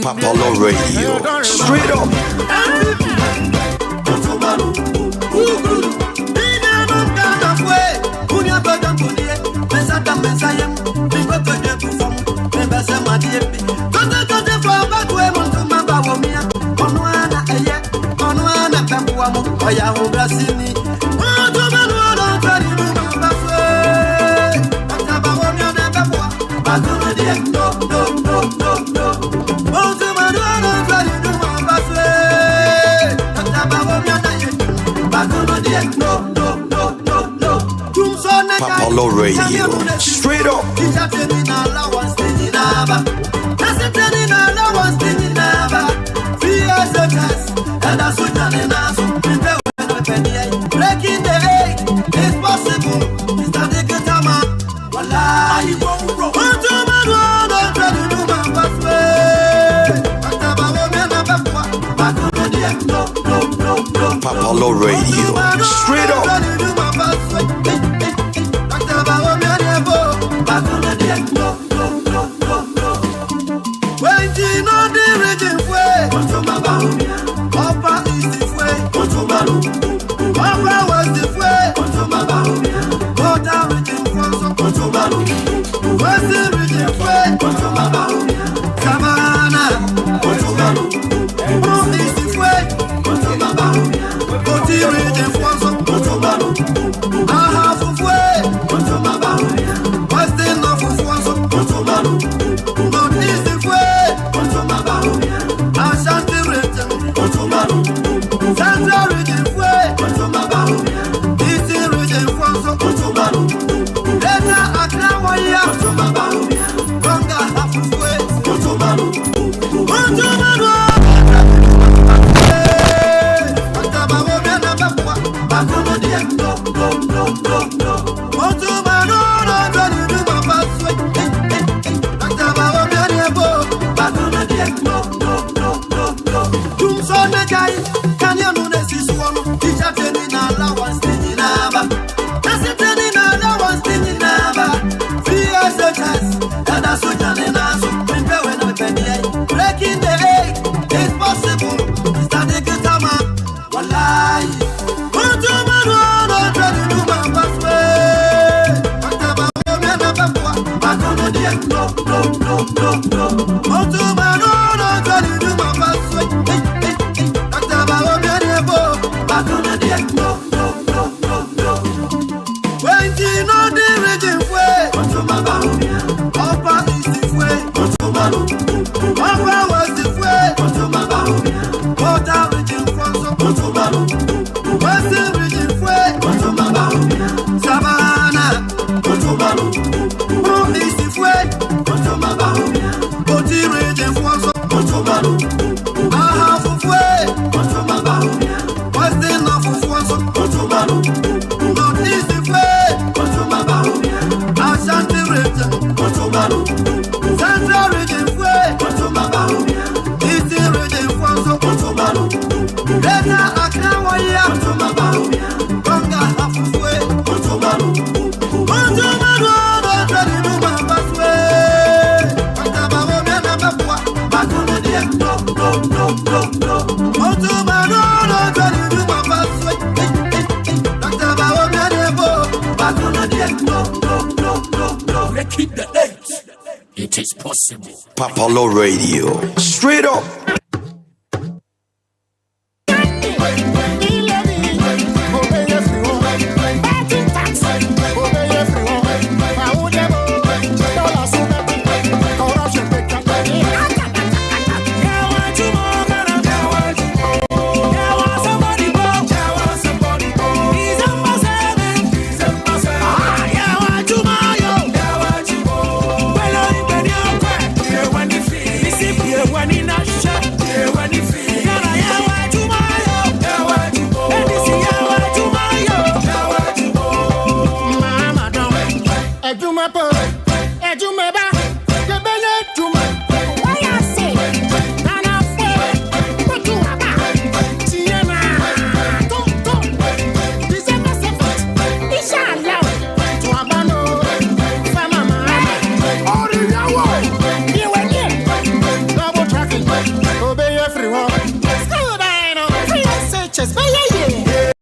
Apollo Radio, straight up. Apollo Radio, straight up. Breaking the eight is possible. It's not the good time. Wallahi, Apollo Radio, straight up. It is possible. Apollo Radio, straight up. Papa, Ejumeba, the Bennett Juma. Why I say, Nana Fo, what you about? Tiana, don't, December 7th, Inshallah, to Abano, Famama, Oriawa, you and you, double tracking, obey everyone. Still, I know, free searches, but yeah.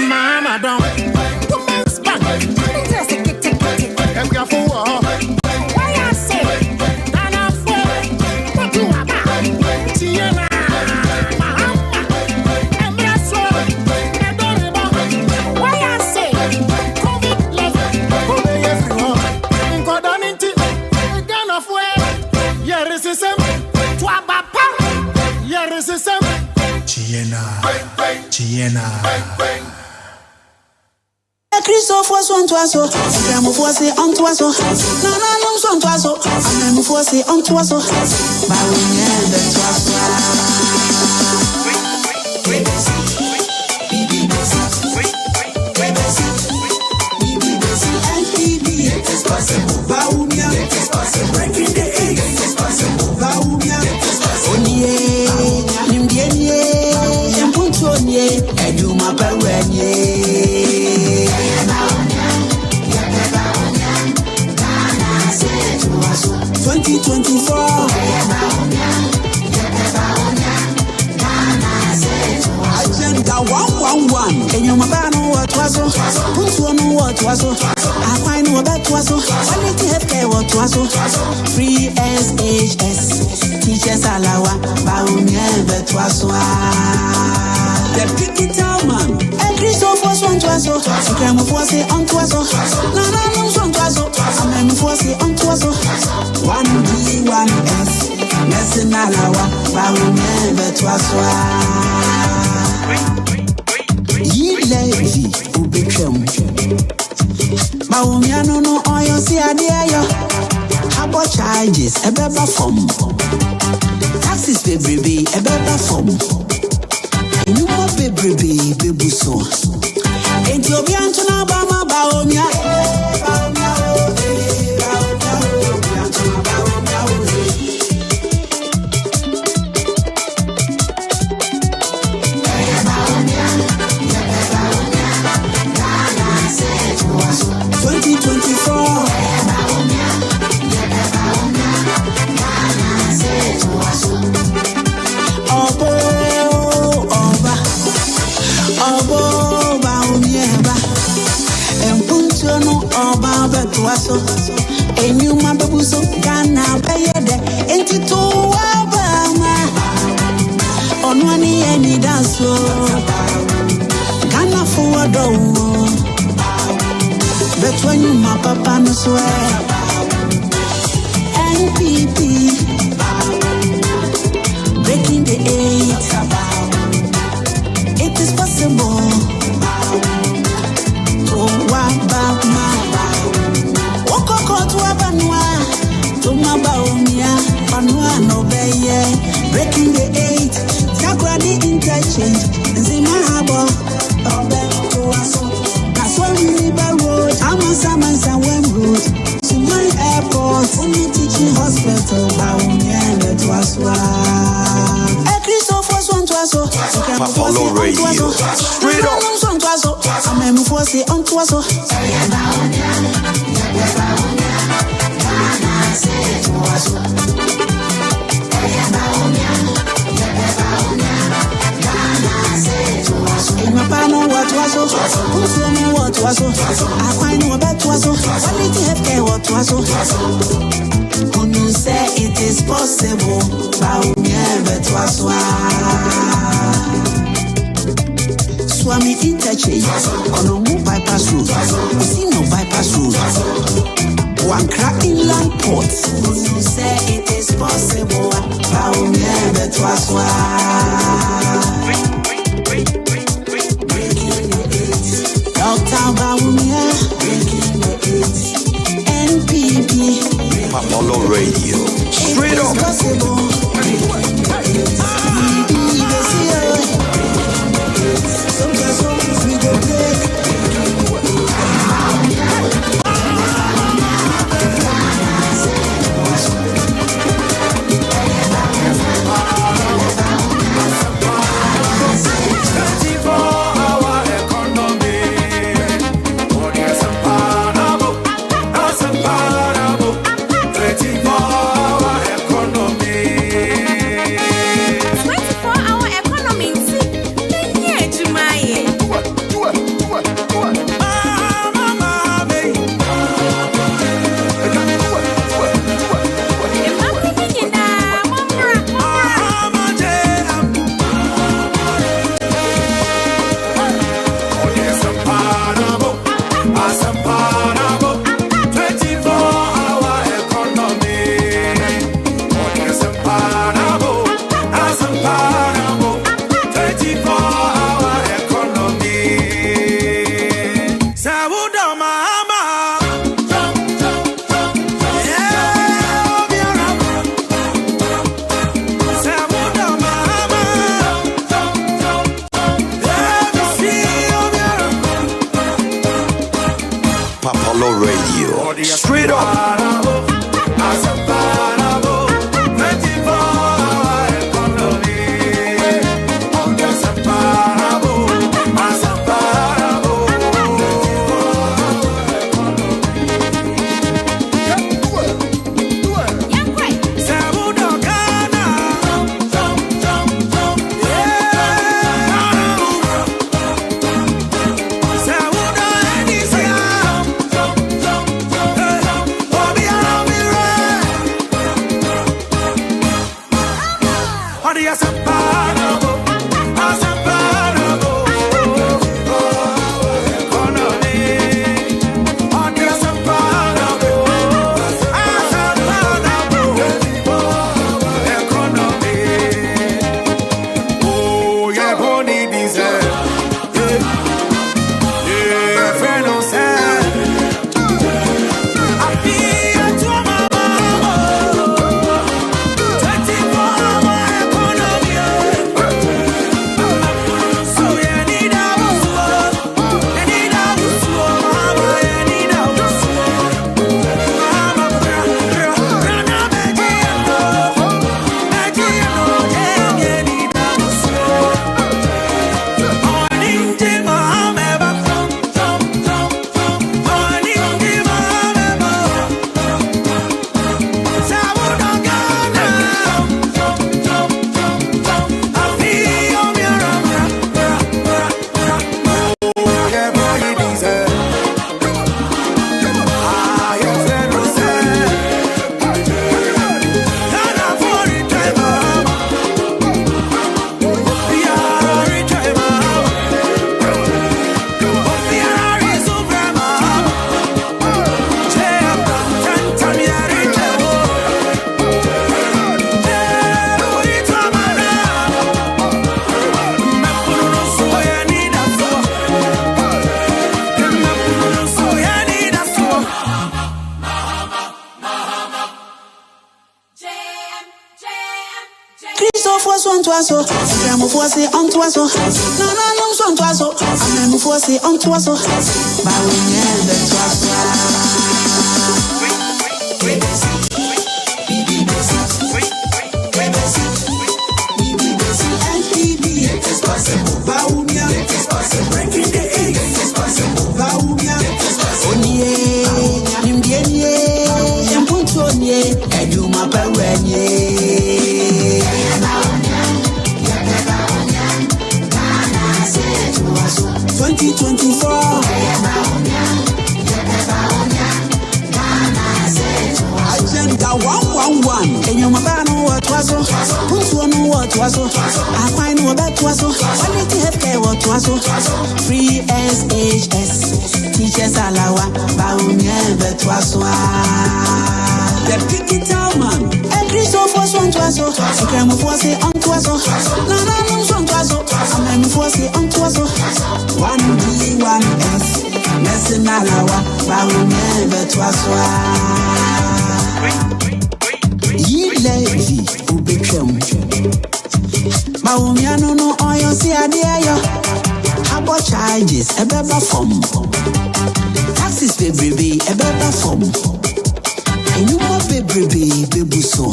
Mama don't woman's back. Why I say Nana Fo, what you about? Tiana, Mahama, Embraso, Edoriba. Why I say COVID level, obey everyone. In Codanity, Ghana of where, yeah, resistem, Twabapa, yeah, resistem. Tiana. Christophe son toiseau, I'm a fossé en toiseau. Non, son toiseau, I'm a fossé en toiseau. Baoumia de toiseau. Breaking the egg, Baoumia, Onye, Nimbienye, Yampuntonye, Eduma Perenye. 2024 Agenda 111 Enyomabano what was so Puntuano what was so I find what that was so Quality healthcare what was so Free SHS Teachers alawa Baumia that was so The digital man Christophe was one toiseau I'm a fossé en toiseau Non, son toiseau I'm a fossé en toiseau 1D, 1S Lesson alawa Baumia that was so Ye lady Ubichem Baumia no oil see a dear Habo charges a better form Taxes baby a better form You want baby so Ethiopian to Nabama Baumia and you my babuso Ghana bayede enti to wabama on one any dance Ghana AKUFO-ADDO but when you my papa no swear NPP breaking the 8 it is possible to wabama Breaking the 8 Takradi interchange Nzima habo Obe Towaso Kaswami River Road Amansa Wem Road Sumari Airport Uni Teaching Hospital Baumia Towaso Christophe was one toiseau AKUFO-ADDO Radio Straight up I'm a fossé en toiseau What was so? Who's know what was so? I find what that was so. Quality healthcare what was so? When you say it is possible, but was so. Swami interchange on no bypass road. See no bypass road. One crack inland port. You say it is possible. Baumia betwaswa. Dr. Baumia breaking the eight. NPP Apollo Radio. Straight up. Possible. Straight up. Free SHS teachers alawa, baumia betwaswa. The digital man, every so for one twaso, a cram of was on twaso, no, son twaso, a man for say on twaso. 1B1S, Messin alawa, baumia betwaswa. Ye lady, ubitrum. Baumia no oil, see a dear. About charges, a better form. Taxes, baby, a better form. And you more baby, so.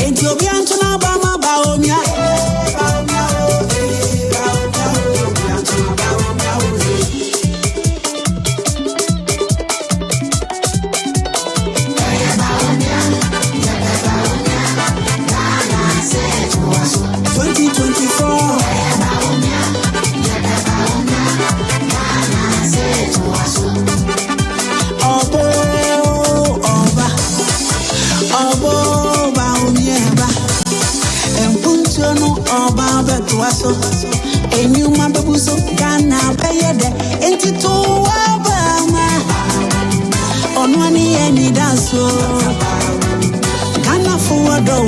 And you'll be on to Nabama, Baumia. And you my baby so Ghana payede enti to Obama on one any dance so Ghana AKUFO-ADDO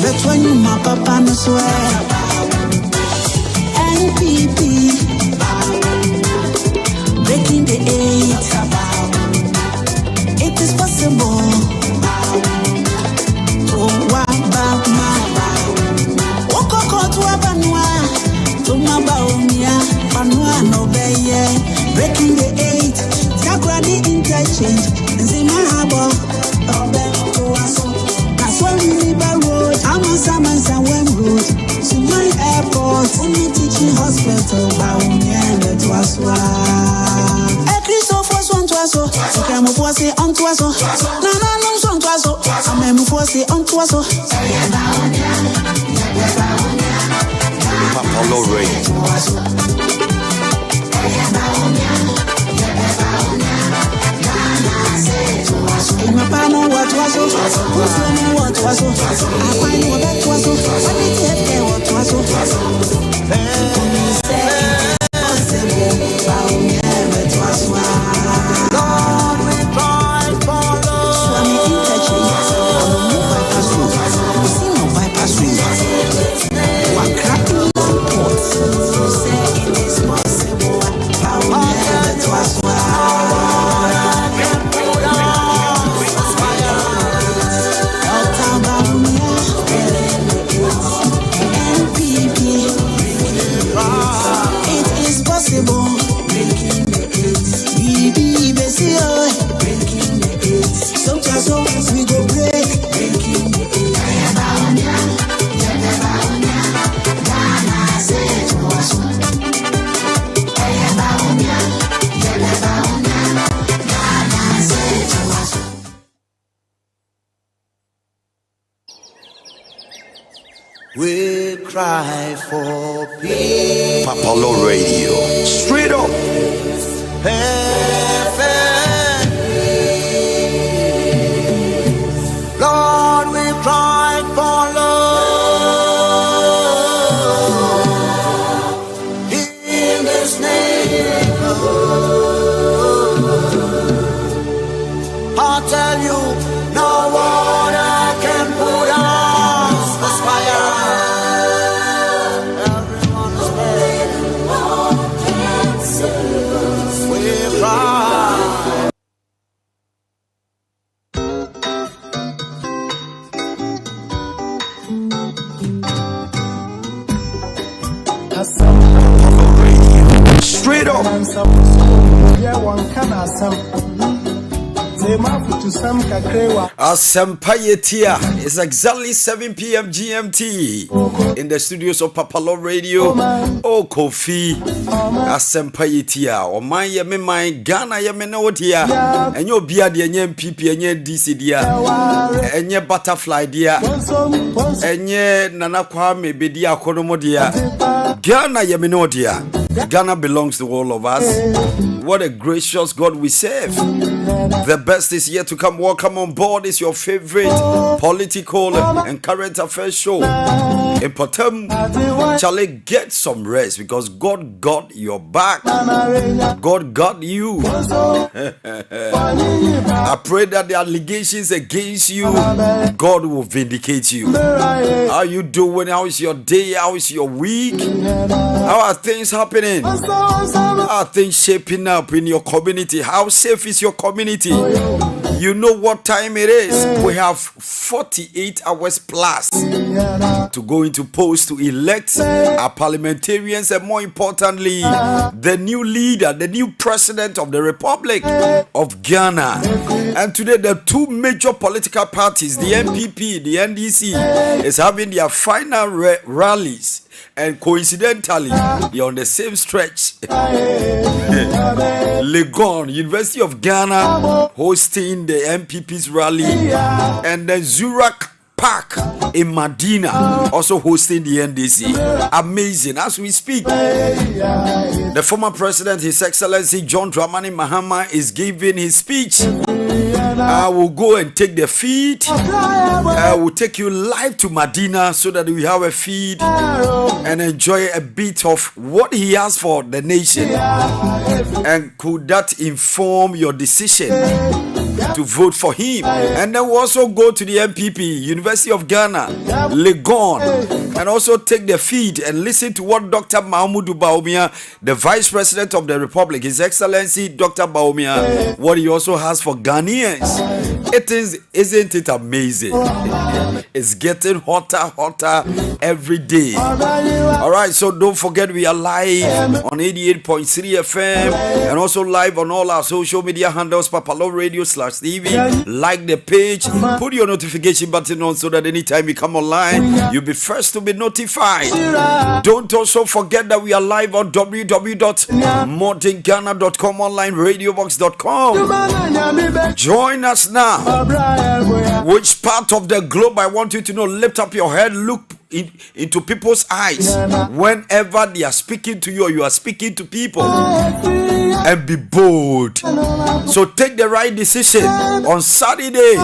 but when you my papa no swear NPP breaking the 8 it is possible to Obama breaking the 8, Takradi interchange, Zimahabo, that's why we leave a road, Amasamansa Wem Road, to my airport, only teaching hospital, Baumia, that was why. A Christopher was one twaso, a cam of was on twaso, no, son twaso, a mem was on twaso. AKUFO-ADDO Radio. My partner, what was so? Who's your what was so? I find what that was so. What did you have? What was so? Lord, we cry for love. Swami interchange. No bypass road. See no bypass road. What cracking ports? You say it is possible. How never it was we go break, breaking the 8. We cry for peace. AKUFO-ADDO Radio. Straight up. Lord, we cry for love in this neighborhood. I tell you, no water can put out the fire. Everyone is dead. We cry. AKUFO-ADDO Radio. Straight up. Asempa Yetia. It's exactly 7 p.m. GMT in the studios of AKUFO-ADDO Radio. Oh, Kofi. Asempa Yetia. O man ye me man Ghana ye me no dia. Enyo bia de enye MPP enye DC dia. Enye butterfly dia. Enye Nana Kwame be dia konomo dia. Ghana ye me no dia. Ghana belongs to all of us. What a gracious God we serve. The best is yet to come. Welcome on board. It's your favorite political and current affairs show. Mpɔtam, Charlie, get some rest because God got your back. God got you. I pray that the allegations against you, God will vindicate you. How you doing? How is your day? How is your week? How are things happening? How are things shaping up in your community? How safe is your community? You know what time it is. We have 48 hours plus to go into polls to elect our parliamentarians and, more importantly, the new leader, the new president of the Republic of Ghana. And today, the two major political parties, the MPP, the NDC, is having their final rallies. And coincidentally, they're on the same stretch. Legon, University of Ghana, hosting the MPP's rally, and then Zurich Park in Medina also hosting the NDC. Amazing. As we speak, the former president, His Excellency John Dramani Mahama, is giving his speech. I will go and take the feed. I will take you live to Medina so that we have a feed and enjoy a bit of what he has for the nation. And could that inform your decision to vote for him? And then we'll also go to the MPP, University of Ghana, Legon, and also take the feed and listen to what Dr. Mahmoud Bawumia, the Vice President of the Republic, His Excellency Dr. Bawumia, what he also has for Ghanaians. Isn't it amazing? It's getting hotter every day. All right, so don't forget we are live on 88.3 FM and also live on all our social media handles, Papalo Radio/TV. Like the page, put your notification button on so that anytime we come online, you'll be first to be notified. Don't also forget that we are live on www.modernghana.com, online radiobox.com. Join us now. Which part of the globe I want you to know? Lift up your head, look into people's eyes whenever they are speaking to you or you are speaking to people, and be bold. So take the right decision on Saturday.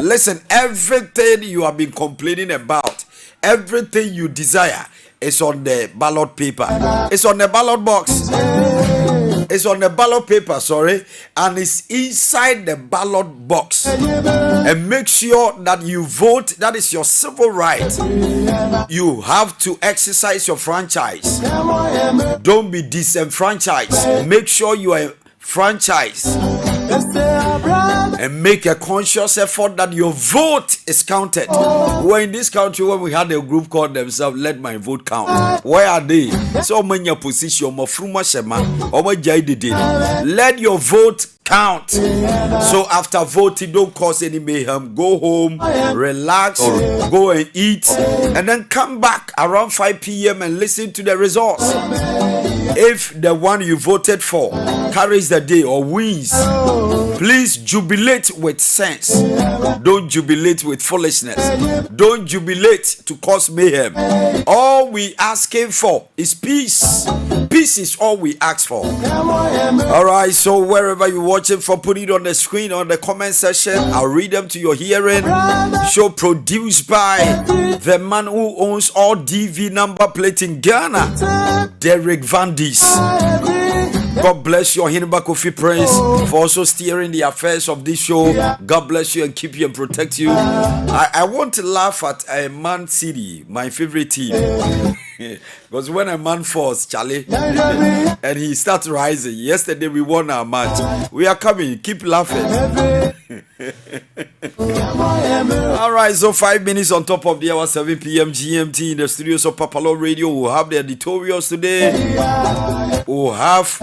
Listen, everything you have been complaining about, everything you desire is on the ballot paper. It's on the ballot box. It's on the ballot paper, and it's inside the ballot box. And make sure that you vote. That is your civil right. You have to exercise your franchise. Don't be disenfranchised. Make sure you are franchised. And make a conscious effort that your vote is counted. We're in this country when we had a group called themselves Let My Vote Count. Where are they? So many position. Let your vote count. So after voting, don't cause any mayhem. Go home, relax, go and eat, and then come back around 5 p.m. and listen to the results. If the one you voted for carries the day or wins, please jubilate with sense. Don't jubilate with foolishness. Don't jubilate to cause mayhem. All we asking for is peace. Peace is all we ask for. All right, so wherever you're watching from, put it on the screen or the comment section. I'll read them to your hearing. Show produced by the man who owns all DV number plate in Ghana, Derek Van Dis. God bless you, Hinba Kofi Prince, for also steering the affairs of this show. God bless you and keep you and protect you. I want to laugh at a Man City, my favorite team. Because when a man falls, Charlie, and he starts rising. Yesterday we won our match. We are coming. Keep laughing. All right, so 5 minutes on top of the hour, 7 p.m. GMT in the studios of Papalo Radio. We'll have the editorials today. We'll have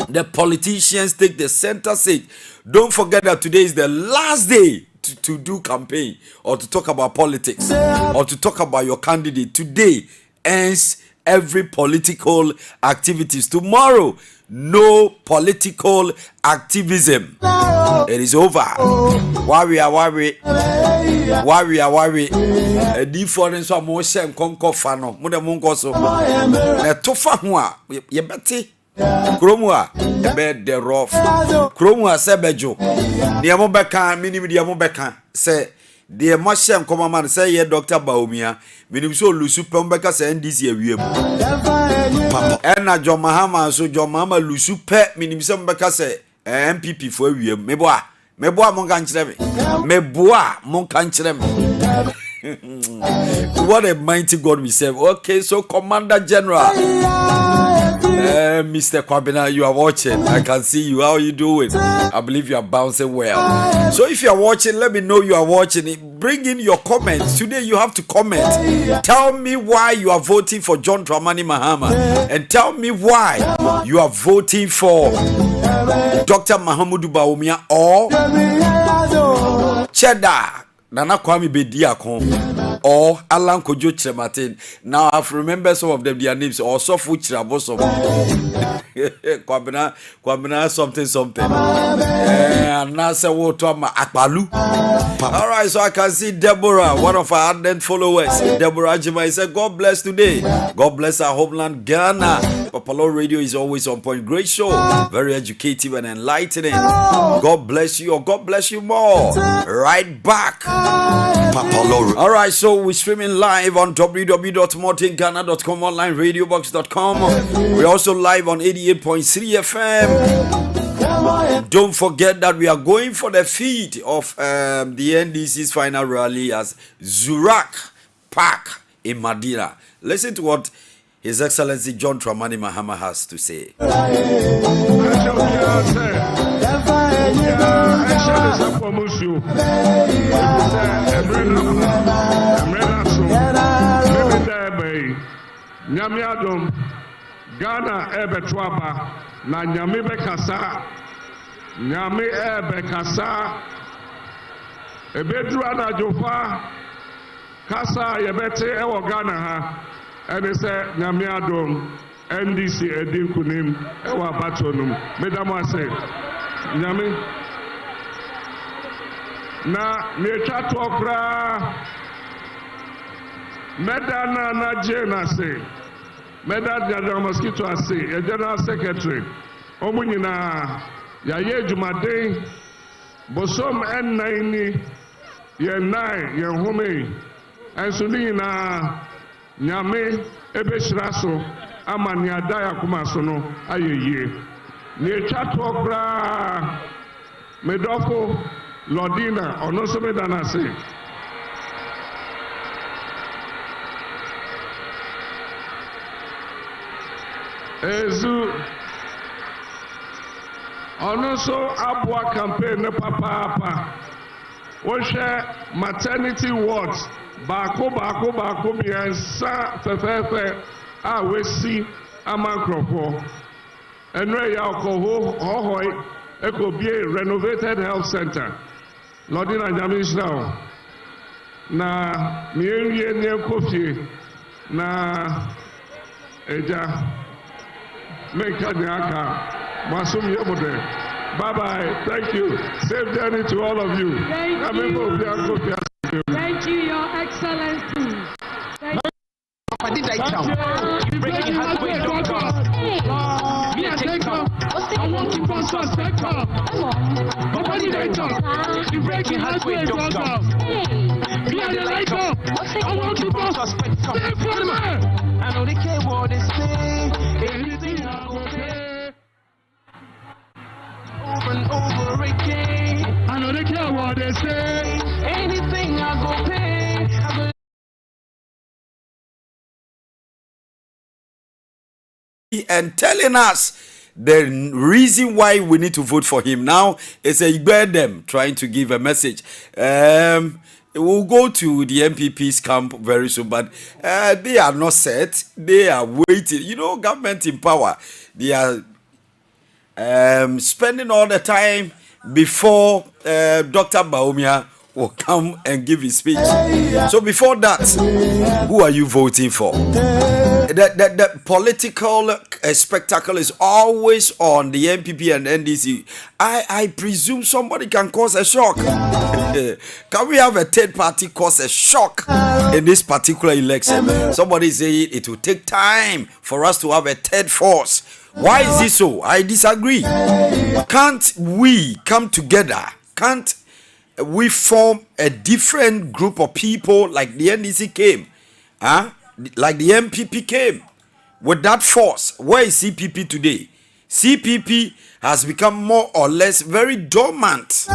the politicians take the center seat. Don't forget that today is the last day to do campaign or to talk about politics or to talk about your candidate. Today ends every political activities. Tomorrow, no political activism. It is over. Worry. Worry. A deep foreign so motion conco fano, Muda Munkoso. A tofa hua, ye betty. Cromwa, bed the rough. Cromwa sebejo. Diamobeka, minimum diamobeka, say. The Martian command say, yeah, Dr. Baumia, minim so Lusu Pombeka send this year. And John Mahama, so John Mama Lusu pet, minim some Beka say, MPP for you, meboa monkanchrem, meboa monkanchrem. What a mighty God we serve. Okay, so Commander General. Mr. Kwabena, you are watching. I can see you. How are you doing? I believe you are bouncing well. So if you are watching, let me know you are watching it. Bring in your comments. Today you have to comment. Tell me why you are voting for John Dramani Mahama. And tell me why you are voting for Dr. Mahamudu Bawumia or Cheddar Nana Kwame Bediakon or Alan Kojo Chematin. Now I've remembered some of them, their names. Or Sofu Chirabosom. Kwabena something. And Nasa Wotoma Akbalu. Alright, so I can see Deborah, one of our ardent followers. Deborah Jima said, God bless today. God bless our homeland, Ghana. Papalo Radio is always on point. Great show. Very educative and enlightening. God bless you or God bless you more. Right back. Papalo. Alright, so we're streaming live on www.mortingghana.com, onlineradiobox.com. We're also live on 88.3 FM. Don't forget that we are going for the feed of the NDC's final rally as Zurak Park in Madina. Listen to what His Excellency John Dramani Mahama has to say. Ghana ebetwaba na nyame bekasa nyame ebekasa ebedru anajofa kasa yebete ewo Ghana ha ene se nyame adom NDC edinkunim ewo abatonum medamo ase nyame na metwa tokra medana na jena se Medad General Mosquito Ase, a General Secretary, Omunina, Yaye Jumade, Bosom N90, Yenai, Yenhome, and Sunina, Nyame, Ebeshraso, Amania Daya Kumasono, Aye, near Chatwokra, Medoko, Lodina, or no Somedanase. Ezu also Abwa campaign ne papa we share maternity wards bako biensa fefefe a we si amankrofo enre ya okoho hohoi ekobie renovated health center Lordina Jamisra na mienwie ne kofie na eja make bye bye. Thank you. Safe journey to all of you. Thank you, Your Excellency. I want to sponsor sector. The breaking halfway doctor. Me and the lighter. I want to sponsor sector. I know they care what they say. Anything I go pay. Over and over again. I know they care what they say. Anything I go pay. And telling us the reason why we need to vote for him. Now it's a them trying to give a message. We'll go to the MPP's camp very soon, but they are not set. They are waiting. You know, government in power, they are spending all the time before Dr. Bawumia will come and give his speech. So before that, who are you voting for? The political a spectacle is always on the MPP and NDC, I presume somebody can cause a shock. Can we have a third party cause a shock in this particular election? Somebody saying it will take time for us to have a third force. Why is this so? I disagree. Can't we come together? Can't we form a different group of people like the NDC came? Like the MPP came with that force. Where is CPP today? CPP has become more or less very dormant. So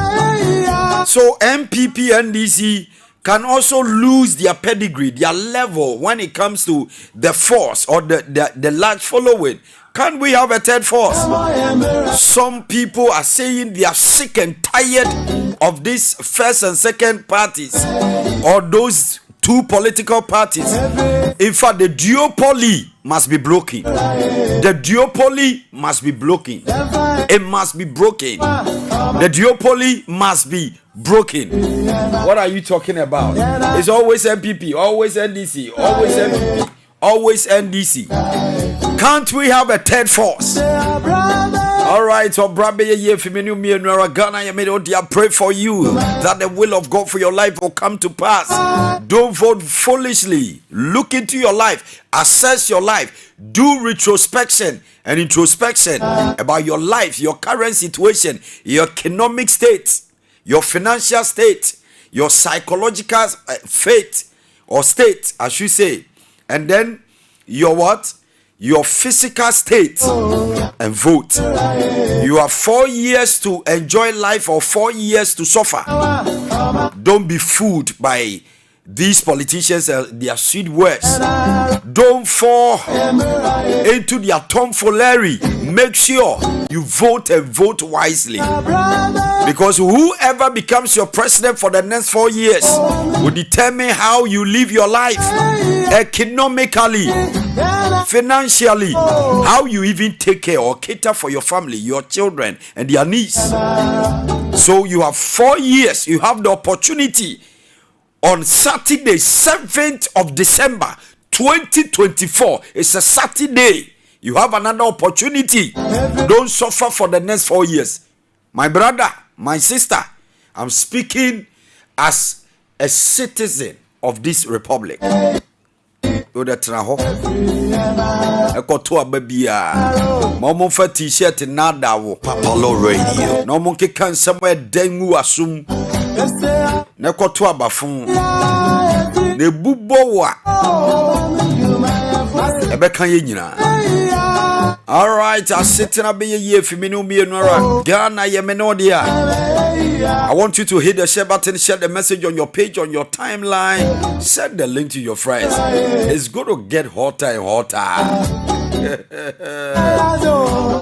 MPP and NDC can also lose their pedigree, their level when it comes to the force or the large following. Can we have a third force? Some people are saying they are sick and tired of these first and second parties or those two political parties. In fact, the duopoly must be broken. The duopoly must be broken. It must be broken. The duopoly must be broken. What are you talking about? It's always MPP, always NDC, always MPP, always NDC. Can't we have a third force? All right, so Ghana, I pray for you that the will of God for your life will come to pass. Don't vote foolishly. Look into your life, assess your life, do retrospection and introspection about your life, your current situation, your economic state, your financial state, your psychological fate or state, I should say, and then your what? Your physical state, and vote. You have 4 years to enjoy life or 4 years to suffer. Don't be fooled by these politicians and their sweet words. Don't fall into their tomfoolery. Make sure you vote and vote wisely, because whoever becomes your president for the next 4 years will determine how you live your life economically, financially, how you even take care or cater for your family, your children and their needs. So you have 4 years. You have the opportunity on Saturday, 7th of December 2024. It's a Saturday. You have another opportunity. Don't suffer for the next 4 years. My brother, my sister, I'm speaking as a citizen of this republic. T-shirt nada wo Papalo Radio. No monkey can somewhere dengu asum. Nekoto abafun. Ne bubo wa. Ebe kan ye nyina. All right, I sit in a be ye for me no me no Ghana ye me no dia. I want you to hit the share button, share the message on your page, on your timeline, send the link to your friends. It's going to get hotter and hotter.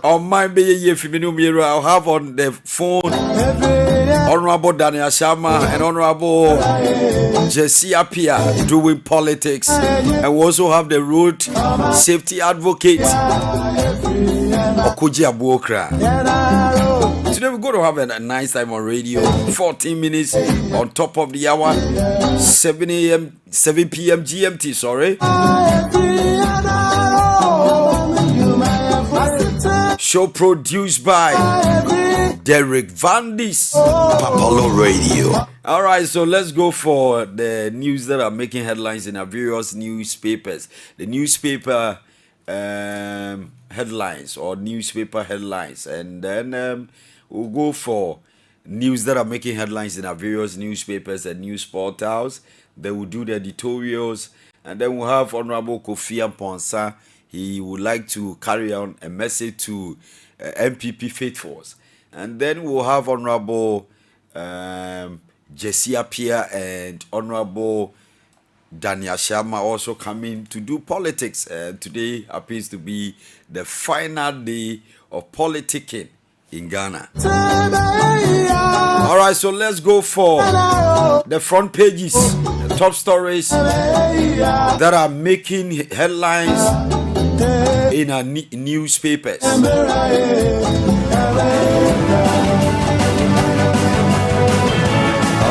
On my be ye for me no me I'll have on the phone Honorable Daniel Shama and Honorable Jesse Apia doing politics, and we also have the road safety advocate Okuji Abuokra. Today we're going to have a nice time on radio. 14 minutes on top of the hour. 7 p.m. GMT, sorry. Show produced by Derek Vandis, Papalo Radio. All right, so let's go for the news that are making headlines in our various newspapers. The newspaper headlines or newspaper headlines, and then we'll go for news that are making headlines in our various newspapers and news portals. Then we'll do the editorials, and then we'll have Honorable Kofi Amponsa. He would like to carry on a message to MPP faithfuls. And then we'll have Honorable Jesse Apia and Honorable Daniel Shama also coming to do politics. Today appears to be the final day of politicking in Ghana. All right, so let's go for the front pages, the top stories that are making headlines in our newspapers.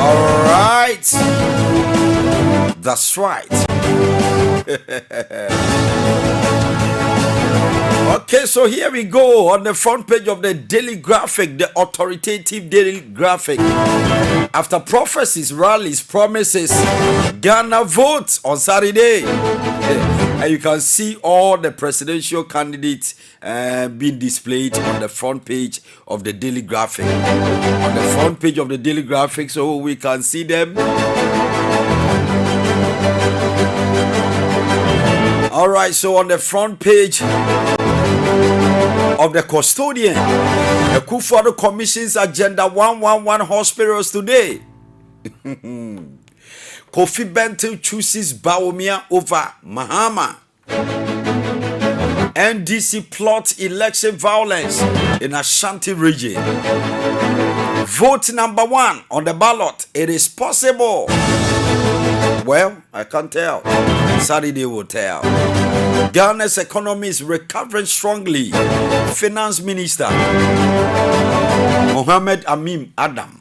All right, that's right. Okay, so here we go on the front page of the Daily Graphic, the authoritative Daily Graphic. After prophecies, rallies, promises, Ghana votes on Saturday. And you can see all the presidential candidates being displayed on the front page of the Daily Graphic. On the front page of the Daily Graphic, so we can see them. All right, so on the front page of the custodian, the AKUFO-ADDO Commission's Agenda 111 hospitals today. Kofi Bentil chooses Bawumia over Mahama. NDC plot election violence in Ashanti region. Vote number 1 on the ballot. It is possible. Well, I can't tell. Saturday will tell. Ghana's economy is recovering strongly. Finance Minister Mohamed Amim Adam.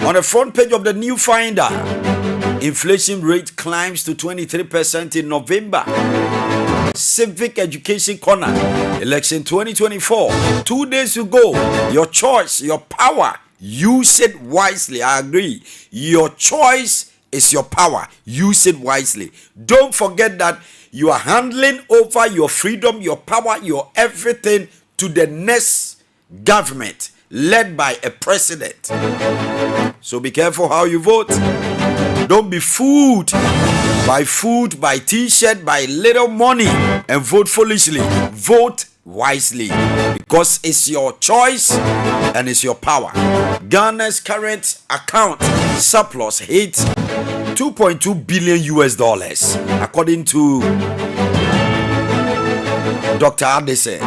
On the front page of the New Finder, inflation rate climbs to 23% in November. Civic Education Corner, election 2024. 2 days to go. Your choice, your power. Use it wisely. I agree. Your choice is your power. Use it wisely. Don't forget that you are handling over your freedom, your power, your everything to the next government led by a president. So be careful how you vote. Don't be fooled, by t-shirt, by little money, and vote foolishly. Vote wisely, because it's your choice and it's your power. Ghana's current account surplus hit $2.2 billion US, according to Dr. Adese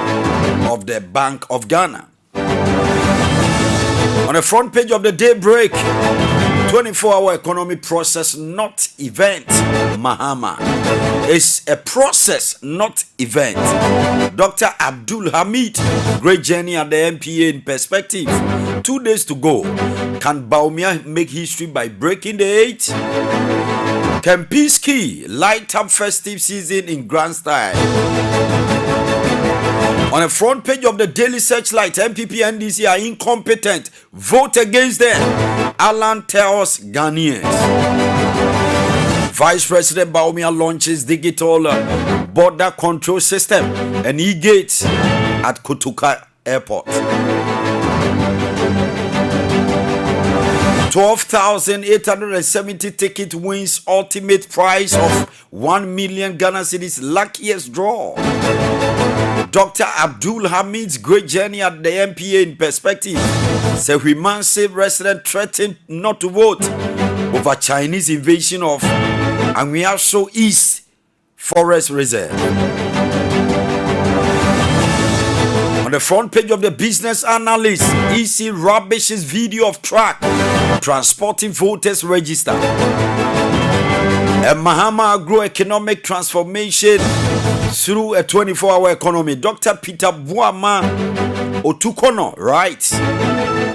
of the Bank of Ghana. On the front page of the Daybreak, 24-hour economy process, not event. Mahama. It's a process, not event. Dr. Abdul Hamid, great journey at the MPA in perspective. 2 days to go. Can Bawumia make history by breaking the 8? Can Peace Key light up festive season in grand style? On the front page of the Daily Searchlight, MPP NDC are incompetent. Vote against them. Alan tells Ghanaians. Vice President Bawumia launches digital border control system and e-gates at Kotoka Airport. 12,870 ticket wins ultimate prize of 1 million Ghana cedis. Luckiest draw. Dr. Abdul Hamid's great journey at the MPA in perspective. Sehuimansi resident threatened not to vote over Chinese invasion of Anguiaso East Forest Reserve. On the front page of the Business Analyst, EC rubbishes video of truck transporting voters register. A Mahama agroeconomic transformation through a 24-hour economy. Dr. Peter Buama Otukono writes,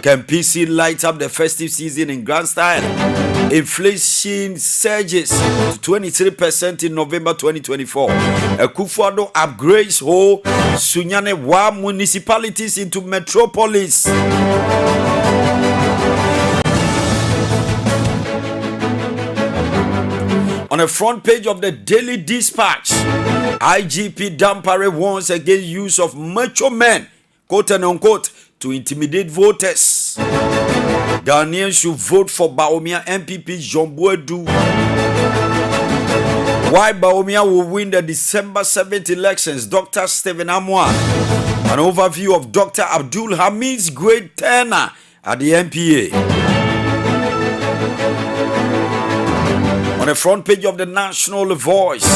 can PC light up the festive season in grand style? Inflation surges to 23% in November 2024. AKUFO-ADDO upgrades whole Sunyane Wa municipalities into metropolis. On the front page of the Daily Dispatch, IGP Dampare warns against use of macho men, quote and unquote, to intimidate voters. Ghanaians should vote for Bawumia MPP Mpɔtam. Why Bawumia will win the December 7th elections, Dr. Stephen Amwa. An overview of Dr. Abdul Hamid's great tenure at the MPA. On the front page of the National Voice,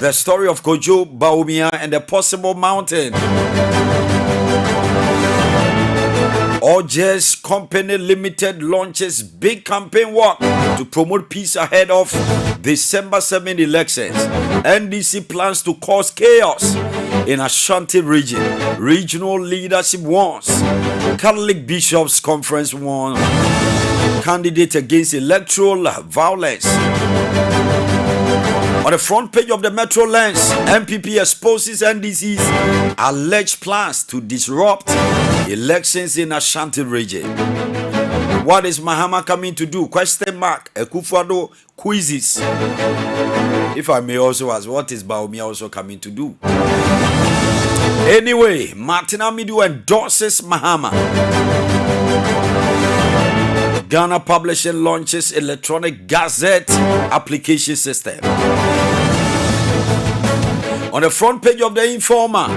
the story of Kojo Bawumia and the possible mountain. Orges Company Limited launches big campaign work to promote peace ahead of December 7 elections. NDC plans to cause chaos in Ashanti region. Regional leadership warns. Catholic Bishops Conference warns. Candidate against electoral violence. On the front page of the Metro Lens, MPP exposes NDC's alleged plans to disrupt elections in Ashanti region. What is Mahama coming to do? Question mark. AKUFO-ADDO quizzes. If I may also ask, what is Bawumia also coming to do? Anyway, Martin Amidu endorses Mahama. Ghana Publishing launches electronic gazette application system. On the front page of the Informer,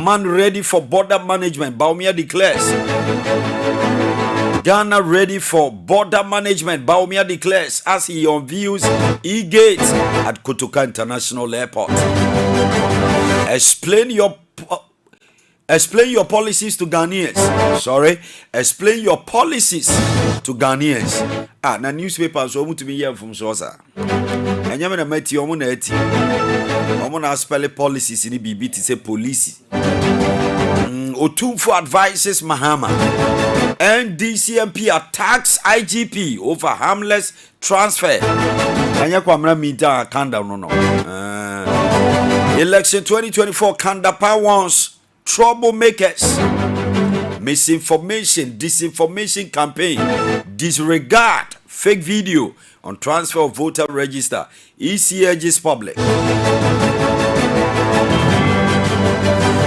man ready for border management. Bawumia declares. Ghana ready for border management. Bawumia declares as he unveils e-gate at Kotoka International Airport. Explain your policies to Ghanaians. Explain your policies to Ghanaians. Na newspapers so to be here from Sosa. And you met your own eti. Omo spell policies in the BB to say police. Otumfo advises Mahama. NDCMP attacks IGP over harmless transfer. And you come meet Kanda no. Election 2024 Kandapa wants troublemakers, misinformation, disinformation campaign, disregard fake video on transfer of voter register. EC urges public.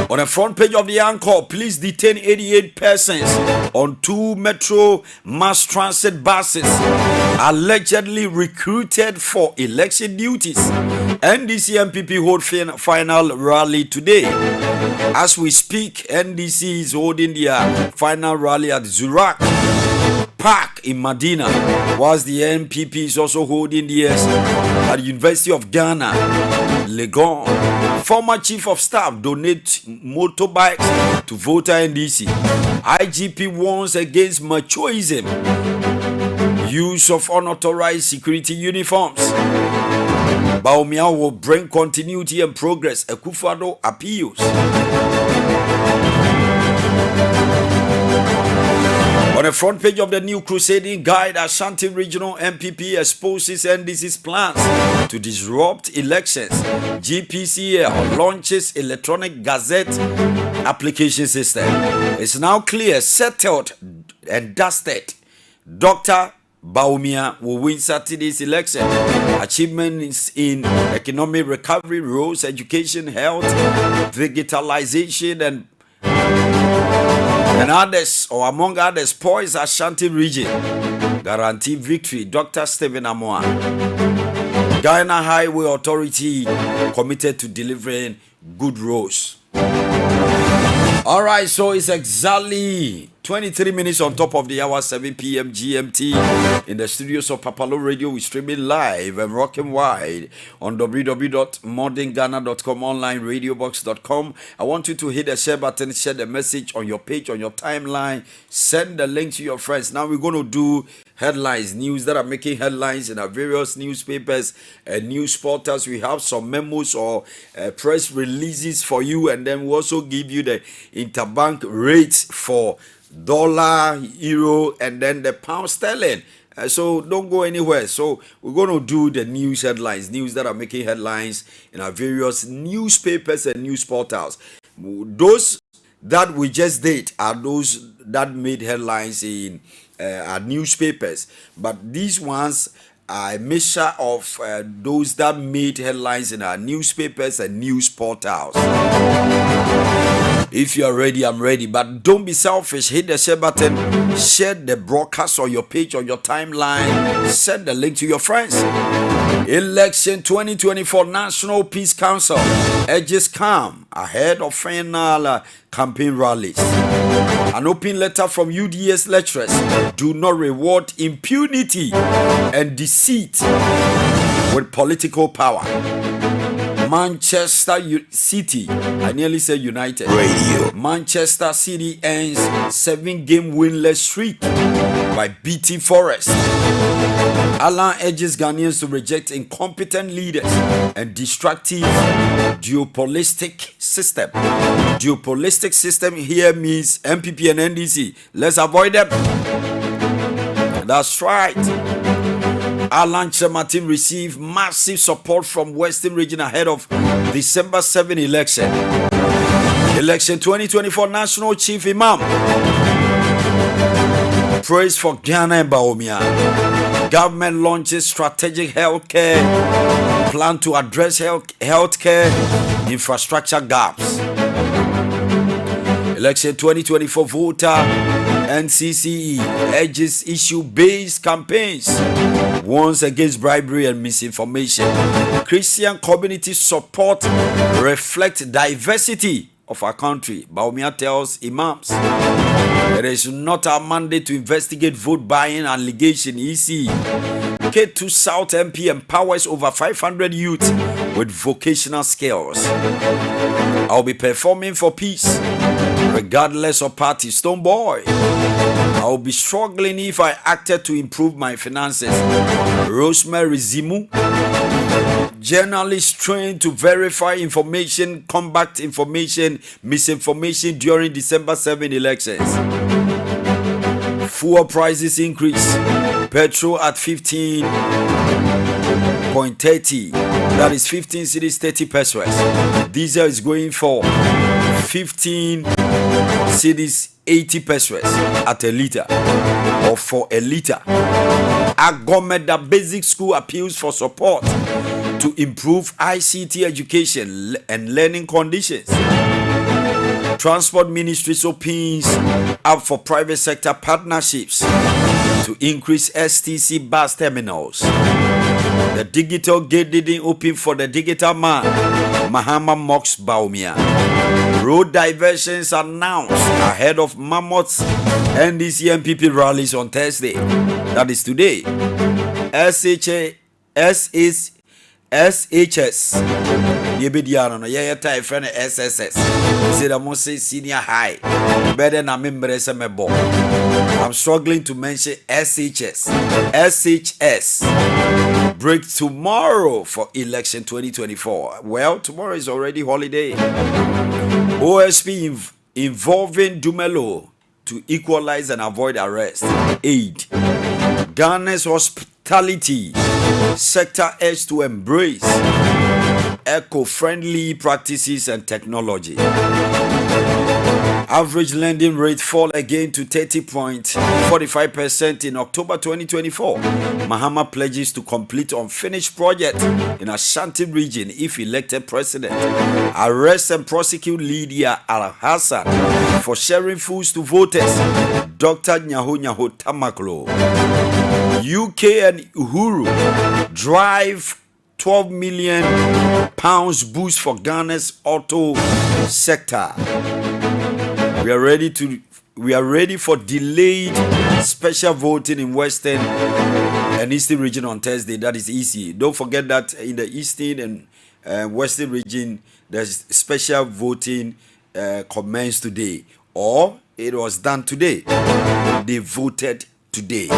On the front page of the Anchor, police detain 88 persons on 2 Metro mass transit buses allegedly recruited for election duties. NDC MPP hold final rally today. As we speak, NDC is holding their final rally at Zurak Park in Medina, whilst the MPP is also holding theirs at the University of Ghana, Legon. Former Chief of Staff donate motorbikes to voter NDC. IGP warns against machoism, use of unauthorized security uniforms. Bawumia will bring continuity and progress. AKUFO-ADDO appeals. On the front page of the New Crusading Guide, Ashanti Regional MPP exposes NDC's plans to disrupt elections. GPCL launches electronic gazette application system. It's now clear, settled and dusted. Dr. Bawumia will win Saturday's election. Achievements in economic recovery, roads, education, health, digitalization, and others, or among others, poise Ashanti region guarantee victory. Dr. Stephen Amoa. Ghana Highway Authority committed to delivering good roads. All right, so it's exactly 23 minutes on top of the hour, 7 p.m. GMT. In the studios of Papalo Radio, we streaming live and rocking wide on www.modernghana.com, online radiobox.com. I want you to hit the share button, share the message on your page, on your timeline, send the link to your friends. Now we're going to do headlines, news that are making headlines in our various newspapers and news portals. We have some memos or press releases for you, and then we also give you the interbank rates for dollar, euro, and then the pound sterling. So don't go anywhere. So we're going to do the news headlines, news that are making headlines in our various newspapers and news portals. Those that we just did are those that made headlines in our newspapers, but these ones are a mixture of those that made headlines in our newspapers and news portals. If you are ready, I'm ready. But don't be selfish. Hit the share button. Share the broadcast on your page, on your timeline. Send the link to your friends. Election 2024 National Peace Council urges calm ahead of final campaign rallies. An open letter from UDS lecturers: do not reward impunity and deceit with political power. Manchester City, I nearly said United Radio. Manchester City ends 7-game winless streak by beating Forest. Alan urges Ghanaians to reject incompetent leaders and destructive duopolistic system. Duopolistic system here means MPP and NDC. Let's avoid them. That's right. Alan Chematin received massive support from Western Region ahead of December 7 election. Election 2024 National Chief Imam. Praise for Ghana and Baomia. Government launches strategic healthcare plan to address healthcare infrastructure gaps. Election 2024 voter NCCE urges issue-based campaigns, warns against bribery and misinformation. Christian community support reflect diversity of our country. Baumia tells imams it is not our mandate to investigate vote buying allegation. EC K2 South MP empowers over 500 youth with vocational skills. I'll be performing for peace regardless of party. Stoneboy, I'll be struggling if I acted to improve my finances. Rosemary Zimu, journalists trained to verify information, combat information, misinformation during December 7 elections. Fuel prices increase. Petrol at 15.30. That is 15 cities, 30 pesos. Diesel is going for 15 cities, 80 pesos at a liter, or for a liter. Agomeda Basic School appeals for support to improve ICT education and learning conditions. Transport Ministry opens up for private sector partnerships to increase STC bus terminals. The digital gate didn't open for the digital man. Mahama mocks Baumia. Road diversions announced ahead of Mammoth's NDC MPP rallies on Thursday. That is today. SHS. Yebidiano no ye tie friend SSS. Say the most senior high. Better na member semebo. I'm struggling to mention SHS. SHS. Break tomorrow for election 2024. Well, tomorrow is already holiday. OSP involving Dumelo to equalize and avoid arrest. Aid. Ghana's hospitality sector urged to embrace eco-friendly practices and technology. Average lending rate fall again to 30.45% in October 2024. Mahama pledges to complete unfinished project in Ashanti region if elected president. Arrest and prosecute Lydia Al-Hassan for sharing foods to voters. Dr. Nyaho Tamaklo. UK and Uhuru drive £12 million boost for Ghana's auto sector. We are ready for delayed special voting in Western and Eastern region on Thursday. That is easy. Don't forget that in the Eastern and Western region, there's special voting commenced today, or it was done today. They voted today.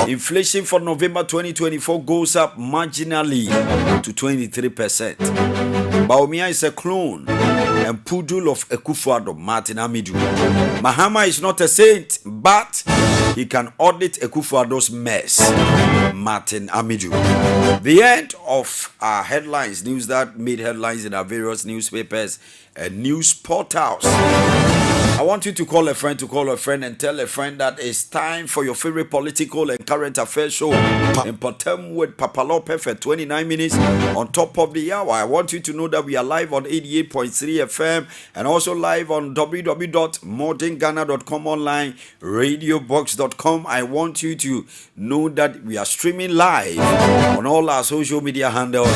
Inflation for November 2024 goes up marginally to 23%. Baumia is a clone and poodle of AKUFO-ADDO, Martin Amidu. Mahama is not a saint, but he can audit AKUFO-ADDO's mess. Martin Amidu. The end of our headlines, news that made headlines in our various newspapers and news portals. I want you to call a friend and tell a friend that it's time for your favorite political and current affairs show. Mpɔtam with Papa Lope for 29 minutes on top of the hour. I want you to know that we are live on 88.3 FM and also live on www.modernghana.com online, radiobox.com. I want you to know that we are streaming live on all our social media handles.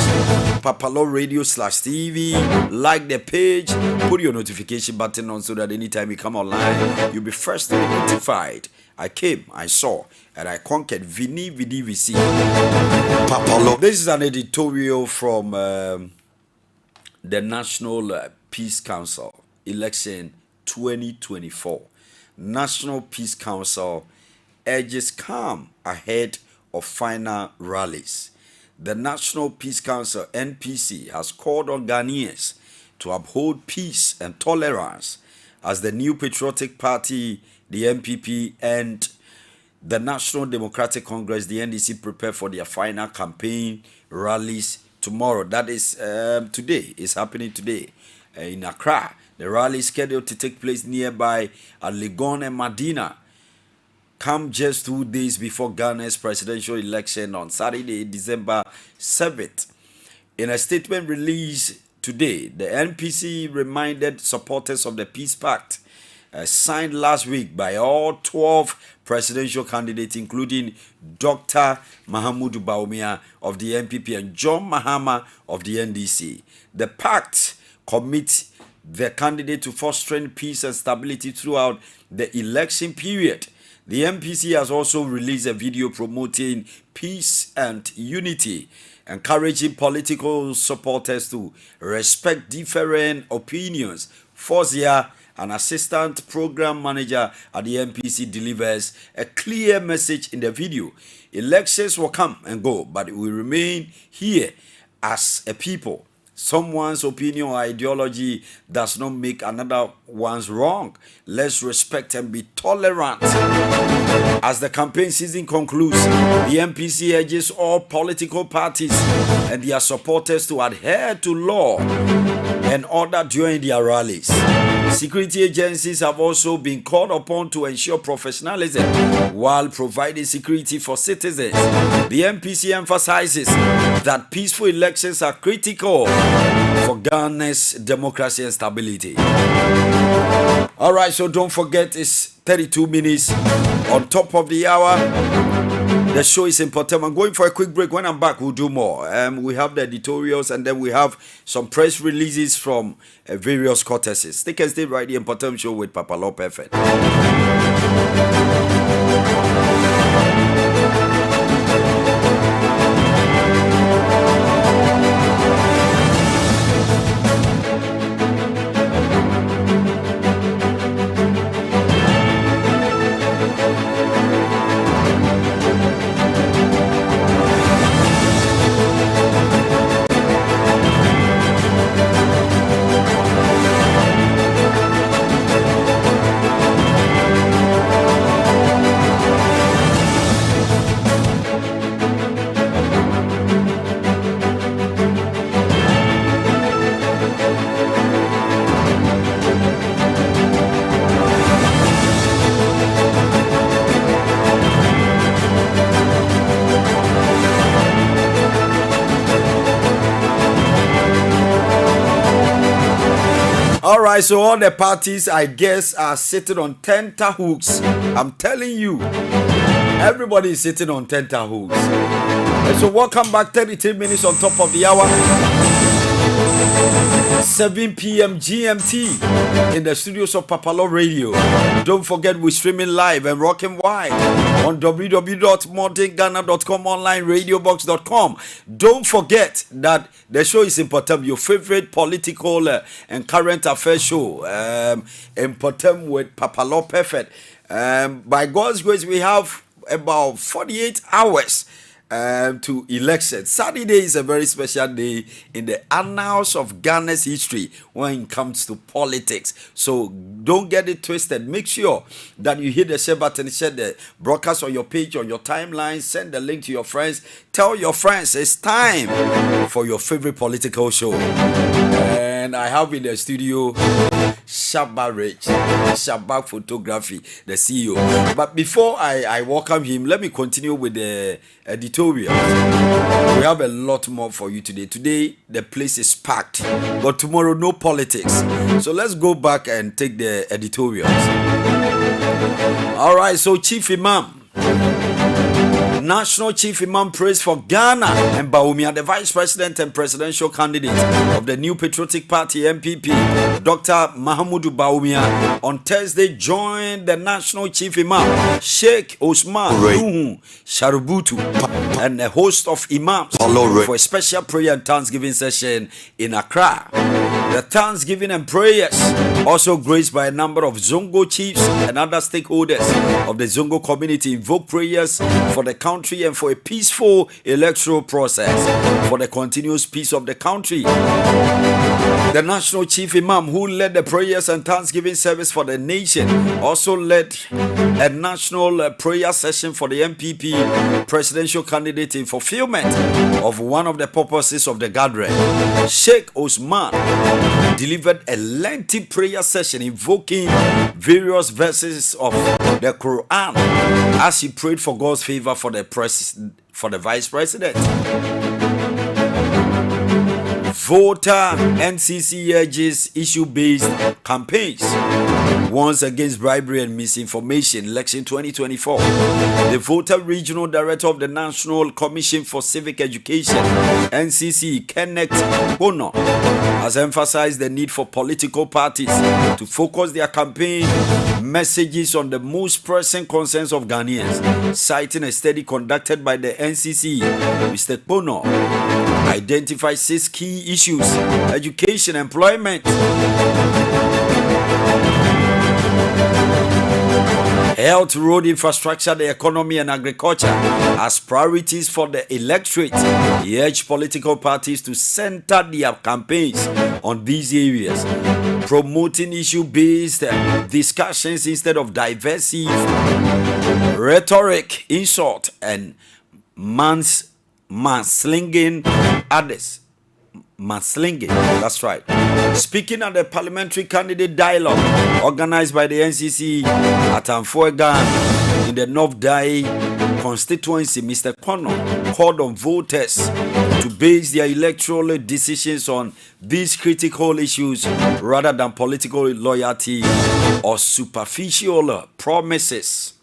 Papalo Radio /TV. Like the page, put your notification button on so that anytime we come online, you'll be first to be notified. I came, I saw, and I conquered. Vini Vidi VC. Papalo. This is an editorial from the National Peace Council, election 2024. National Peace Council urges calm ahead of final rallies. The National Peace Council, NPC, has called on Ghanaians to uphold peace and tolerance as the new patriotic party, the MPP, and the National Democratic Congress, the NDC, prepare for their final campaign rallies tomorrow. That is today. It's happening today in Accra. The rally is scheduled to take place nearby at Legon and Medina. Come just 2 days before Ghana's presidential election on Saturday, December 7th. In a statement released today, the NPC reminded supporters of the Peace Pact signed last week by all 12 presidential candidates, including Dr. Mahamudu Bawumia of the NPP and John Mahama of the NDC. The pact commits the candidate to fostering peace and stability throughout the election period. The MPC has also released a video promoting peace and unity, encouraging political supporters to respect different opinions. Fozia, an assistant program manager at the MPC, delivers a clear message in the video. Elections will come and go, but we remain here as a people. Someone's opinion or ideology does not make another one's wrong. Let's respect and be tolerant. As the campaign season concludes, the MPC urges all political parties and their supporters to adhere to law and order during their rallies. Security agencies have also been called upon to ensure professionalism while providing security for citizens. The MPC emphasizes that peaceful elections are critical for Ghana's democracy and stability. All right, so don't forget, it's 32 minutes on top of the hour. The show is important. I'm going for a quick break. When I'm back, we'll do more. We have the editorials, and then we have some press releases from various courtesies. Stay and stay right here in Mpɔtam Show with Papa Law Perfect. All right, so all the parties, I guess, are sitting on tenterhooks. I'm telling you, everybody is sitting on tenterhooks. And so welcome back, 33 minutes on top of the hour. 7 p.m. GMT in the studios of Papalo Radio. Don't forget, we're streaming live and rocking wide on www.modernghana.com, online radiobox.com. Don't forget that the show is Mpɔtam, your favorite political and current affairs show. Mpɔtam with Papalo Perfect. By God's grace, we have about 48 hours to election. Saturday is a very special day in the annals of Ghana's history when it comes to politics. So don't get it twisted. Make sure that you hit the share button, share the broadcast on your page, on your timeline, send the link to your friends. Tell your friends it's time for your favorite political show. And I have in the studio Shabba Rich, Shabba Photography, the CEO. But before I welcome him, let me continue with the editorial. We have a lot more for you today. Today, the place is packed, but tomorrow, no politics. So let's go back and take the editorials. All right, so Chief Imam. National Chief Imam prays for Ghana and Bawumia, the Vice President and Presidential Candidate of the New Patriotic Party (NPP), Dr. Mahamudu Bawumia, on Thursday joined the National Chief Imam, Sheikh Osman Nuhu Sharubutu, and a host of imams for a special prayer and thanksgiving session in Accra. The thanksgiving and prayers also graced by a number of Zongo chiefs and other stakeholders of the Zongo community invoke prayers for the country country and for a peaceful electoral process for the continuous peace of the country. The National Chief Imam, who led the prayers and thanksgiving service for the nation, also led a national prayer session for the MPP presidential candidate in fulfillment of one of the purposes of the gathering. Sheikh Osman delivered a lengthy prayer session invoking various verses of the Quran as he prayed for God's favor for the vice president. Voter NCC urges issue-based campaigns warns against bribery and misinformation. Election 2024. The Voter Regional Director of the National Commission for Civic Education (NCC), Kenneth Bono, has emphasized the need for political parties to focus their campaign messages on the most pressing concerns of Ghanaians. Citing a study conducted by the NCC, Mr. Bono identified 6 key issues: education, employment, health, road infrastructure, the economy, and agriculture as priorities for the electorate. He urged political parties to center their campaigns on these areas, promoting issue-based discussions instead of divisive rhetoric, insult, and manslinging others. Manslinging, that's right. Speaking at the parliamentary candidate dialogue organized by the NCC at Amfoegan in the North Dai constituency, Mr. Kono called on voters to base their electoral decisions on these critical issues rather than political loyalty or superficial promises.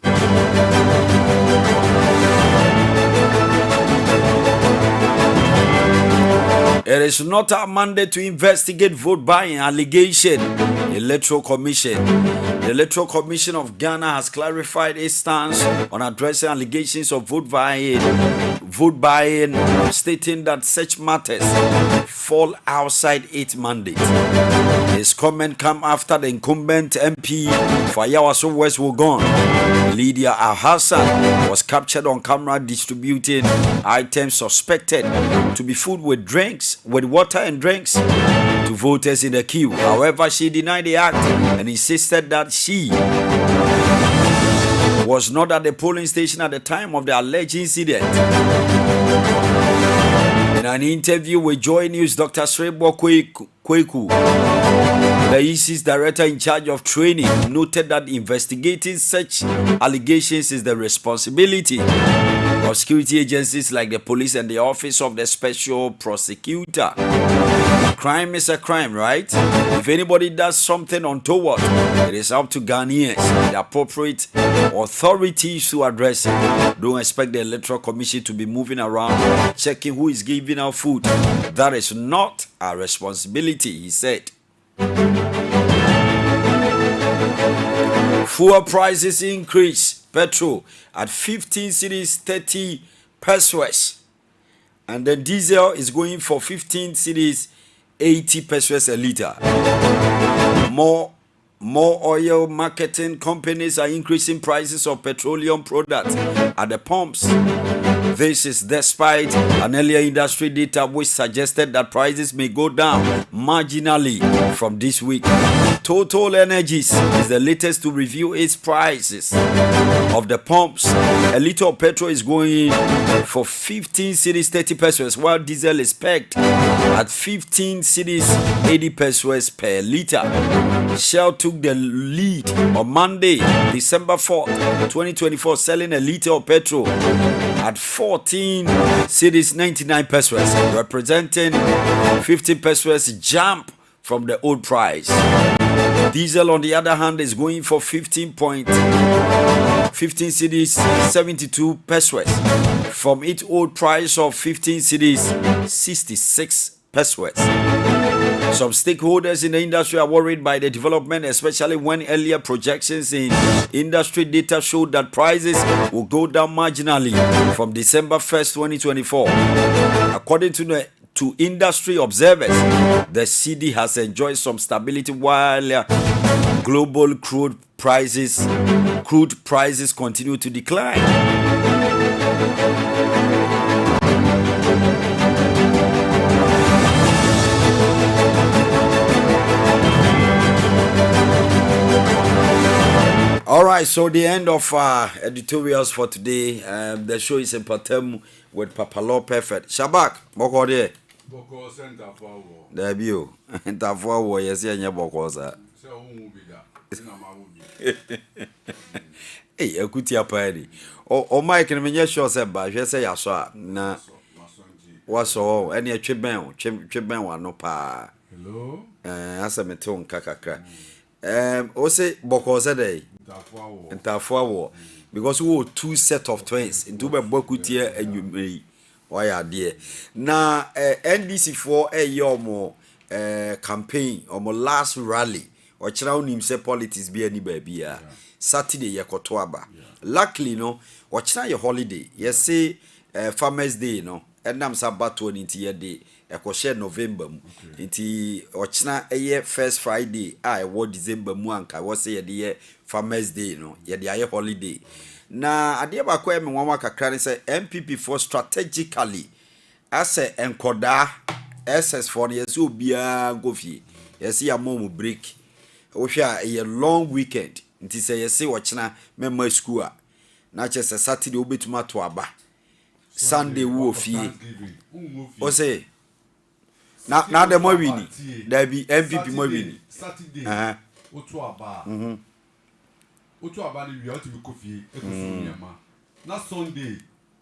It is not our mandate to investigate vote buying allegation. Electoral Commission. The Electoral Commission of Ghana has clarified its stance on addressing allegations of vote buying, stating that such matters fall outside its mandate. His comment come after the incumbent MP for Yawaso West Wugon, Lydia Al-Hassan, was captured on camera distributing items suspected to be food with water and drinks to voters in the queue. However, she denied the act and insisted that she was not at the polling station at the time of the alleged incident. In an interview with Joy News, Dr. Srebo Kweku, the EC's director in charge of training, noted that investigating such allegations is the responsibility of security agencies like the police and the office of the special prosecutor. Crime is a crime, right? If anybody does something untoward, it is up to Ghanaians, the appropriate authorities to address it. Don't expect the Electoral Commission to be moving around checking who is giving out food. That is not our responsibility, he said. Fuel prices increase. Petrol at 15 cedis 30 pesos, and then diesel is going for 15 cedis 80 pesos a liter. More oil marketing companies are increasing prices of petroleum products at the pumps. This is despite an earlier industry data which suggested that prices may go down marginally from this week. Total Energies is the latest to review its prices of the pumps. A liter of petrol is going for 15 cedis 30 pesos, while diesel is pegged at 15 cedis 80 pesos per liter. Shell took the lead on Monday, December 4th, 2024, selling a liter of petrol at 14 cedis 99 pesos, representing 50 pesos jump from the old price. Diesel, on the other hand, is going for 15 cedis 72 pesos from its old price of 15 cedis 66 pesos. Some stakeholders in the industry are worried by the development, especially when earlier projections in industry data showed that prices will go down marginally from December 1st, 2024. According to industry observers, the CD has enjoyed some stability while global crude prices continue to decline. right, so the end of editorials for today. The show is in Mpɔtam with Papa Law Perfect. Shabak, boko there. Boko center for war. There be you. Enter for war, yes, yeah, boko sir. So who will be that? Hey, ekuti apari. O Mike na menye sure say ba hwe say yaso na waso ene tweben wa no pa. Hello. Asa mete on kakakra. O say boko say dey. Ntafo awo. Because we two set of twins. Ntu be bokuti anwumei. Why are there? Na NDC for yomo campaign omo last rally. Ochira unim say politics be any baby ya. Saturday yekoto aba. Luckily no, ochira your holiday. Yes say Farmers Day no. Endam sabato nti ye day. Eko share November mu. Nti ochira eye first Friday e wo December mu anka wo say ye dey Farmers Day no. Ye dey aye holiday. Na ade ba kwa me nwanwa kakra ne say MPP for strategically as enkoda SS for yes obia gofie. Yes ya mom break. Ohwa a long weekend. Nti say yes wo chena memma school a. Na che say Saturday obetuma to aba. Sunday wo fie. O say na de mo wini. There be MPP mo wini. Saturday. Otu aba. Otu aba ni wi o ti bi kofie ekosuniama. Na Sunday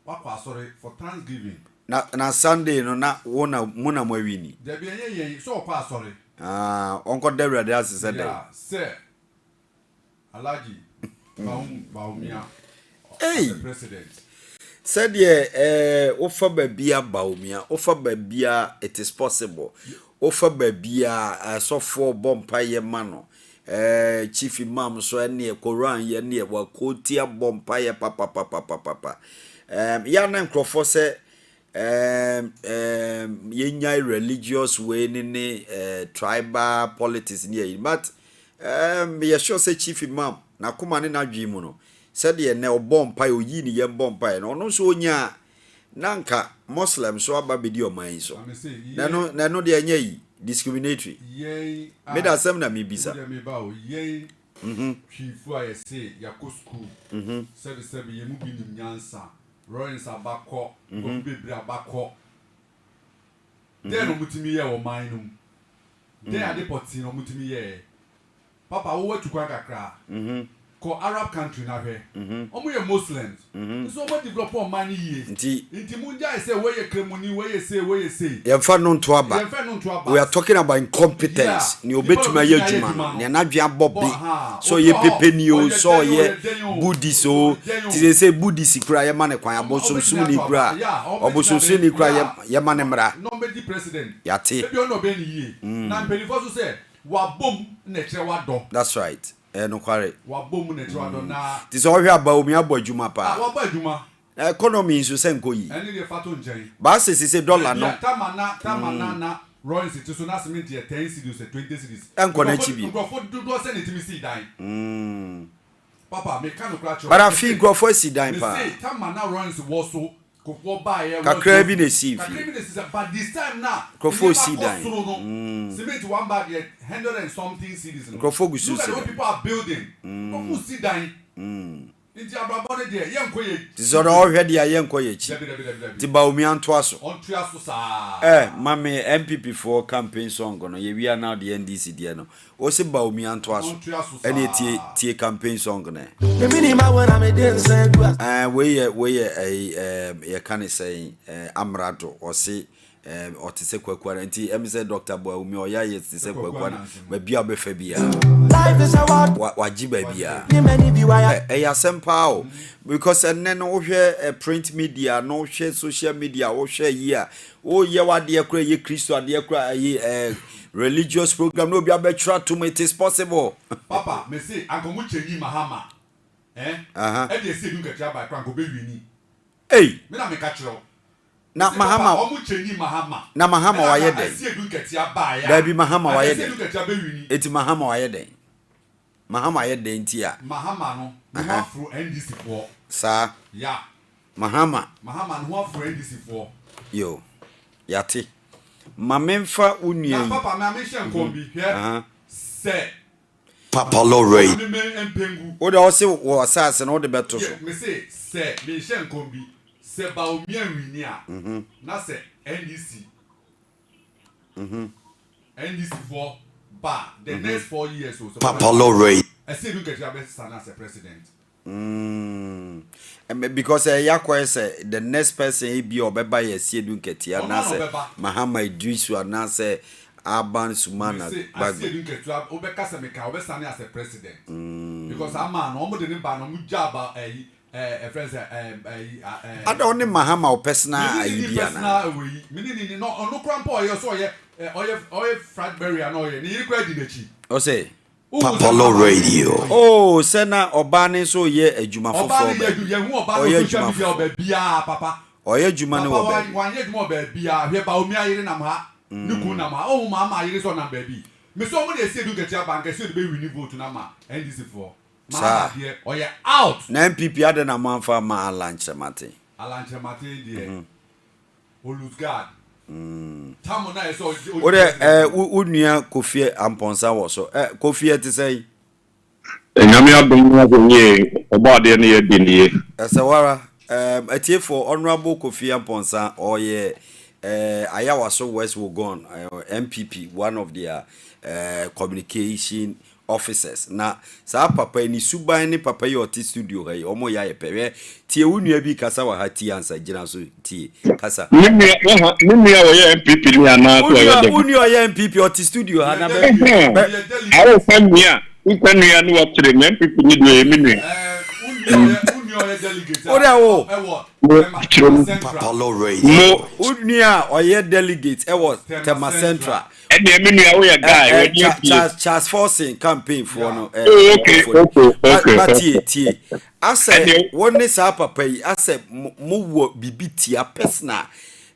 wakwa sorry for Thanksgiving. Na Sunday no na wona muna mo wini. There be yen so kwa sorry. Uncle David has said that. Yeah, sir. Alaji Baumia. Hey, president. Said ye offer babia Baumia, offer babia it is possible. Offer babia so for bompire mano. Chief Imam so near Koran ye near wa kotia bompire papa. Yana Crawford say yenya religious way ni tribal politics near but me sure say Chief Imam na kuma ne na dwi mu no said ye na obompa oyi ni ye bompa no no so onya nanka Muslim so ababedi oman so na no de anya yi discriminatory me da sem na me bisa me ba o ye chifu a say yakọ school service ye mu binim nyansa Rollins abako bebre abako den no mutimi ye o man no den ade poti no mutimi ye papa wo watu kwa kakra ko Arab country na hwe omo ye Muslims so what develop on man ye nti munja say we ye kremuni we ye say ye fa no nto aba we are talking about incompetence ni obetuma ye adwuma ni na dwan bobbe so ye pepeni o so ye buddhist o ti say buddhist kura ye mane kwan abosomsum ni kura obosomsum ni kura ye mane mra no be the president yate e bi ono be ni ye na mpelifo so say wa bom na kire wa do. That's right. No kware. Wa bom na kire wa do na. Ti so hwe aba omi abodwuma pa. Wa ba adwuma. Economy so sen koyi. Eni de fato njen. Ba se dollar no. Tamana na Rollins it so na cement ye 10 cedis 20 cedis. Enko na chibi. Grofo do se netimi si dan. Papa me kan okra cho. But I feel grofo si dan pa. Me say Tamana Rollins was so Kofo ba ye kakra bi na si but this time now Kofo si dan cement one bag 100 and something cedis Kofo gu so people are building Kofo si dan nti abrabode de ye nkoye ti so no hwe de ye nkoye chi ti ba omi anto aso sa mame MPP for campaign song no ye wi na de NDC de no o se ba omi anto aso ene tie campaign song na the minimum when I'm a we ye can say amrado o se o ti se kwakwa nti say Dr. Boumi o ya ye ti se kwakwa ba bia be fa bia life is a wa jiba bia ya sempa o because enne no hwe print media no hwe social media o hwe yi a o ye wade akura ye Kristo ade akura yi religious program no bia be try to it is possible papa me say agomu chenyi mahama e dey say du ketia ba kwan go be wini me na me ka kiro na mahama omu chenyi mahama na mahama wa ye den asi du ketia ba ya da bi mahama wa ye den du ketia be wini eti mahama wa ye den mahama ye den ti a mahama no no afro NDC for sa ya mahama no afro NDC for yo yate mamemfa unie na papa me amention kombi here se Papalo Ray. Mpengu. What also was assassin all the better. Me say me shen kombi se ba omia winia. Na se NDC. NDC for the next 4 years or so. Papalo Ray. I say look at your best son as a president. Because yakwa say the next person he be obeba ye see dunketia na say Mahama Idrisu na say Aban Sumana bag. I say dunketia obeka se meka obesane as a president. Because a man omo de ba no mu jaba friends I don't need Mahama or personal idea na. Meaning no crampo ye so ye Fradberry and oye ni credit echi. O say Papalo Radio. Oh, Sena Obani so ye a Juma for Obani social media bia papa. Oye Juma no one year more bia here ba omi ayire na ma. Nuku na ma. Oh mama ayire so na baby. Me so mo dey say do get your bank say dey win vote na ma. NDC for. Ma here oye out. Na MPP ade na man fa ma Alanche Mate. Alanche Mate there. Oluzgard. Ode unua Kofi Amponsa wo so Kofi te say Nyame adom na gonye obade na ye binie Esawara atie for honorable Kofi Amponsa oye Ayawaso West will gone MPP one of their communication officers na sa papa ni suban ni papa yo ti studio hai omo ya ye pewe tie unua bi kasa wa hati ansa gina so tie kasa nimi ya wo MPP ni ana so ya de unua ya MPP o ti studio ha na be awo famia ikanu ya ni wa tere MPP ni do emi ni unua ya delegate o Papalo Radio unua o ye delegate Tema Central and the menu away guy Charles Forcing campaign for no okay but tie I said one is papa I said mu bibitia personal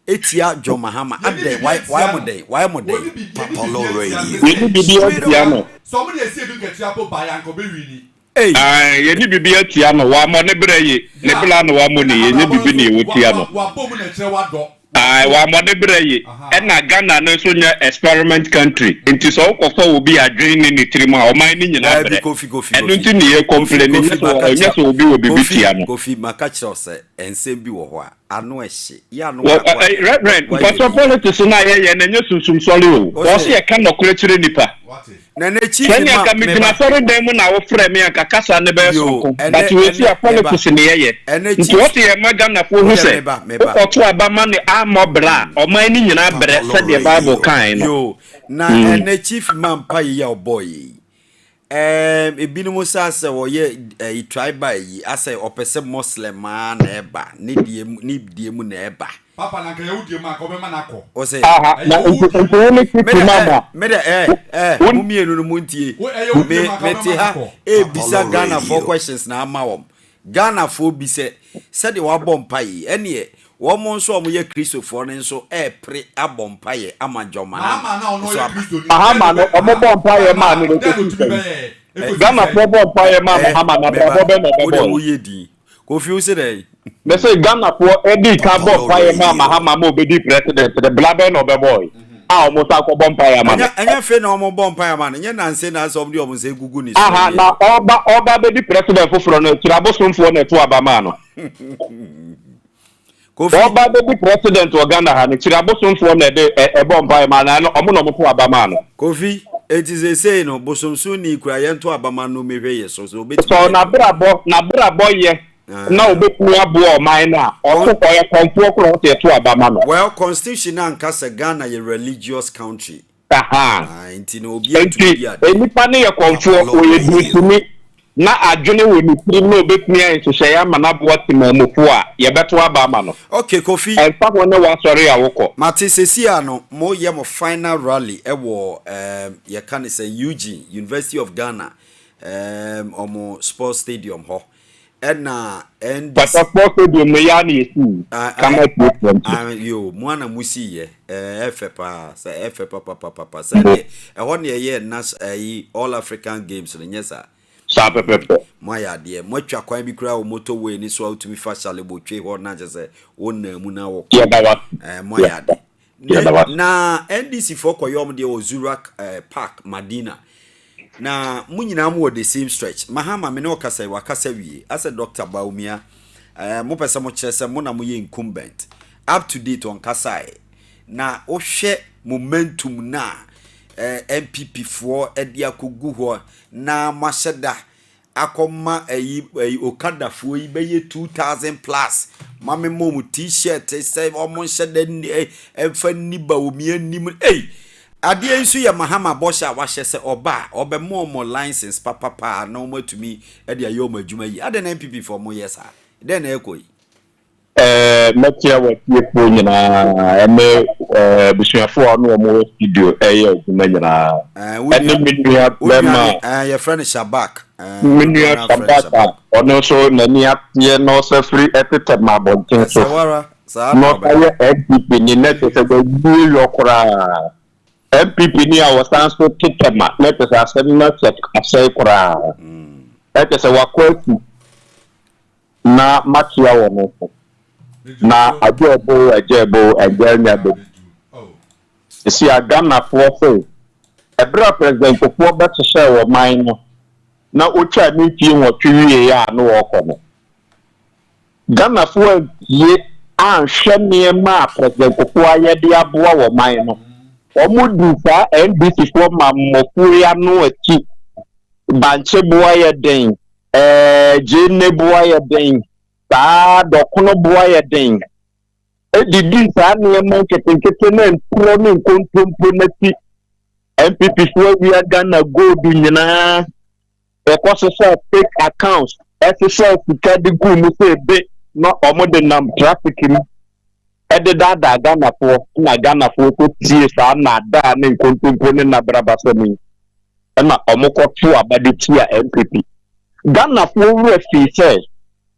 etia John Mahama ade why mo dey Papalo Radio somebody say do get your buy and go be wini ye ni bibi atia no wa mo ne breye ne bla no wa mo ni ye ni bibi ni wotia no wa bom na kire wa do wa mo ne breye e na Ghana no so nya experiment country nti so kokofo obi adwene ni tiri mu a o man ni nyina bre enu nti ni ye complain ni so obi wo bibi tia no Kofi makachiro se ensem bi wo ho a ano ehye ya no reverend pastor politics na ye na nya sunsum sori o se ye kan no kure kire nipa na na chief ma ka mitina sori dem na wo frɛ me aka kasa ne be so ko but we see a politics ni ye nti what ye maga na fo hu se o to abama ni amobra o man ni nyina bre se the bible kan no na na chief man pa ye o boy ebinum sa se wo ye tribal yi ase opese muslim man na eba ni die mu na eba papa na kaya udie ma ko be ma na ko o se na only people mama me mumienu no muntie me te ha bisa Ghana for questions na amawom Ghana for bi se de wa bompa yi ene wo mo nso omo ye Christopher ne nso pre abompa ye amajoma na ono ye Christo ni Mahama no omo bompa ye ma me Ghana for bompa ye ma Mahama na bo be no bo wo ye di confuse dey me say Ghana for edi ka bompa ye ma Mahama mo be di president the blaben no be boy omo sa ko bompa ye ma anya fe na omo bompa ye ma nya na nse na so omo omo se gugu ni na oba be di president foforo no tirabosomfo na to abama no Kofi oba be president of Ghana ha ni tirabosomfo na de bompa ye ma na omo no mo to abama no Kofi it is a say no bosomsu ni kura ye to abama no mehwe ye so obeti so na brabo ye na obeku abo o man na o ko ye konfo kro te to abama no well constitution na nkasa Ghana ye religious country inti no obi enipa ne ye konfo o ye ditumi na adwene wo ni tiri no obetumi an so hye ya manabo timamofo a ye beto abama no okay Kofi en fa won ne wa sori awoko mate sesia no mo ye mo final rally ewo ye kan say Eugene University of Ghana omo sports stadium ho ena passport stadium me ya na esi kama platform yo mwana musi ye efepa papa say ho ne ye nas all African games no nyesa sa pepe moya de mwatwa kwan bi kura o motorway ni so outumi fa chale botwe ho na jese wonna mu na wo moya de na NDC for koyom de Ozurak Park Madina na munyina mo the same stretch mahama me no kasa wakasa wie as a Dr. Baumia mo pesa mo kyerese mo na mo ye incumbent up to date on kasai na o hwe momentum na MPP for edi akogu ho na masheda akoma okada fo yi beye 2000 plus mame mom t-shirt say omo sheda emfa ni Baumia nim ade nsu ya mahama bosha wahye se oba obemo license papa na o matumi ade ayo madwuma yi ade na MPP for mo yes ha den na ekoi metia watie po nyina eme busuafo anu mo studio eye adwuma nyina ene menua bema your friend Shabak menua Shabak ono so nani atie no se free etetema bonten so no kaya MPP ni nete se gbe yokra MPP ni awosan so tetema nete se asem check asai kra ete se wakwatu na matia wono na ajebo enyado isi agana for ebra president ko beto share wo man no na ocha ni tie wo twiwe ya na wo kono Ghana for ye anhwe niema president ko ayede aboa wo man no omudu fa NBC for mamofu ya no aki banche boa ye den jene boa ye den ta dokono boa ye den edidi sa niema ketenkete na pro ni nkontompo na ti MPP for we Ghana gold nyina because fake accounts SSL fika gu mu se be no omode nam traffic ni ededa da Ghana for na Ghana for ko tie sa na da na nkontompo ni na braba so mi na omokotu abade tia MPP Ghana for we fi say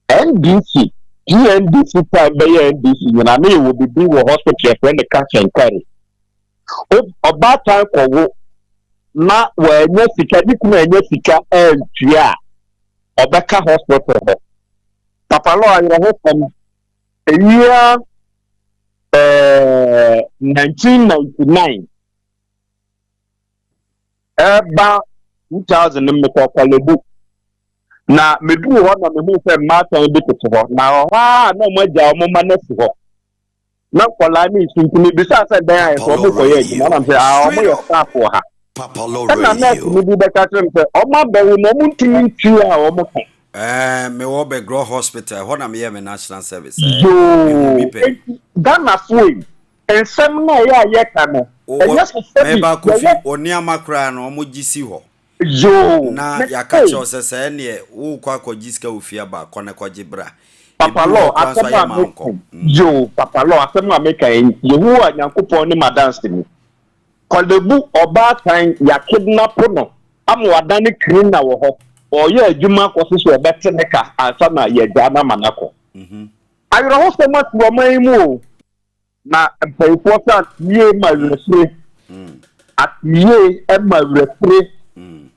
NDC GNDC time be NDC nyina na e wo bi wo hospital for the cash and carry oba time ko na wenye sika dikuna enye sika entua obeka hospital ho papa lo ayro ho from year 1999 eba 2000 mmekwakwalebu na medu ho na me hu se mata bi to ho na ho na mo ja mo manasi ho na kwala ni sunkuni bisa se dan ai so mo koye na na se a mo yo staff ho ha Papa Radio na me bi be ka trim se o ma be wo no muntumi tu a o mo ko me wo be grow hospital ho na me ye me national service Ghana foi ensem na ya ye ka no enye so me ba kofi oni amakra na o mo gisi ho na ya ka cho se ne wo kwa akogiska ofia ba kone kwagibra Papa Law asema Papa Law asema make yehu anyankopon ni madanse ni kolebu oba tan ya kidnap no amwada ni criminal wo ho oye adwuma kwose obete ne ka asama ya jana manako ayro ho sema to man mu na mpayfo san ye ma wresre at ye e ma wresre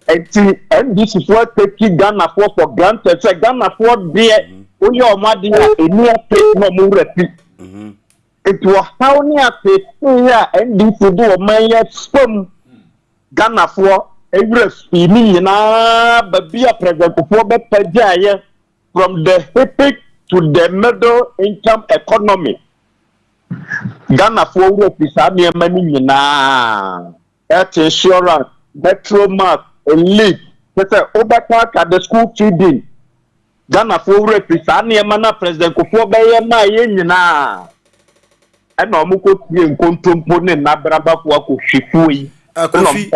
enti NDC for take Ghana for granted say Ghana for there onye omade eni ape no mu repi it was how ni ape ya NDC do man ya spam Ghana for every fini na babia president for be pajaye from the epic to the middle income economy Ghana for repi sa me mani na health insurance Metromark elite say obata ka the school feeding Ghana for represent na president kofo be ye ma ye nyina e na omuko tie nkontompo ne na braba fo akohwefu yi Kofi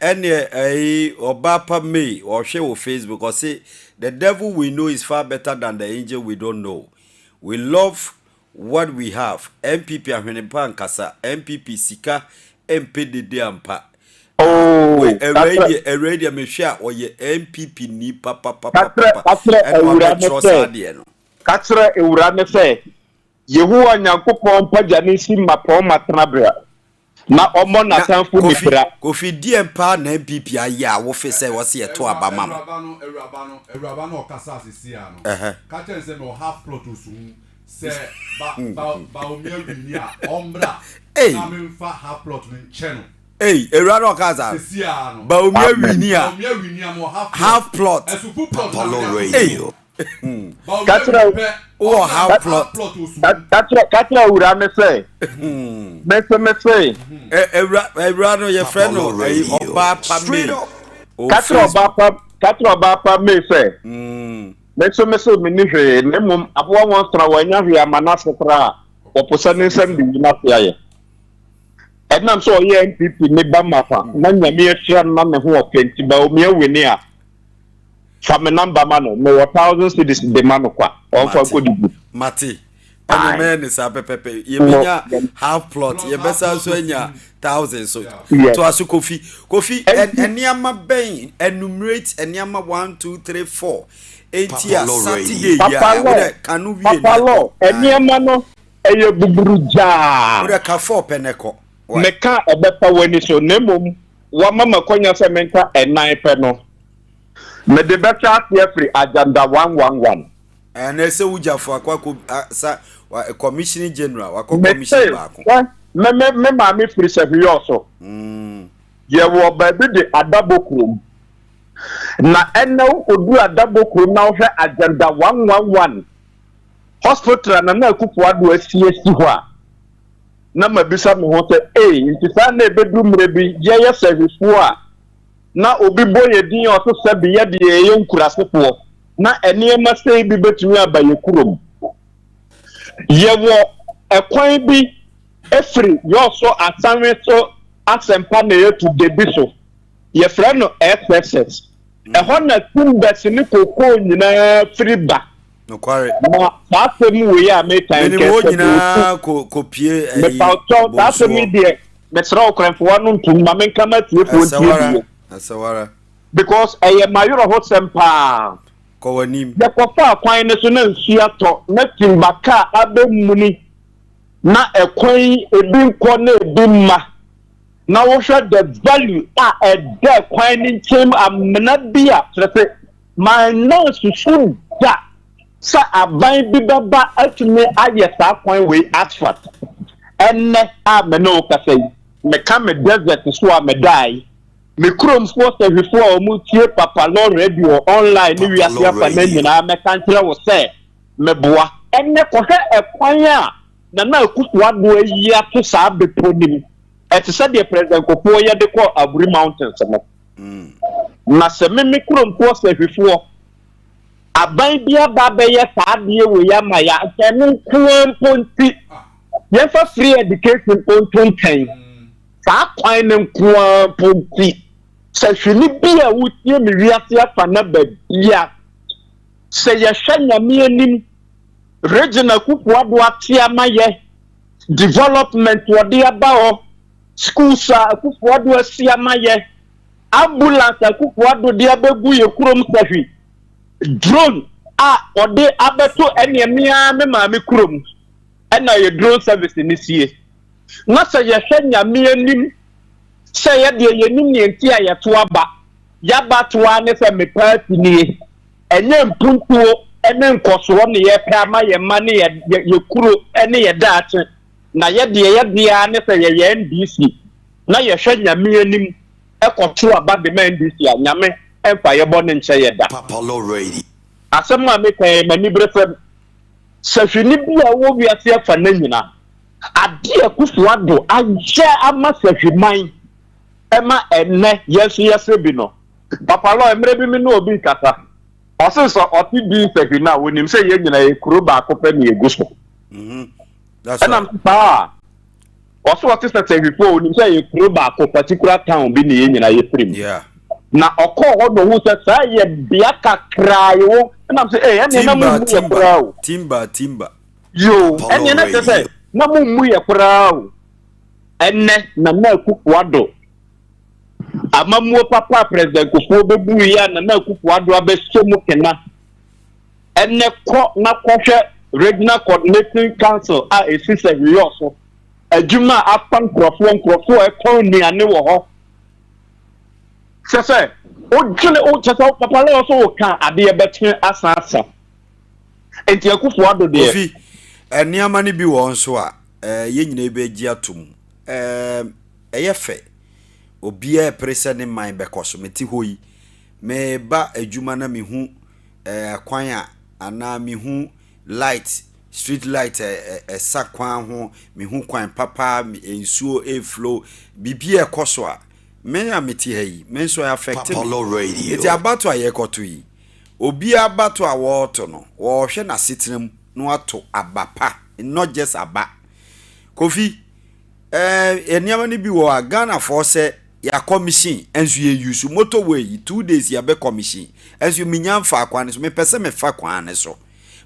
ene obapa me or share on Facebook or say the devil we know is far better than the angel we don't know. We love what we have. MPP ahwenepa nkasa MPP sika MPDD ampa. Oh, a radio me share or ye MPP ni papa Katra ewura me fe Yehowa nyankopon paja ni si mapon matrabra na omo na tanfu mi pra Kofi diempa na MPP aya wo fe se wo se to abama Ewuraba no okasa asisi ano ka chen se no half plot osun se ba omia wi ni a ombra na me fa half plot ni cheno Hey, Erano Kaza. Baumia Winia. Half plot. Papalo Radio. Oh, half plot. That's what Urame say. Me say. Erano, your friend, Oba Pamil. Katra Bapa me say. Me so ministry. Nemum Abuwa Monstra Wanya via Manastra. Opposing some the Natia. And I'm so young people, Nibamafa. Nanya me share none who are plenty, but me winia. From a number man, no 1,000 cities in the Manokwa. Or for good. Mati. And the man is a pepe. You mean half plot. You best also in your thousands. So to us, Kofi, and Yama Bain, enumerate and Yama 1, 2, 3, 4. 8 years. Saturday, yeah. Can we Papalo, and Yamano, a Bubuja. What a Kafo Peneco. Meka ebepa weni so nemom wa mama konya sementa enai pe no me de beta free agenda 111 and ese uja for akwa sa commissioner general wa commission ba ko me ma me free service also ye wo ba bi de adabokrum na enne odu adabokrum na wo hwe agenda 111 hospital na AKUFO-ADDO asiesi ho a na mabisa me ho se nti na ebedu mrebi ye service a na obi boye din o so se bi ye de ye nkurasefo na eniema sei bi betumi abaye kurom ye wo ekwan bi efri yo so asanwe so asempa na ye to debi so ye fra no SSS ho na tumbes ni kokko nyina friba no kware na asem we ya meta nke wo nyina kopie me pauto asem die me sra okranfo wanu ntum ma menka ma tie po tie asawara because mayoro ho sempa ko wanim de ko fa kwan ne so na nsu ato na timbaka abemuni na ekwan ebi nko na ebi ma na wo hwe the value a de kwan ni ntem amna bia trese my nose should da sa aban bi baba atumi aye sa kwan we asphalt enne a me no ka say me ka me desert so a me die me krom so say before o mu tie Papalo Radio online ni wi asia fa na nyina me kan kire wo say me boa enne ko he ekwan a na AKUFO-ADDO ayi ato sa beponim eti se de president Kopo ye de ko Aburi Mountains no na se me krom so say before aban bia ba be ye saade we ya ma ya tenu kwamponti ye fa free education pontonten sa kwan ne kwamponti se hwini bia wutie me wiase afa na ba bia se ye hwanya me anim regional AKUFO-ADDO atia ma ye development wode aba o schools AKUFO-ADDO asia ma ye ambulance AKUFO-ADDO de abegu ye kurom sahwi drone ode abeto enemia me ma me kurom ena ye drone service ni sie na se ye hwanya me anim se ye de ye nim ne ntia ye to aba ya ba to ane se me party ni enye mpuntuo ene nkoso ne ye pa ma ye ma ne ye kuro ene ye daate na ye de ane se ye NDC na ye hwanya me anim ekoto aba de ma NDC a nyame emfa ye bone nche ye da Papalo Radio asema meka mani brefem sahwini bia wo wiase afa na nyina ade AKUFO-ADDO agye ama sahwiman ema enne yesu bi no Papalo emre bi mi no obi kata osenso oti bi sahwina wonim se ye nyina ye kuro ba akopɛ ne eguso that's right pa oso oti sahwifo wonim se ye kuro ba akopɛ particular town bi ne ye nyina ye prim yeah na okọ do hu se sa ye bia kakra yo na say ene na mu ye kra timba yo ene na say na mu ye kra o ene na AKUFO-ADDO amamuo papa president Kopo bebu ya na AKUFO-ADDO abesomu kena ene ko na kohwe regional coordinating council a esise yo so adwuma apan krofo ekon ni ane wo ho sese o jule o chesa Papalo so ka ade betin asasa enti AKUFO-ADDO de Ofi eniama ni bi won so a ye nyina be gi atom eyefe obia pressure ne mind because meti hoyi me ba adwuma na me hu kwan a ana me hu light street light sakwan ho me hu kwan papa ensuo flow bibia ekoso a me ameti hayi me so affect me eti abato ayekoto yi obi abato a woto no wo hwe na sitram no ato abapa not just aba Kofi eniama ni bi wo Ghana for say ya commission enso ye use motorway 2 days ya be commission enso minyam fa akwane so me pese me fa akwane so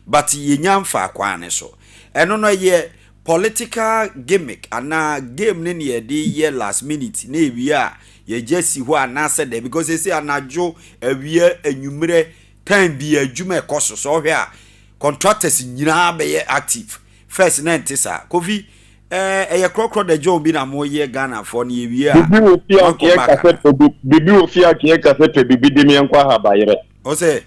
but ye nyam fa akwane so eno no ye political gimmick ana game ne ne ye last minute na ewia ye jesi ho ana se de because they say anajo awia enwumre time bi adwuma ekoso so hwe a contractors nyina be ye active first 90 sa Kofi eye krokro de job bi na mo ye Ghana for na ewia bibi ofia ke cassette bibi de mi enko habayere o say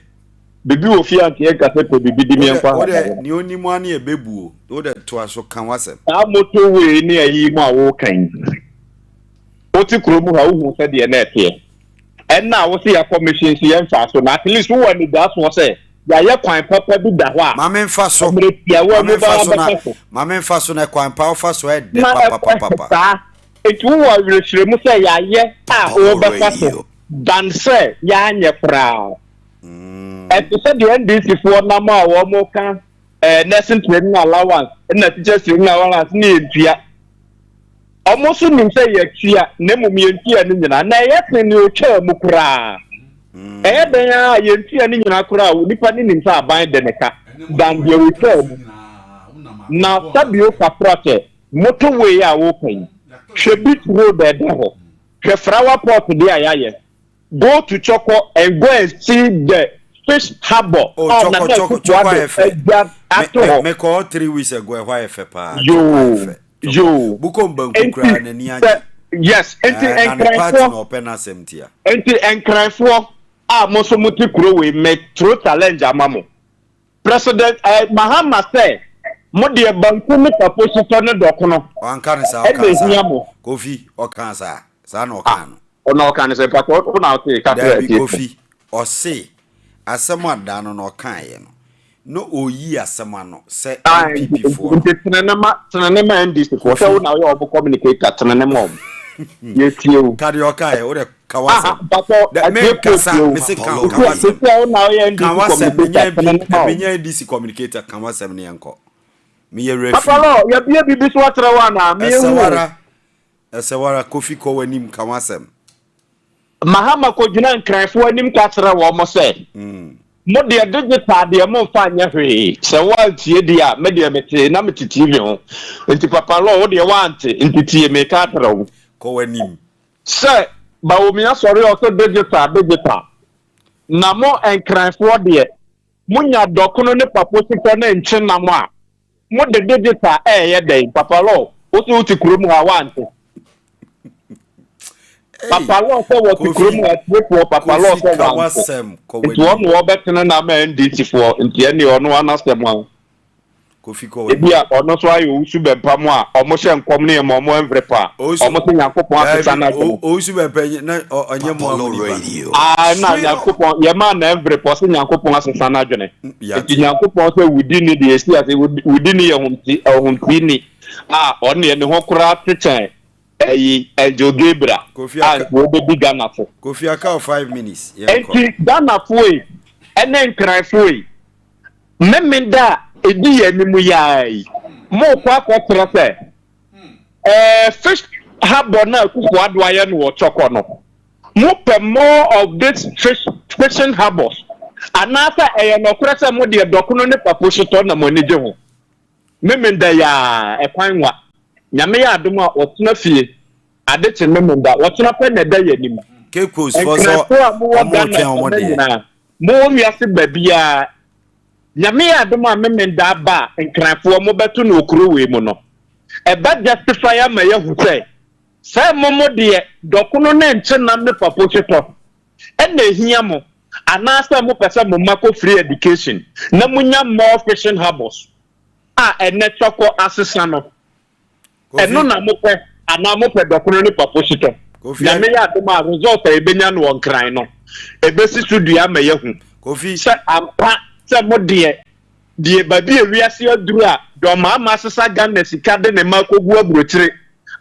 bibi ofia ke cassette bibi de mi enko habayere ni onimu ani ebebuo o de to aso kan wasem motorway ni ayi mu awo kan oti kromu ha wo se de na ete en na wo se ya commission si en fa so na at least wo ni gas wo se ya ye kwan papa bi da ho a ma men fa so na kwan pa fa so e de papa etu wo rehire mu se ya ye a wo ba fa so dan se ya anye fra etu se de NDC fo na ma wo mo kan nursing training allowance na teacher training allowance ni entua almost nim say ye tua na mum ye ntua ni nyina na ye tin ni o twa mu kura den ya ye ntua ni nyina kura wo nipa ni nim say aban de neka dan de we twa na sabio kaprote motorway a wo kan shebit road de ho hwe flower pot de ayaye go to Choco and go and see the fish harbor. Oh, Choco me call 3 weeks ago. Why pa? Yo. Bukomba kukra na ni anya. Yes, enti enkrafo mo so muti kuro we metro challenge amamo. President Mahama say mo de banku ni proposition no dokono. Anka sa Kofi okan sa no kan. Ono kan say pa ko na o say ka Kofi o say asema dano no kan ye no oyi asema no say MPP4 tenenema NDC for say na we obo communicate tenenema yetie kadi okai o de kawasa me kasa me se kan kawasa menya NDC communicator kawasa me yanko me ye refi papa ya bia bibi so atre wa na me esewara Kofi ko wanim kawasa Mahama ko jina nkranfo anim ka tere wo mo se mo de digital de mo fa nya hwe se wa tie dia me de mete na mete TV ho enti papa lo wo de wante enti tie me ka tere wo ko wanim se ba wo mi asori o so digital na mo nkranfo de munya dokono ne papo sito na nche na mo a mo de digital ye den papa lo wo so ti kurom ha wante Papa Law say what you come at for Papa Law say kawasem ko we no betene na ma NDC for ntie ne ono anasem a Kofi ko we bia ono so ayo usu bempa mo a omo hye nkom ne mo mo envrepa omo se Yakopon afisa na usu bempa na onye mo radio na Yakopon ye ma na envrepa se Yakopon afisa na adwene enti Yakopon say wudi ni de esi ase wudi ni ye homti ni onne ne ho kura techen Ejo Gebra and will be Ghana for Kofi aka 5 minutes enti Ghana for enen kran for memenda edi animu yai mo kwa kwa se fish harbor na AKUFO-ADDO aye no Choco no mo pe more of this fishing harbors anasa no krese mo de dokuno ne paposhito na mo nije ho memenda ya ekwanwa nyame ya adom a otuna fie adeche memenda otuna pe na da yanim kekos for so mo wiase babia nyame ya adom a memenda ba nkrafo mo beto na okuro we mu no eba justify ama ye hu say momo de dokuno na nche na me papocheto ena ehia mo anasa mo pese mo mako free education na munya more fishing harbors ene Choco asesa no eno na mo pe ana mo pe dokuno ni papocheto Kofi ya me ya duma result e benya no wonkran no e besi studio ama yehu Kofi se ampa se modie die babi ewiase aduru a do ma sesa Ghana sika de ne makogu abrochire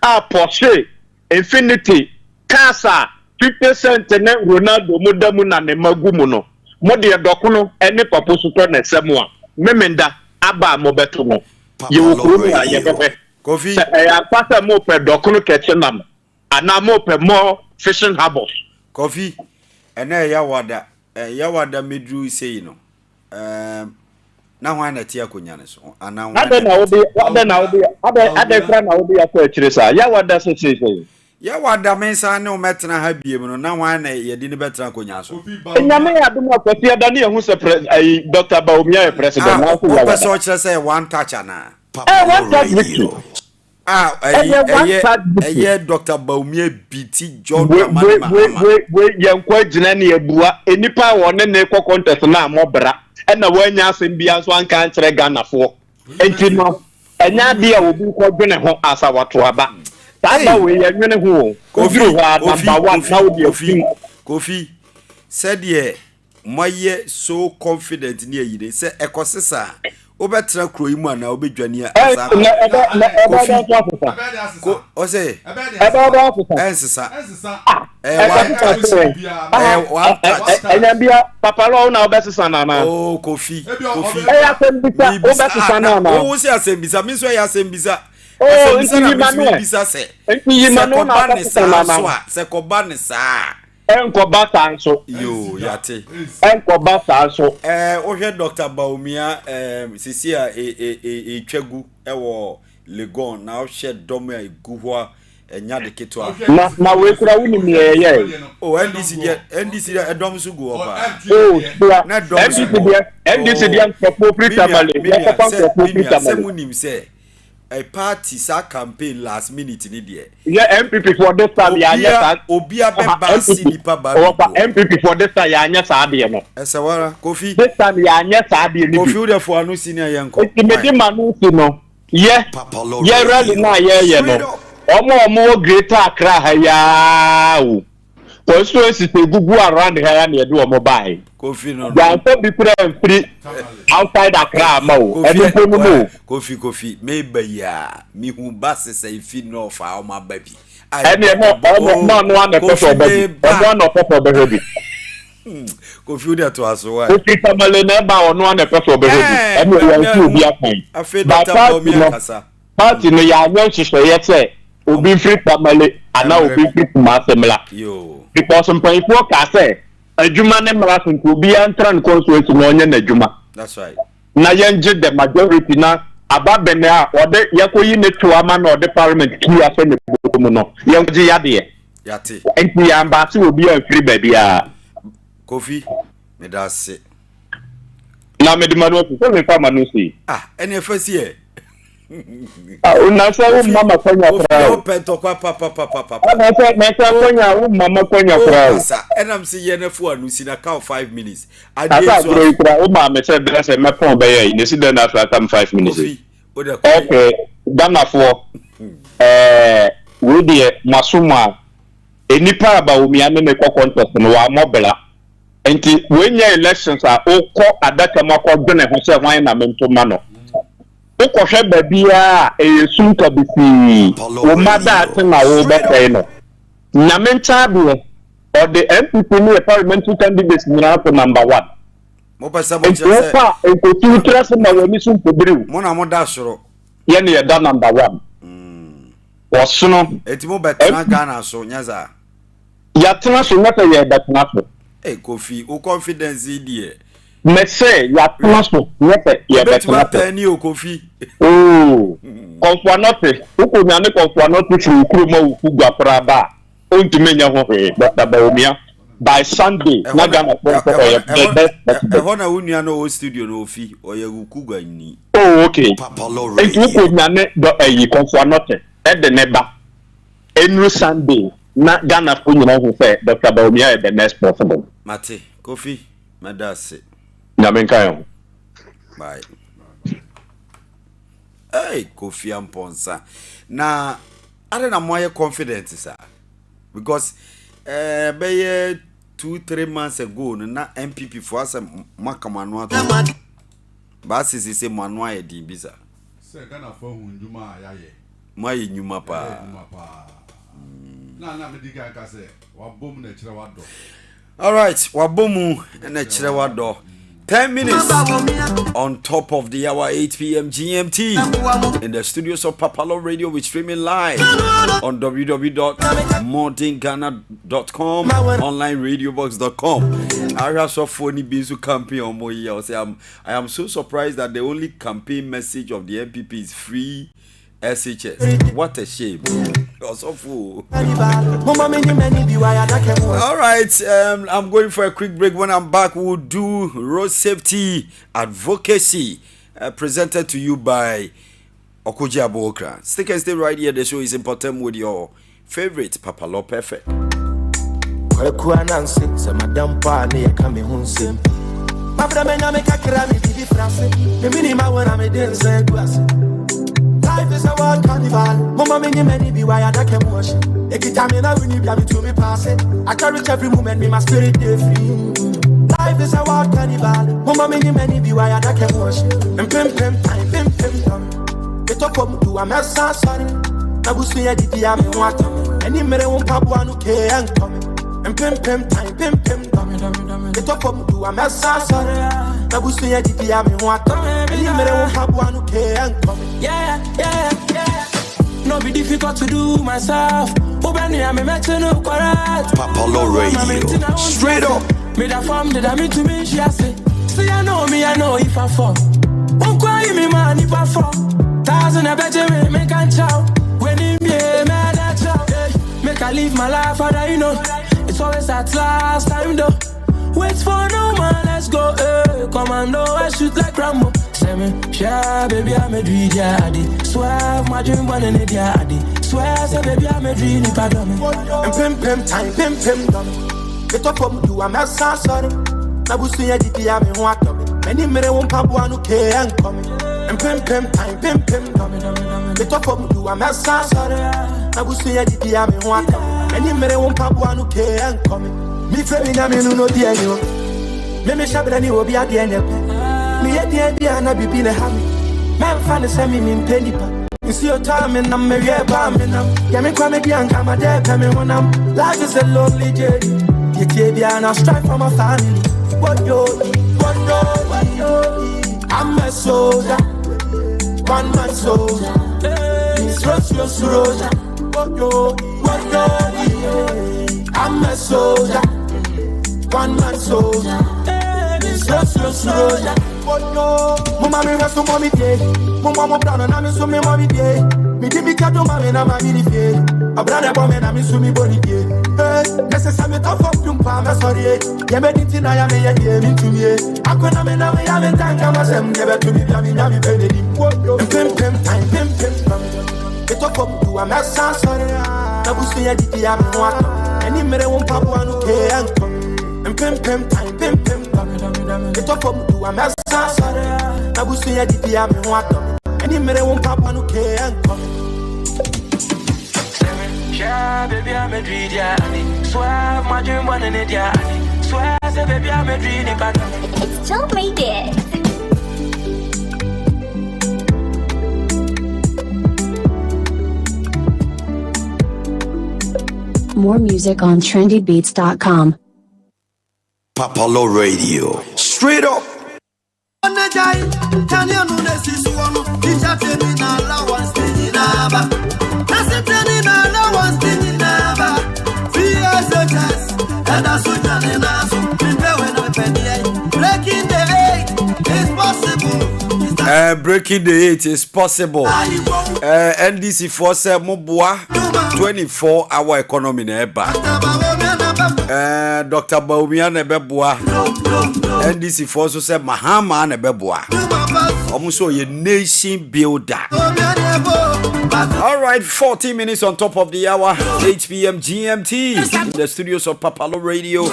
a Porsche Infinity Casa 50% ne Ronaldo modamu na ne magumu no modie dokuno ene paposo to na semu a memenda aba mo beto no ye wokuru na ye bebe Kofi ya pasa mo pe dokuno ketchenam ana mo pe more fishing harbors Kofi ene ya wada medru sei no na hwan na tie akonya ne so ana hwan ade na ode ya ko akire sa ya wada sei ya wada mensa ne o metena ha biem no na hwan na ye di ne betena akonya so nyame ya dum akwati ada ne hu se Dr. Baumia president na so ya wada so kire say one touch ana one touch victory Dr. Baumia BT John we yankwa gina ne ebua enipa won ne ko contest na amobra na wanya asem bia so anka nkere Ghana fo enti no enya de a obi ko dwene ho asawato aba tada we yenwene ho Kofi Kofi said ye moye so confident ni ayire se ekosesa obetra kro imu ana obedwane asa o say enyambia papa lo na obesesa na oh Kofi asembisa obesesa na o si asembisa mi so ya asembisa asembisa se se koba ne sa enkoba sanso yo yate enkoba sanso ohwe Dr. Baumia sisi a twagu ewo Legon na ohwe dom ya egu ho enya de keto na we kura wuni mi ye oh NDC edom su go oba na dom NDC dia proprietary male ya papa proprietary semunim say a party sa campaign last minute ni de yeah MPP for this time ya anya obia be basi nipa ba MPP for this time ya anya sa de no esawara Kofi this time ya anya sa de ni Kofi de fo anu senior yanko imedi manu si no ye rally na ye no omo greater Accra ha ya o constituency te gugu around here na do omo bai Kofi no ya so be free outside Accra ma o Kofi me ba ya mi hu base say fi no fa o ma ba bi ene no an person be no person be bi Kofi de to aso wa Kofi family na ba ono an person be bi ene ya fi obi akan afi Dr. Baumia kasa party no ya nyo hihwe ye say obi free family ana obi free masemla yo because mpanyifo ka say adwuma ne marathon ko bi antran constituency no onye na adwuma that's right na yenje the majority na ababene a ode yakoyi ne tuama na ode parliament ki afa ne bokomu no yenje yade yate enti ya mbase obi an free baby a Kofi me da se na me di manu so me fa manu si ene fasi e una sa mama kwanya fra o peto kwa papa na sa kwanya mama kwanya fra enam si ye na fu anu si na ka 5 minutes ade so o ma me se dress me pon be ye ne si den after 5 minutes okay Ghana for we dey masuma enipa Baumia ne ko contest no wa mobile enti when your elections are okọ adaka makọ dwene ho se hwan na mento ma no ukọhwe babia eyesun ka bisi o mada atina wo betai no na menta bi or the MPP ni parliamentary candidates ni na number 1 mo pesa mo chese e ko tu trust na wo ni sun podriu mo na mo da soro ye ne da number 1 wosono eti mo betena Ghana so nyaza ya tena so nyata ye betena so Kofi o confidence die me say ya tena so nyata ye betena so ni o Kofi konfuanote uko nyane konfuanote fi ukuru ma uku gwapra ba ontumi nya ho he Dr. Baumia by Sunday na Ghana the best hona unua no o studio no ofi o ye uku gwani okay enti uko nyane do ayi konfuanote de neba enru Sunday na Ghana for nyina ho say Dr. Baumia is the next possible mate Kofi madase nyamenka bye Kofi amponsa na ade na moye confident sa because by 2-3 months ago na MPP for us makamano ato basi sisi manwa ye din bisa se Ghana for hunduma ayaye mai nyuma pa na mediga ka se wa bom na kire wado. All right, wabomu na kire wado. 10 minutes on top of the hour, 8 p.m. GMT in the studios of Papalo Radio. We're streaming live on www.modernghana.com, onlineradiobox.com. I also phony bizu campaign on my year. I am so surprised that the only campaign message of the MPP is free SHS. What a shame. Also fool. All right, I'm going for a quick break. When I'm back, we'll do road safety advocacy presented to you by Okuji Okra. Stick and stay right here. The show is important with your favorite Papalo Perfect. Life is a wild carnival. Mama many many be why I can wash. Every time I win you be to me pass it. I cherish every moment, me my spirit dey free. Life is a wild carnival. Mama many be why I can wash. And pim time, pim time. Get up from do a mess sorry. Na busu ya didi ya me want. Any mere won papu anu ke and come. And pim time, pim time. Get up from do a mess sorry. Na busu ya didi ya me want. Any mere won papu anu ke and come. Yeah. No be difficult to do myself. Papalo Radio. Straight up. Me that form that I mean to me, she say. See, I know if I fall. Won't cry me, man, if I fall. Thousand I bet you make a chow. When in me, man, that chow. Make I live my life, how you know. It's always at last time, though. Wait for no man, let's go. Commando, I shoot like Rambo. Swear, baby, I'm a dream, daddy. Swear, my dream, one in a daddy. Swear, say, baby, I'm a dream, pardon me. And pim time, pim dummy. Get up from you, I'm not sorry. Nabusi, I did, I'm in what dummy. Many mere won't pop one who can come. And pim time, pim dummy. Get up from you, I'm not sorry. Nabusi, I did, I'm in what dummy. Many mere won't pop one who can come. Me, Femi, I'm in no dear you. Me, Shabani will be at the end. Me at the end, and I be been a hammy. Man, find a semi in penny. You see your time, and I'm married, I'm Yammy Kwame and come a dead, coming when I'm life is a lonely journey. You can't and I strive for my family. What yo, I'm a soldier, one man soldier. It's Rossi Rosa. What yo, I'm a soldier, one man soldier. Mama me rest on mommy day. Mama brown and I'm so me mommy day. Me give me kato mama na mami di fe. A brother bomb and I'm so me body day. Hey, necessary to fuck you pa me sorry. Ya me dit na ya me ye me to me. Akona me na me ya me thanka masem give to me ya me pay di. Pim time, pim. Get up from do a mess sorry. Na busu ya di ya me want. Any mere won papa anu ke anko. And pim time, pim. Get up from do a mess sorry. Na busu ya di ya me want. Any mere won papa anu ke anko. Yeah, baby, I'm a dream, daddy. Swear, my dream, one in it, daddy. Swear, say, baby, I'm a dream, daddy. It's Joe made it. More music on trendybeats.com. Papalo Radio. Straight up. Breaking the 8 is possible. NDC force Mobua 24-hour economy neba. Dr. Baumia nebeboa. NDC force say Mahama nebeboa. Almost a nation builder. All right, 14 minutes on top of the hour, 8 p.m. GMT in the studios of Papalo Radio.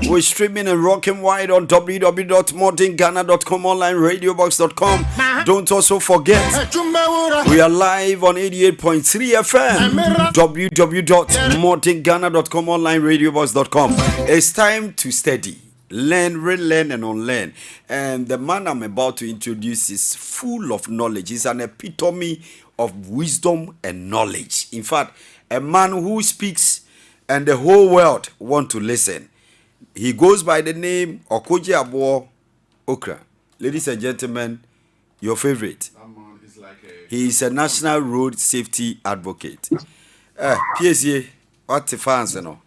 We're streaming and rocking wide on www.modernghana.com, onlineradiobox.com. Don't also forget, we are live on 88.3 FM, www.modernghana.com, onlineradiobox.com. It's time to study, learn, relearn, and unlearn. And the man I'm about to introduce is full of knowledge. He's an epitome of wisdom and knowledge. In fact, a man who speaks and the whole world want to listen. He goes by the name AKUFO-ADDO Okra. Ladies and gentlemen, your favorite. He is a national road safety advocate. PSA, what the fans know?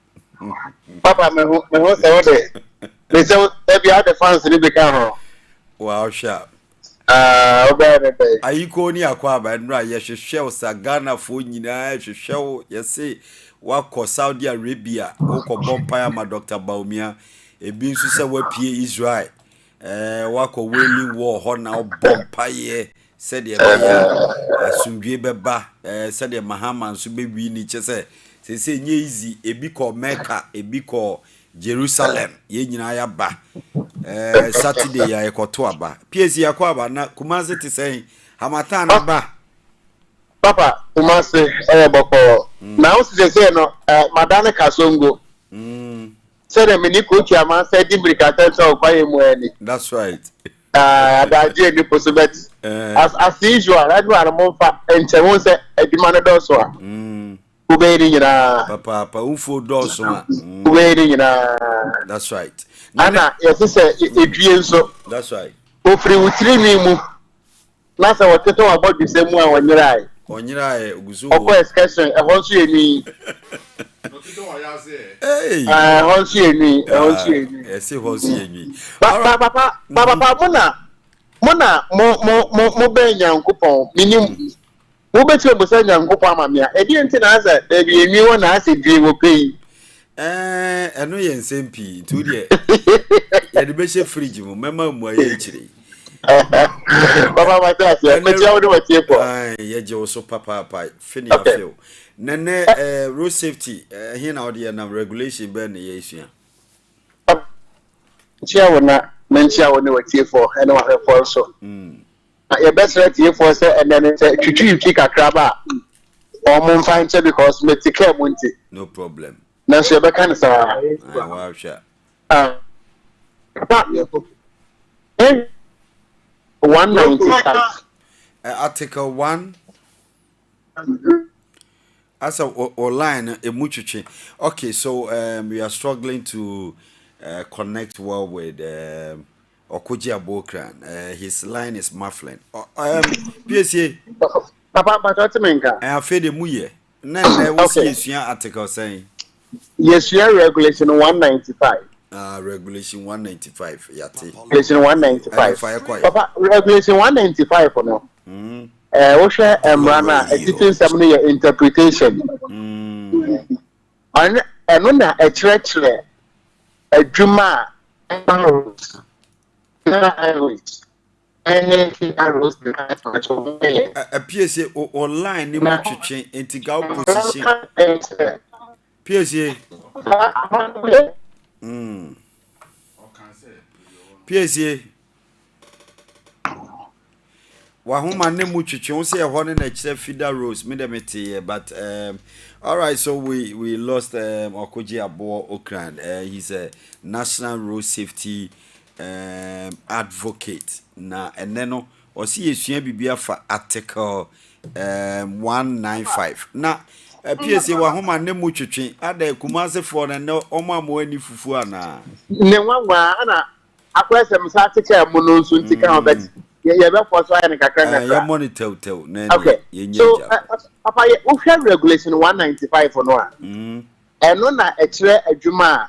Papa, me say what they say every other fans in the car. Wow, sharp. Okay. You call me Aquaba and right? Yes, shell Sagana for Nina, show, yes, say. Wako Saudi Arabia, wako Bompire ma Dr. Baumia, ebi nso se wapie Israel. Wako Wailing War ho na Bompire said the asumdwe beba said the Mahama nso be wi ni che se nye easy ebi ko Mecca, ebi ko Jerusalem, ye nyina ya ba. Saturday ya ekoto aba. PSC yakwa aba na Kumasi te say Hamatan ba. Papa, Kumasi boko. Now say no Madana Kasongo. Said the Miniko Chairman said Dimbricata so by him. That's right. That the possibility. As usual, I do a more and Chawon said a demand also. Uberi Papa Ufo Doso. Uberi That's right. Anna, yes, it so. That's right. Ofri utri mu. Nasa wateto about the same one when you right. Onyira Uguzu. Oko excursion e ho so eni. Hey. Ho so eni, ho so eni. E se ho so eni. Papa mo be Nyankopon. Minim. Mo be tue bosa Nyankopon amamia. E di enti na asa e bi emi wona asa dwi wo pei. Eno ye nsempi tu de. Ya de be she fridge mu mema mu aye chire. Papa Matthias, me tell you what you for. Yeah, you also papa finish feel. Nene road safety here now the regulation ben ye Chia na mentia woni what you for and what for so. Your best right here for say and then say twitwi kakra ba. O mo find because me take care munti. No problem. Na so be kan sa. Wow sha. 195. Article 1. As a online okay, so we are struggling to connect well with AKUFO-ADDO Okra. His line is muffling. PSA. Papa, but what you mean? I have fed the muye. No, what's the article saying? Yes, you are regulation 195. Regulation 195. Regulation 195. Papa, regulation 195 for now. Osha Emrana, a teaching some interpretation. And when a church, a Juma, a PSA online, you might change into go position. PSA. PSA. Wahuma ne muchichi on say one na chire feeder rose me dem tie but all right, so we lost AKUFO-ADDO Okra. He's a national road safety advocate na eneno o si esua bibia fa article 195 na PSA wahuma ne muchichi ada Kumasi for na omo amani fufu ana ne nwa ana akwesem sa article mo no nso ntika obet. Yeah, for so I can monitor. Okay. So, Papa, we have regulation 195 for no. And on a clear a Juma,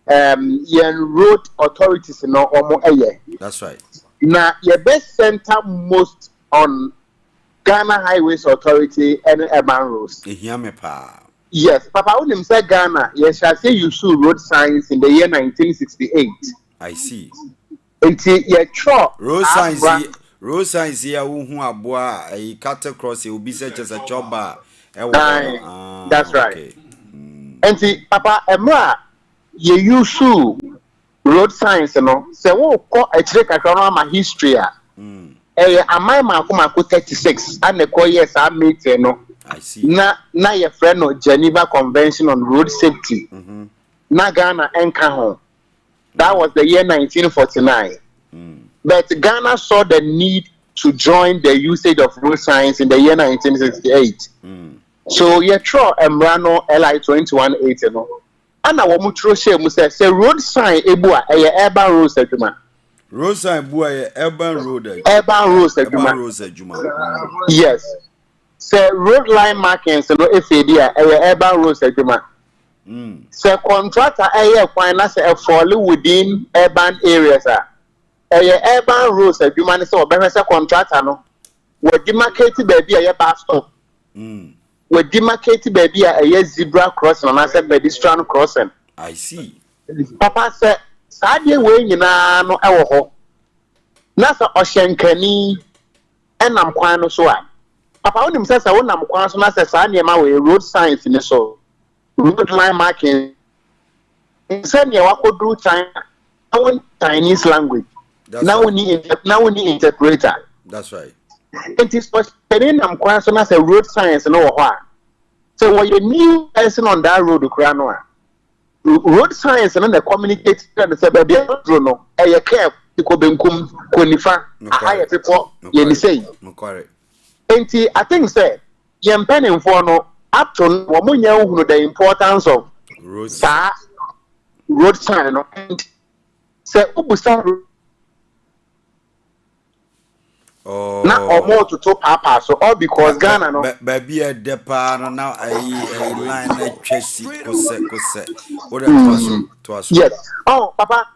road authorities no almost a year. That's right. Now, your best center most on Ghana Highways Authority and urban roads. Yes, Papa, when him say Ghana, yes, I say you saw road signs in the year 1968. I see. Until you try road signs here who aboa a cattle cross will be such as a chopper. That's right. And see, Papa Emra ye use road signs no say wo ko a chire kakra no ama history a amai mako 36 and the call yes I meet no I see na your friend no Geneva Convention on Road Safety na Ghana enka ho that was the year 1949 but Ghana saw the need to join the usage of road signs in the year 1968 so you try Emrano LI 2180 no and our mutro share say road sign ebua urban roads adwuma road sign ebua urban roads adwuma yes say road line markings no efedia urban roads adwuma say contractor kwan na say fall within urban areas urban roads adwuma ne say obehwe say contractor no we demarcate baby bus stop we demarcate baby zebra crossing and say pedestrian crossing I see papa say sadie we nyina no ewo ho na sa ohyenkani enam kwan no so a papa wonim say sa wonam kwan so na say sa niema we road signs ni so road line marking say ne wakodu Chinese language now we need interpreter that's right it is for enam kwan so na say road signs no wo ho so when you new person on that road no road signs and the communicate and say baby no e care ko benkum ko nifa ahaya people ye say correct enti I think say ye penning for no up to wo munya hunu the importance of road sign no and say ubusa na omo to papa so all because Ghana no baby a depa no now a line na twesi kose what to us yes oh papa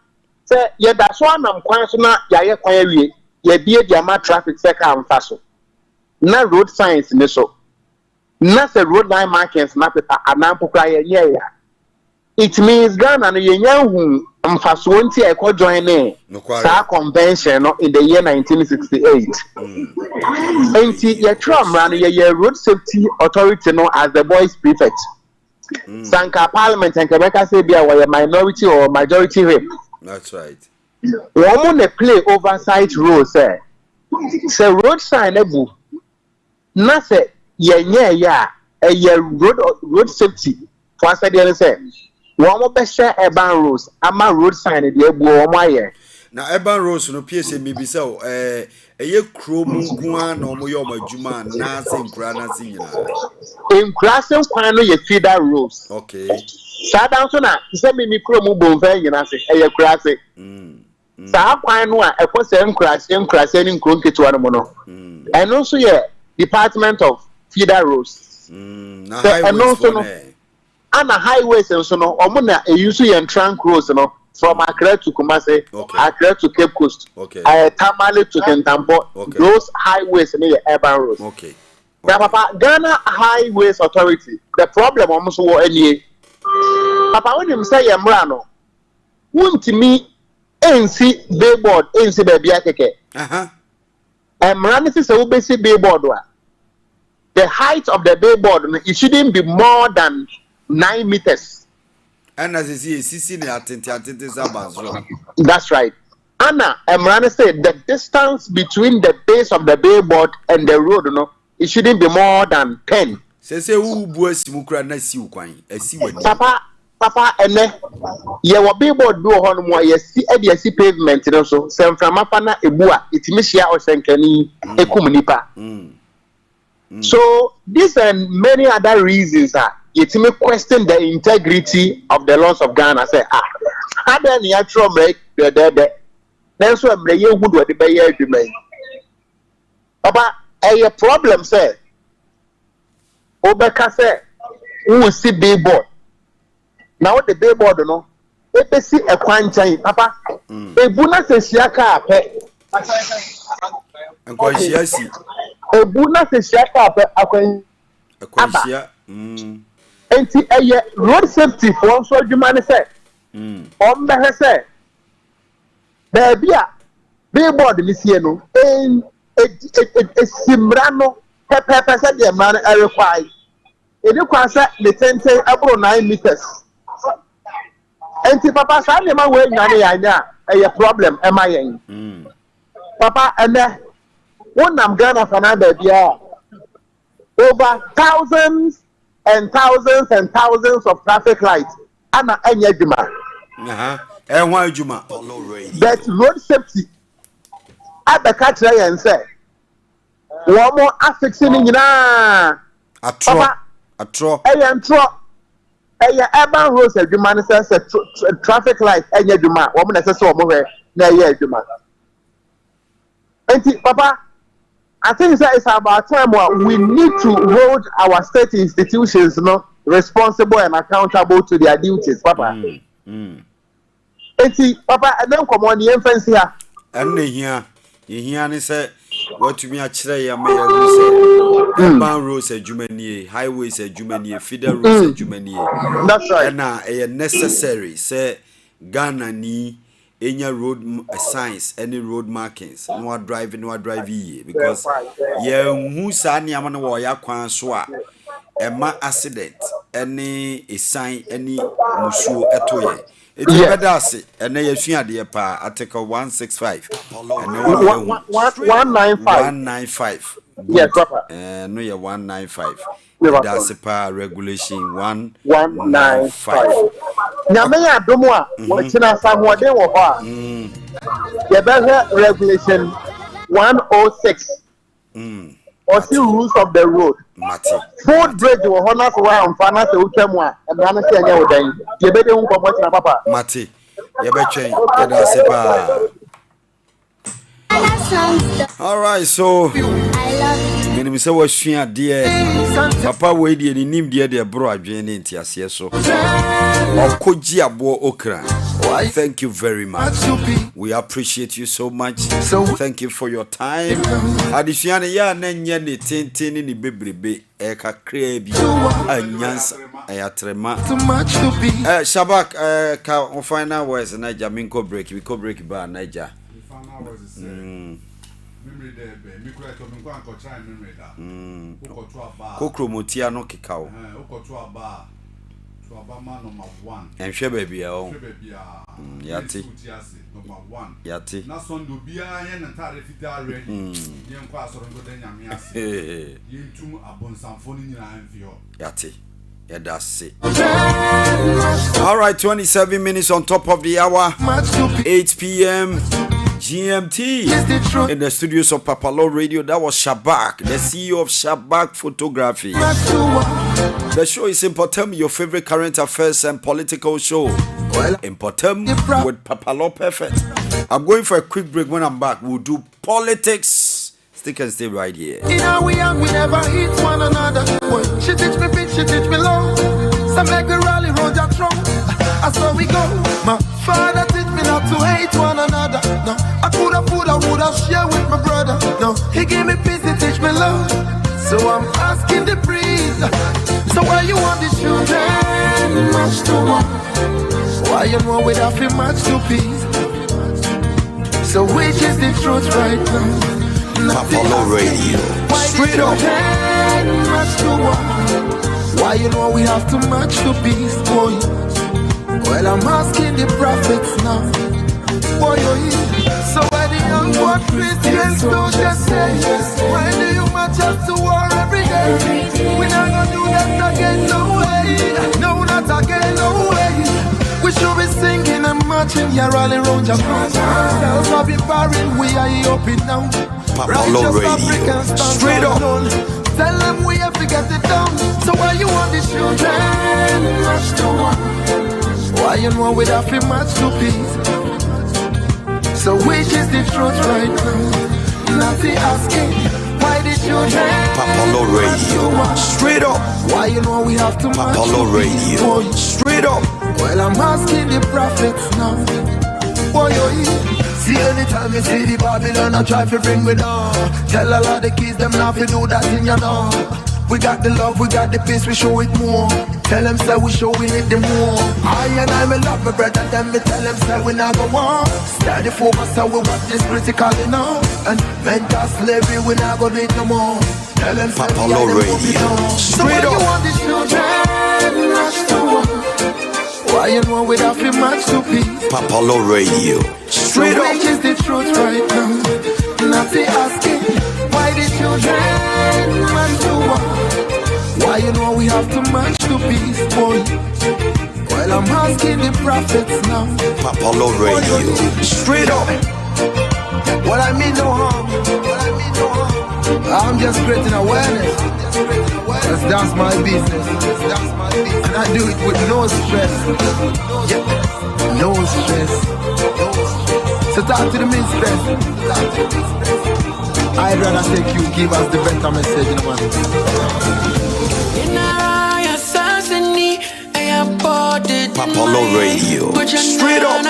say ye da so anam kwan so na ye kwan awie ye bie dia ma traffic circle amfa so na road signs ni so na say road line markings na paper anampokra ye nye ya it means Ghana no ye nyahu amfaso nti e ko join ne sa convention no in the year 1968 enti ye tramra no ye road safety authority no as the boys prefect sanka parliament and Quebec say bia we minority or majority whip that's right woman dey play oversight role say road sign ebu na say ye nye ya road safety for say dey say one be share urban roads ama road sign dey ebu omo aye na urban roads no PSA maybe so eye krom nkoa na omo ye omo adwuma na se nkura na se nyina nkura se kwan no ye feeder roads okay sada so na se mi krom bomfa nyina se eye kura se sa kwan no a ekose nkura se ni nkron ketewa no mo no eno so ye department of feeder roads na highways no ana highways and so no omo na eyusu ye trunk roads no from Accra to Kumasi, Accra to Cape Coast, Tamale to Kentampo, those highways in the urban roads. Okay. Papa, Ghana Highways Authority, the problem almost was any. Papa, when you say Yamrano, won't me NC billboard, NC baby akeke. Mrani is a basic billboard. The height of the billboard, it shouldn't be more than 9 meters. And as you see, that's right. Anna Emrani said the distance between the base of the billboard and the road, it shouldn't be more than 10. Papa, and your billboard do on more, yes, pavement, so San Framapana, Ebua, it Mishia or Sankani, Ekumnipa. So, these and many other reasons are. Yet me question the integrity of the laws of Ghana. Say, how then you try make the that's why me you good what the be here me. Papa, a problem say. Obeka say, who see billboard. Now the billboard no, e be see a kwanchen, Papa. E buna se siaka ape. Enkwashia si. E buna se siaka ape akwan. Enkwashia. Enti road safety for so adwuma ne say be say baby a billboard ni sie no simra no pepe say the man require e dey kwa say the 10 abro 9 meters Enti papa sa ne ma we nyane yanya a problem am I yen. Papa and one am Ghana Fanada bia over thousands and thousands and thousands of traffic lights. Ana enye juma. And why juma? But road safety. At the catch and say, one more affixing in a tro. Urban roads a juma says a traffic light enye juma. Woman says so more na ye juma. Enti papa, I think that it's about time we need to hold our state institutions responsible and accountable to their duties, papa. Enti papa, and then come on the influence here. And here, you say what to me a chere ya me say urban roads a Jumani, highways a Jumani, feeder roads a Jumani. That's right. And now a necessary say Ghana ni any road signs, any road markings, no drive because who sani amana waya kwan so a ma accident any a sign any musuo etoye it's better say and na yesua de pa article 165 and 195 yes proper no ya 195 that's a regulation 195 nyame ya domo a wachina samwode wo ho a ye be regulation 106 or see rules of the road food bridge wo ho na so wa amfa na se utwamu a e na se anya wodan ye be de hu komo china papa mate ye be twen ye da se pa. All right, so me say what shia dear papa we die ni nim die de bro adwene nti ase so okoji abo okra. Thank you very much. We appreciate you so much. Thank you for your time. Adishia ya na nye ne tenten ni bebrebe e kakra bi anyansa ayatrema Shabak ka on final words na Jaminko break we ko break ba Naija. Kokromotia no kikao. Number 1. And share baby oh. Yati. Number 1. Yati. Na sondo bia yen ntare fitaa ready. Yen kwa soro ngoda nyame ase. Yen tum abonsamfo ni nyina anfio. Yati. Yeah, that's it. All right, 27 minutes on top of the hour. 8 p.m. GMT in the studios of Papalo Radio. That was Shabak, the CEO of Shabak Photography. The show is Mpɔtam, your favorite current affairs and political show. Mpɔtam with Papalo Perfect. I'm going for a quick break. When I'm back, we'll do politics. Stick and stay right here. You know we never hit one another. She teach me pitch, she teach me low. Some make we rally round your trunk. That's how we go. My father teach me not to hate one another. No, I woulda share with my brother. No, he gave me peace, he teach me love. So I'm asking the breeze. So why you want the children match to one? Why you know we have to match to peace? So which is the truth right now? Papalo Radio. Straight up. Match to one. Why you know we have to match to peace, boy? Well, I'm asking the prophets now. Boy, so why the young one Christians don't just say, why do you match up to war every day? We're not gonna do that again, no way. No, not again, no way. We should be singing and marching, yeah, rally round your cross. Cells have been barren, we are up in now. Papalo Radio. Straight up. Tell them we have to get it down. So why you want the children match to one? Why you know we have to match to peace? So which is the truth right now? Nothing asking. Why the children Papalo Radio. Straight up. Why you know we have to match Papalo Radio. Straight up. Well, I'm asking the prophets now. Boy, see anytime you see the Babylon, I try to bring me down. Tell a lot of the kids them not to do that thing, you know. We got the love, we got the peace, we show it more. Tell them say we showing it the more. I love my brother, then me tell them say we not go on. Steady focus, so we watch this critically now. And mental slavery, we not go do it no more. Tell them say Papalo Radio. So why you want the children match to one? Why you know know we'd have to match to peace. Papalo Radio. Straight up. Which is the truth right now? Not the asking why the children man to war. Why you know we have to match to peace, boy? Well, I'm asking the prophets now. Papalo Radio. Straight up. What I mean no harm. I'm just creating awareness. That's my business. And I do it with no stress. Yeah. No stress. So talk to the mistress. I'd rather take you, give us the better message, you know, man. Papalo Radio. Straight up.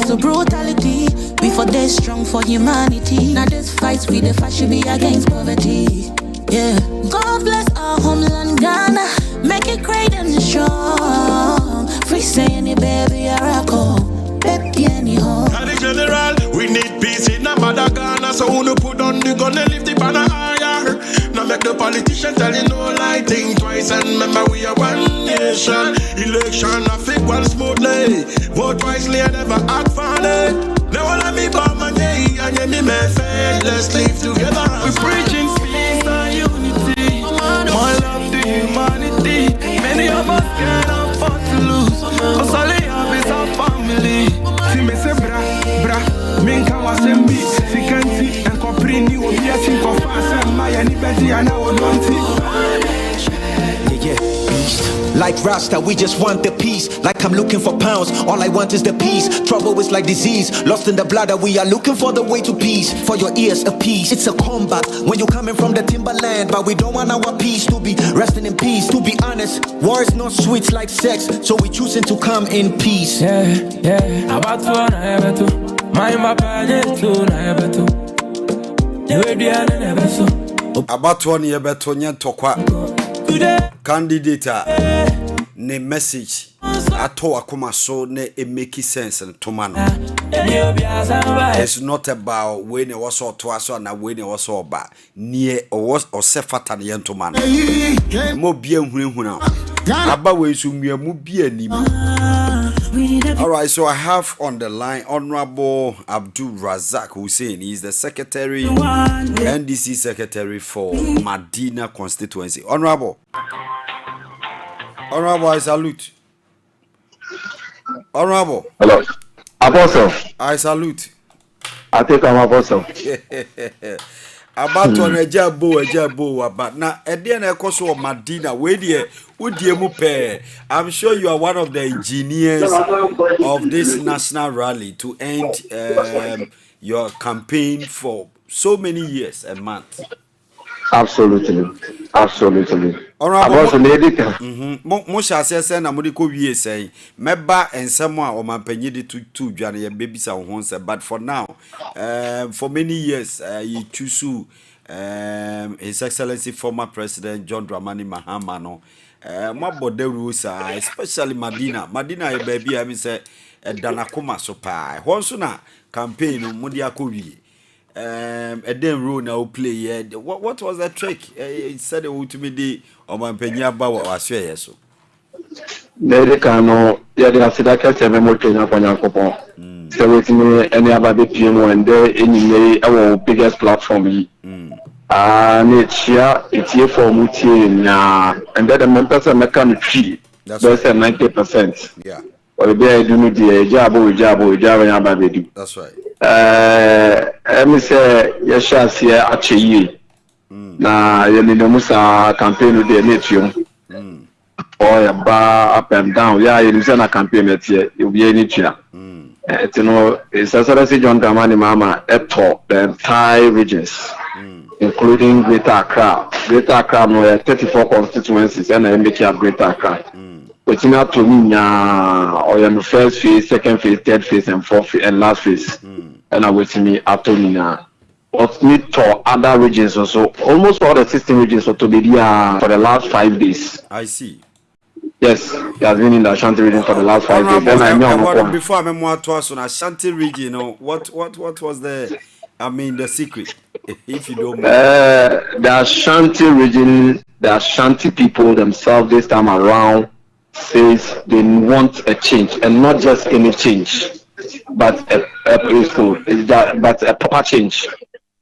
So brutality, we for this strong for humanity. Now this fight we the fight should be against poverty. Yeah, God bless our homeland Ghana, make it great and strong. Free say any baby Araco, baby any home. And in general, we need peace in Namada Ghana. So who no put on the gun and lift the banner higher. Now make the politician tell you no lie, think twice and remember we are one nation. Election I think one smoothly, vote wisely and never act funny. Now let me bomb my day and let me man fair. Let's live together. We're preaching peace and unity, more love to humanity. Many of us can't afford to lose, cause all they have is our family. Si me se bra, minka wasembi, si kanti, and comprini will be a thing of fast and my anybody and I would want it. Like Rasta, we just want the peace. Like I'm looking for pounds, all I want is the peace. Trouble is like disease, lost in the bladder. We are looking for the way to peace. For your ears, a peace. It's a combat when you're coming from the timberland. But we don't want our peace to be resting in peace. To be honest, war is not sweet like sex, so we choosing to come in peace. Yeah. About to na ever to. My papa to na ever to. Never be an ever so. About one year better tokwa. Candidate ne message ato akoma so ne e make sense to man. It's not about when it was so to us na when it was so ba near or sefata ne yento man. Mo bia hunhuna aba we so mu bia nim. All right, so I have on the line Honorable Abdul Razak Hussein. He's the secretary, NDC secretary for Medina constituency. Honorable, I salute. Honorable. Hello. Apostle. I salute. I think I'm apostle. About on a jabo, but now at the end of course of Medina, where the I'm sure you are one of the engineers of this national rally to end your campaign for so many years and months. Absolutely. Honorable, Mosha says, and Amodico we say, Meba and someone or my penny to Johnny and babies and once, but for now, for many years, you choose His Excellency former President John Dramani Mahama, no, Mabode Rusa, especially Medina, baby, I mean, say, Danakoma Sopa, Honsuna campaign, Modiakovi. And then rule now play. What was that trick? He said it would be the Omampenya Bawa was so. They cannot, yeah, they have said that Kevin Motina Panyakopon. So with me, any other PMO and there in our biggest platform. And it's here for Muti now, and then the members are making fee. That's 90%. Yeah. Or they do the Jabo, that's right. Me say yesha sia acheyi na yeli no musa campaign de netium or ya ba up and down ya yeli say na campaign metie e bi eni tua You know, it's a sort of John Dramani Mama Eto, the entire regions, including Greater Accra. Greater Accra, no, 34 constituencies, and I make it Greater Accra. Which is not to me, or the first phase, second phase, third phase, and fourth phase, and last phase. And I will see me after me now. But me to other regions also, almost all the 16 regions to be there for the last 5 days. I see. Yes, he has been in the Ashanti region for the last 5 days. Then I know before I remember what was on Ashanti region, you know, what was the secret, if you don't mind. The Ashanti region, the Ashanti people themselves this time around says they want a change, and not just any change, but a proper change.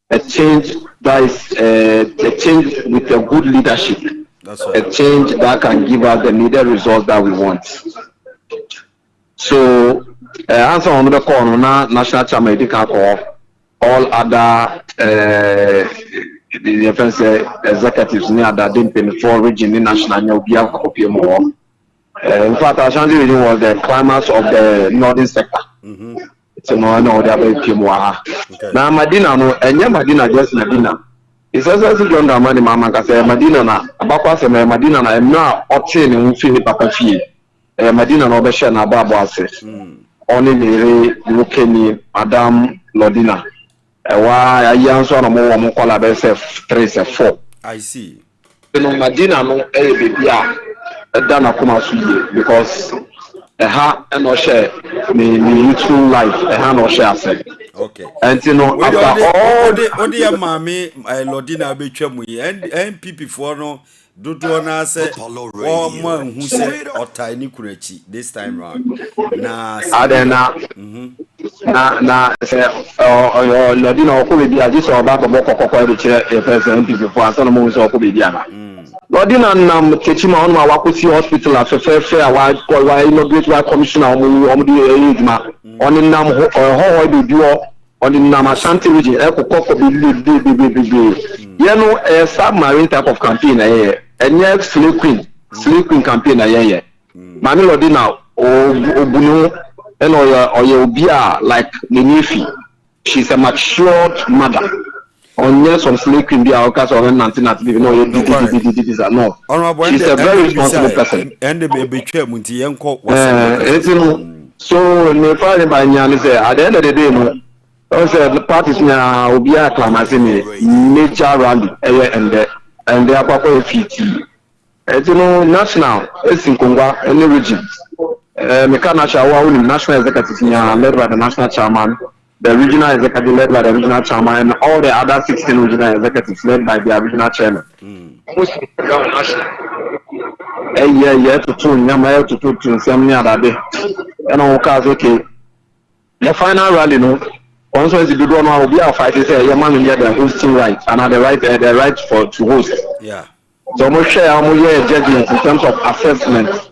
A change that is a change with a good leadership. That's right. A change that can give us the needed results that we want. So, answer on the call, national chairman, all other the defense executives near that didn't pay for region in national more. In fact, Ashanti region was the climax of the northern sector. So no, they are very more. Now Madina no, Madina just Madina. It's also John Dramani Mama ka say Madina na abakwa say Madina na emna oche ne mfi ni papa fie. Madina na obehye na babo ase. Oni mere Lukeni Madam Lodina. Wa ayanso na mo kwala be say 3 say 4. I see. No Madina no baby a dana kuma suye because and no share me youthful life no share say. Okay. And you know after all the mami Lodina betwa mu NPP for no dodo na say o man hu say otani kunachi this time round na adena na say Lodina okobedi aji so ba ko kokoko e kire e president NPP for aso no mo so okobedi ana Lodina nam techima on ma wakosi hospital afefe awa inaugurate commissioner omu ejuma on nam ho be duo on nam Ashanti region e kokoko be you know submarine type of campaign enye slave queen campaign Mami Lodina obunu eno obi a like Nenifi. She's a matured mother. On yes, some slave queen be our cast of 1990. No, she's a very responsible person. And the baby chair Munti Yanko was so Nepal by Nyan say at the end of the day, no. The parties now will be acclamating nature rally and they are proper FT. You know, national, it's in Congo, any region. National executive led by the national chairman. The regional executive led by the regional chairman, and all the other 16 regional executives led by the regional chairman. Okay. The final rally, no. Also, the good one will be a fight. Say, your man the hosting right, and the right to host. Yeah. So, we share judgment in terms of assessment,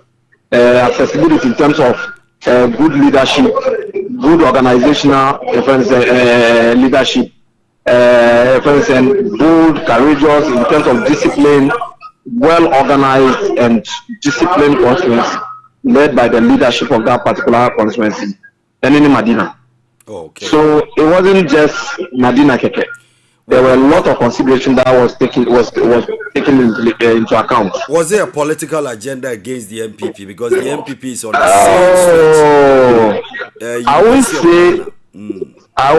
accessibility in terms of good leadership, good organizational leadership, bold, courageous in terms of discipline, well organized and disciplined constituency led by the leadership of that particular constituency. And in Madina. Okay. So it wasn't just Madina Keke. There were a lot of consideration that was taken into account. Was there a political agenda against the MPP because the MPP is on the same street? I won't say.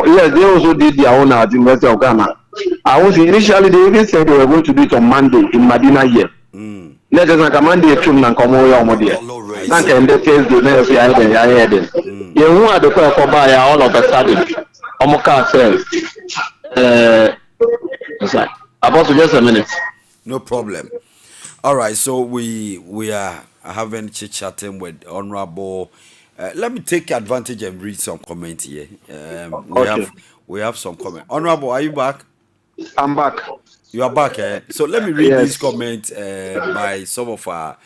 Yes, they also did their own at the University of Ghana. I was initially they even said they were going to do it on Monday in Madina here. Let us like Monday trim and come over Modia. Thank you. The Thursday, never say I had it. You who are the first for buy all of a sudden. Omoka says. About just a minute. No problem. All right, so we are having chit-chatting with Honorable. Let me take advantage and read some comments here. We have some comments. Honorable, are you back? I'm back. You are back, eh? So let me read these comments by some of our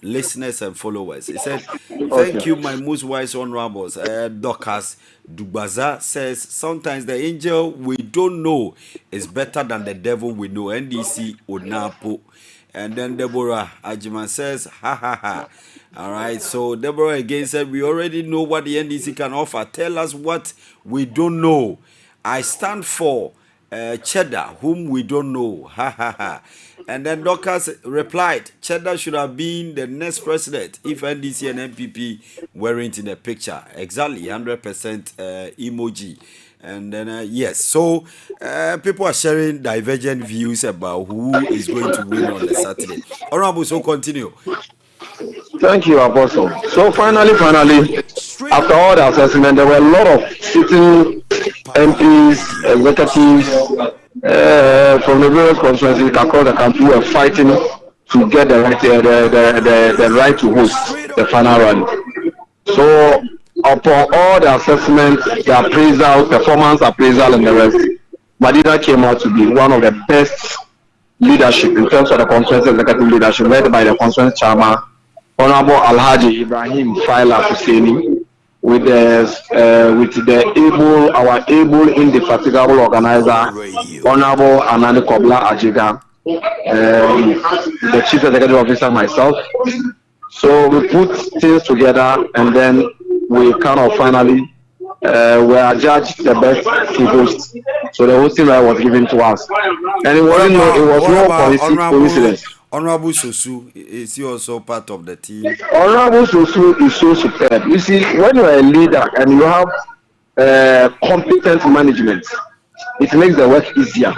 listeners and followers. He said, thank you, my most wise honorables. Dokas Dubaza says, sometimes the angel we don't know is better than the devil we know. NDC Onapo. And then Deborah Ajiman says, ha ha ha. All right, so Deborah again said, we already know what the NDC can offer. Tell us what we don't know. I stand for Cheddar, whom we don't know. Ha ha ha. And then Dorcas replied, Cheddar should have been the next president if NDC and MPP weren't in the picture. Exactly, 100% emoji. And then, yes, so people are sharing divergent views about who is going to win on the Saturday. Honorable, so continue. Thank you, Apostle. So finally, after all the assessment, there were a lot of sitting MPs, executives from the various constituencies across the country who were fighting to get the right to host the final rally. So upon all the assessments, the appraisal, performance appraisal, and the rest, Madina came out to be one of the best leadership in terms of the constituency executive leadership led by the constituency chairman, Honorable Alhaji Ibrahim Faila Husseini, with our able indefatigable organizer, Honorable Anani Kobla Ajiga, the chief executive officer, myself. So we put things together, and then we kind of finally were adjudged the best to host. So the hosting right was given to us, and it was no coincidence. Honorable Sosu, is he also part of the team? Honorable Sosu is so superb. You see, when you are a leader and you have competent management, it makes the work easier.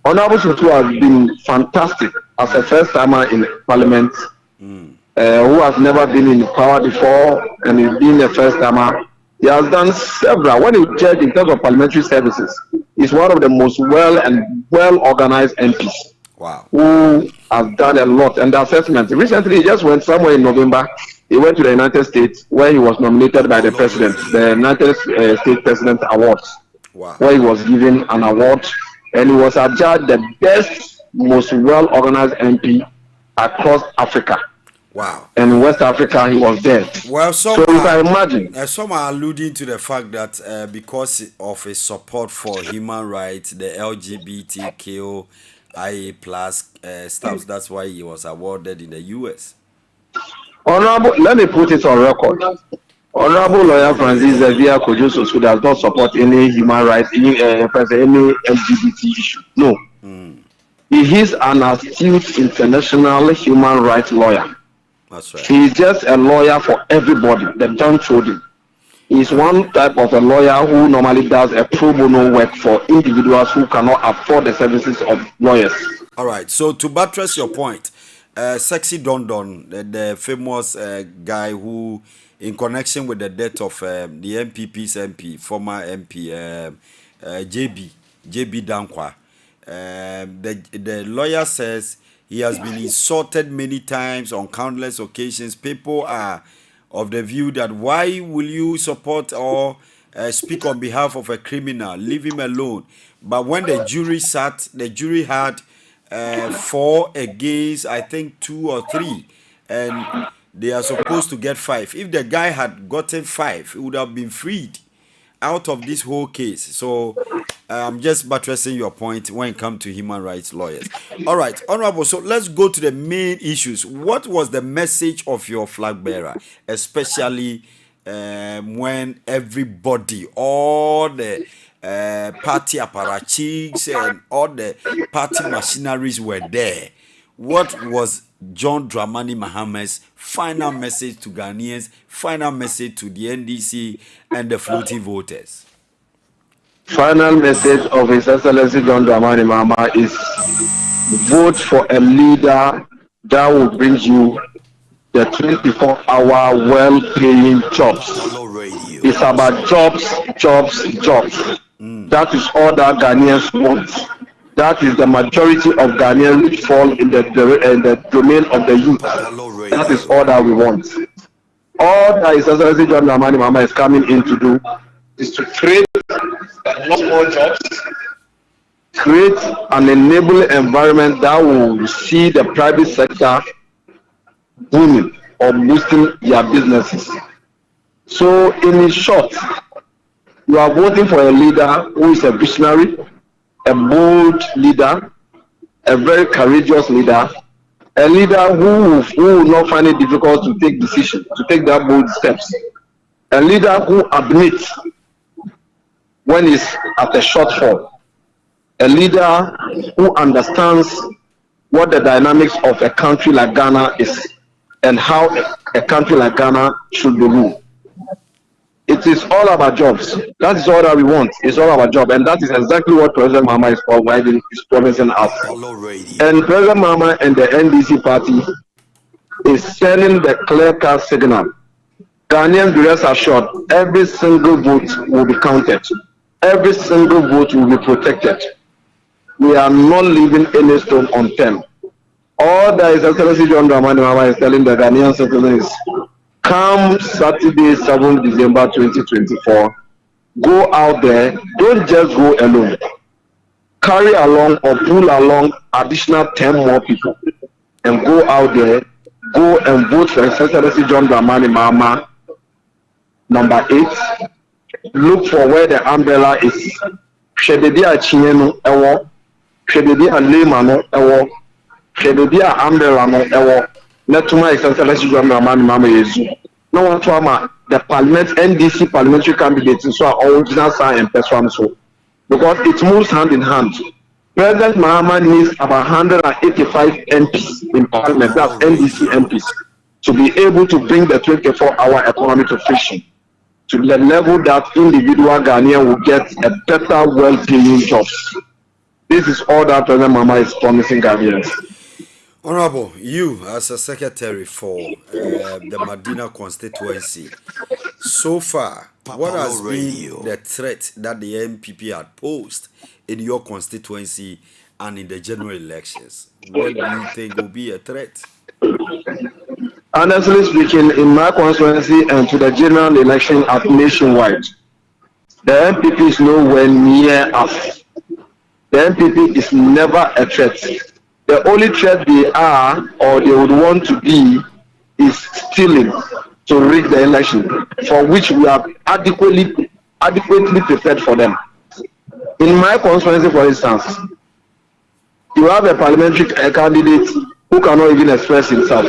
Honorable Sosu has been fantastic as a first timer in Parliament, who has never been in power before, and he's been a first timer. He has done several. When you judge in terms of parliamentary services, he's one of the most well organized MPs. Wow. Who has done a lot. And the assessment, recently he just went somewhere in November. He went to the United States where he was nominated by the president, the United States President Awards. Wow. Where he was given an award, and he was adjudged the best, most well organized MP across Africa. Wow. And in West Africa, he was there. Well, so you can imagine. Some are alluding to the fact that because of his support for human rights, the LGBTQ IA plus stuff, that's why he was awarded in the US. Honorable, let me put it on record. Honorable lawyer Francis Xavier Kojo does not support any human rights, any LGBT issue. No. He is an astute international human rights lawyer. That's right. He is just a lawyer for everybody, the downtrodden. He is one type of a lawyer who normally does a pro bono work for individuals who cannot afford the services of lawyers. All right. So to buttress your point, Sexy Don Don, the famous guy who, in connection with the death of the MPP's MP, former MP JB Dankwa, the lawyer says he has been insulted many times on countless occasions. People are of the view that why will you support or speak on behalf of a criminal? Leave him alone. But when the jury sat, the jury had 4 against, I think, 2 or 3, and they are supposed to get 5. If the guy had gotten 5, he would have been freed out of this whole case. So I'm just buttressing your point when it comes to human rights lawyers. All right, Honorable, so let's go to the main issues. What was the message of your flag bearer, especially when everybody, all the party apparatchiks and all the party machineries were there? What was John Dramani Maham's final message to Ghanaians, final message to the NDC and the floating voters? Final message of His Excellency John Dramani Mahama is vote for a leader that will bring you the 24-hour well-paying jobs. It's about jobs. That is all that Ghanaians want. That is the majority of Ghanaians which fall in the domain of the youth. That is all that we want. All that His Excellency John Dramani Mahama is coming in to do is to create a lot more jobs, create an enabling environment that will see the private sector booming or boosting their businesses. So in short, you are voting for a leader who is a visionary, a bold leader, a very courageous leader, A leader who will not find it difficult to take decisions, to take that bold steps. A leader who admits when he's at a shortfall. A leader who understands what the dynamics of a country like Ghana is and how a country like Ghana should be ruled. It is all about jobs. That is all that we want. It's all about job, and that is exactly what President Mahama is providing, is promising us. And President Mahama and the NDC party is sending the clear-cut signal. Ghanaians, be rest assured, every single vote will be counted. Every single vote will be protected. We are not leaving any stone unturned. All that His Excellency John Dramani Mahama is telling the Ghanaian citizens is, come Saturday, 7th December 2024, go out there, don't just go alone. Carry along or pull along additional 10 more people and go out there, go and vote for His Excellency John Dramani Mahama, number 8. Look for where the umbrella is. Shededia Chienu Ewo, Shededia Lemano Ewo, Shededia Umbrella no Ewo. Netuma His Excellency John Dramani Mahama Yezu. No one trauma the parliament NDC parliamentary candidates so are original sign and person so because it moves hand in hand. President Mahama needs about 185 MPs in parliament, that's NDC MPs, to be able to bring the 24-hour economy to fruition, to the level that individual Ghanaian will get a better, well-paying jobs. This is all that President Mahama is promising Ghanaians. Honorable, you as a secretary for the Medina constituency, so far, what has been the threat that the MPP had posed in your constituency and in the general elections? What do you think will be a threat? Honestly speaking, in my constituency and to the general election at nationwide, the MPP is nowhere near us. The MPP is never a threat. The only threat they are or they would want to be is stealing to rig the election, for which we are adequately prepared for them. In my constituency, for instance, you have a parliamentary candidate who cannot even express himself.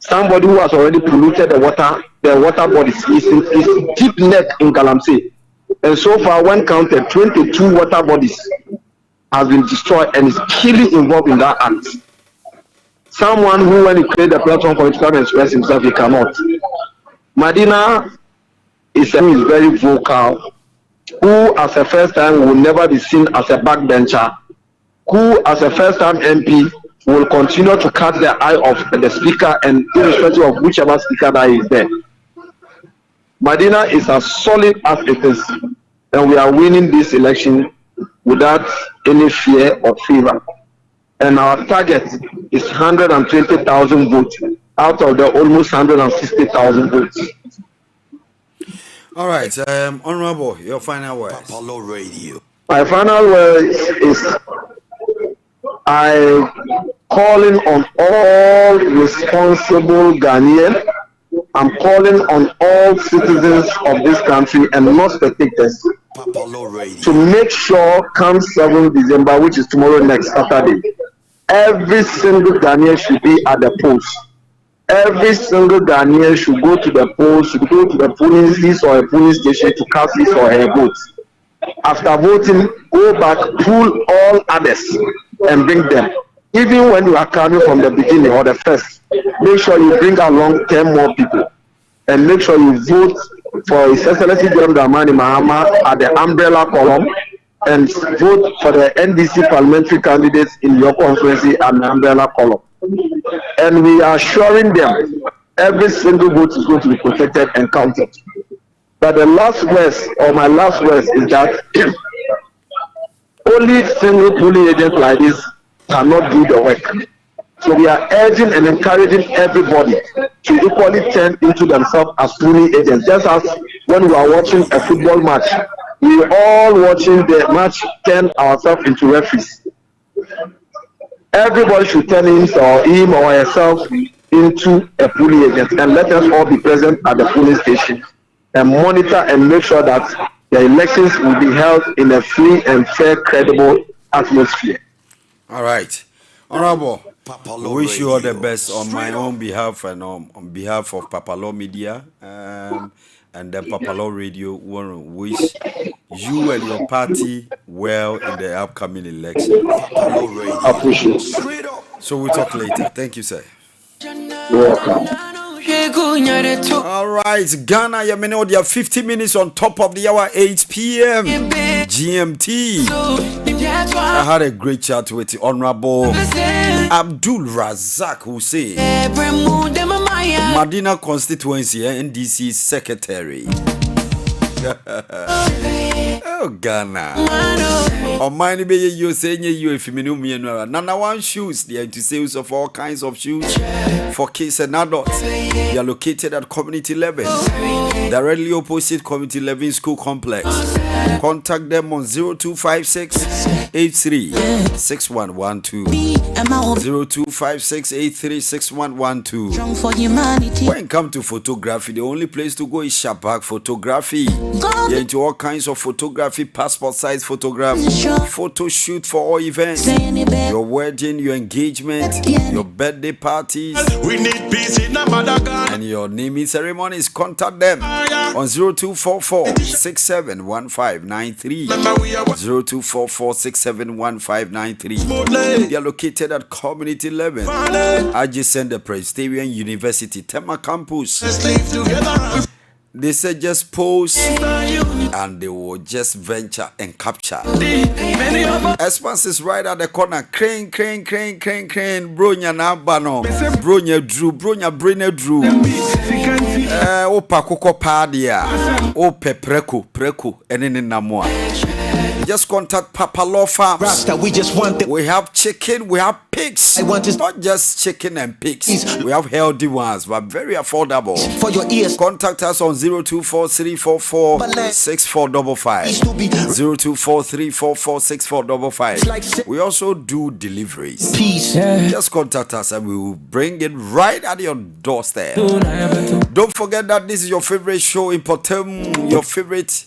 Somebody who has already polluted the water bodies is deep neck in Galamsey. And so far, when counted, 22 water bodies has been destroyed and is clearly involved in that act. Someone who, when he created a platform for him to express himself, he cannot. Medina is very vocal, who as a first time will never be seen as a backbencher, who as a first time MP will continue to catch the eye of the speaker and irrespective of whichever speaker that is there. Medina is as solid as it is, and we are winning this election without any fear or favor. And our target is 120,000 votes out of the almost 160,000 votes. All right, Honorable, your final words. Apollo Radio. My final words is I'm calling on all responsible Ghanaians. I'm calling on all citizens of this country and not spectators to make sure come 7th December, which is tomorrow next Saturday, every single Ghanaian should be at the polls. Every single Ghanaian should go to the polls, should go to the police or a police station to cast his or her votes. After voting, go back, pull all others and bring them. Even when you are coming from the beginning or the first, make sure you bring along 10 more people and make sure you vote for His Excellency John Dramani Mahama at the umbrella column and vote for the NDC parliamentary candidates in your constituency at the umbrella column. And we are assuring them every single vote is going to be protected and counted. But the last verse, or my last verse, is that only single polling agents like this cannot do the work. So we are urging and encouraging everybody to equally turn into themselves as polling agents. Just as when we are watching a football match, we all watching the match turn ourselves into referees. Everybody should turn him or herself into a polling agent, and let us all be present at the polling station and monitor and make sure that the elections will be held in a free and fair, credible atmosphere. All right. Honorable, We wish you all the best on my own behalf and on behalf of Papalo Media and then Papalo Radio. We want to wish you and your party well in the upcoming election. Papalo Radio. I appreciate it. So we'll talk later. Thank you, sir. You're welcome. All right, Ghana, you know they are 50 minutes on top of the hour, 8 p.m. GMT. I had a great chat with the Honorable Abdul Razak Hussein, Madina constituency NDC secretary. Oh, Ghana. On mine be you saying you if you know Nana one shoes, they are into sales of all kinds of shoes for kids and adults. They are located at community level, directly opposite community level school complex. Contact them on 0256 83 6112 0256 83 6112. When it comes to photography, the only place to go is Shabak Photography. They're into all kinds of photography, passport size photograph, photo shoot for all events, your wedding, your engagement, your birthday parties, and your naming ceremonies. Contact them on 0244 671593 0244 671593. They are located at community level adjacent the Presbyterian University Tema campus. They said just post and they will just venture and capture. Expenses right at the corner. Crane. Bronya na bano. Bronya Drew. Opa koko padia. Ope preko. Enene namwa. Just contact Papa Law Farms. Rasta, we just want the. We have chicken, we have pigs. I want it. Not just chicken and pigs. We have healthy ones, but very affordable. For your ears. Contact us on 0243446455. 0243446455. We also do deliveries. Peace. Just contact us and we will bring it right at your doorstep. Don't forget that this is your favorite show in Mpɔtam, your favorite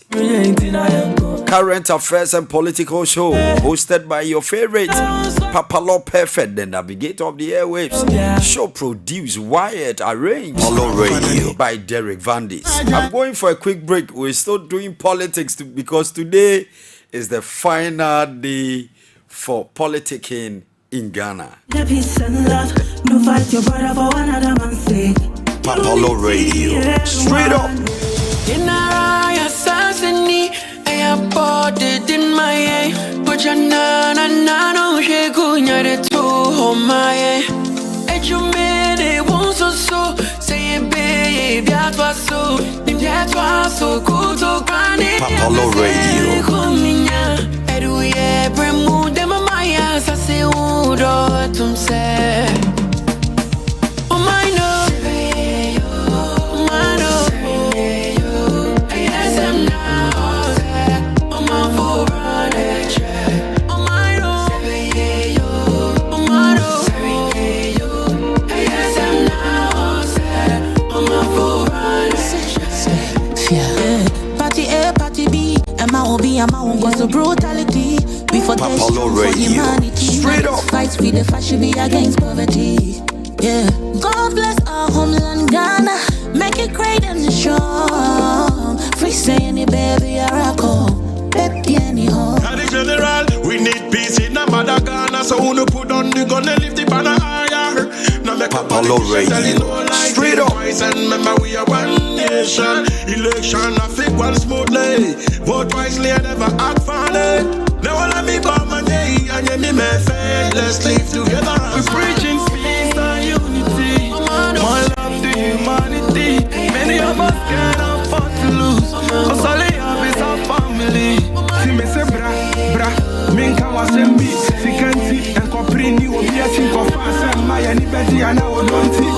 current affairs and political show, hosted by your favorite Papa Law Perfect, the navigator of the airwaves. Show produced, wired, arranged by Derek Vandis. I'm going for a quick break. We're still doing politics because today is the final day for politicking in Ghana. Papa Law Radio, straight up. I bought it in my but you're not she gunya de to home my you made it once or so say baby that was so good to granny Papa Law Radio edu ye bremu dem my ass I say udo tum say oh my no was a brutality before humanity. Straight up. Fights for the fight should be against poverty. Yeah. God bless our homeland Ghana. Make it great and strong. Free say any baby Araco. Baby any home. General, we need peace in the mother Ghana. So who no put on the gun and lift the banner higher. Now make Papa Law Radio. Straight up. And remember we are one nation. Election I think one smoothly. Vote wisely and never act funny. Now all of me bomb my day and you me fair. Let's live together. We're preaching peace and unity. More love to humanity. Many of us can't afford to lose. Cause all they have is our family. See me say bra. Minka was MB. See can't see and comprehend you will be a thing of us and my anybody and I will don't see.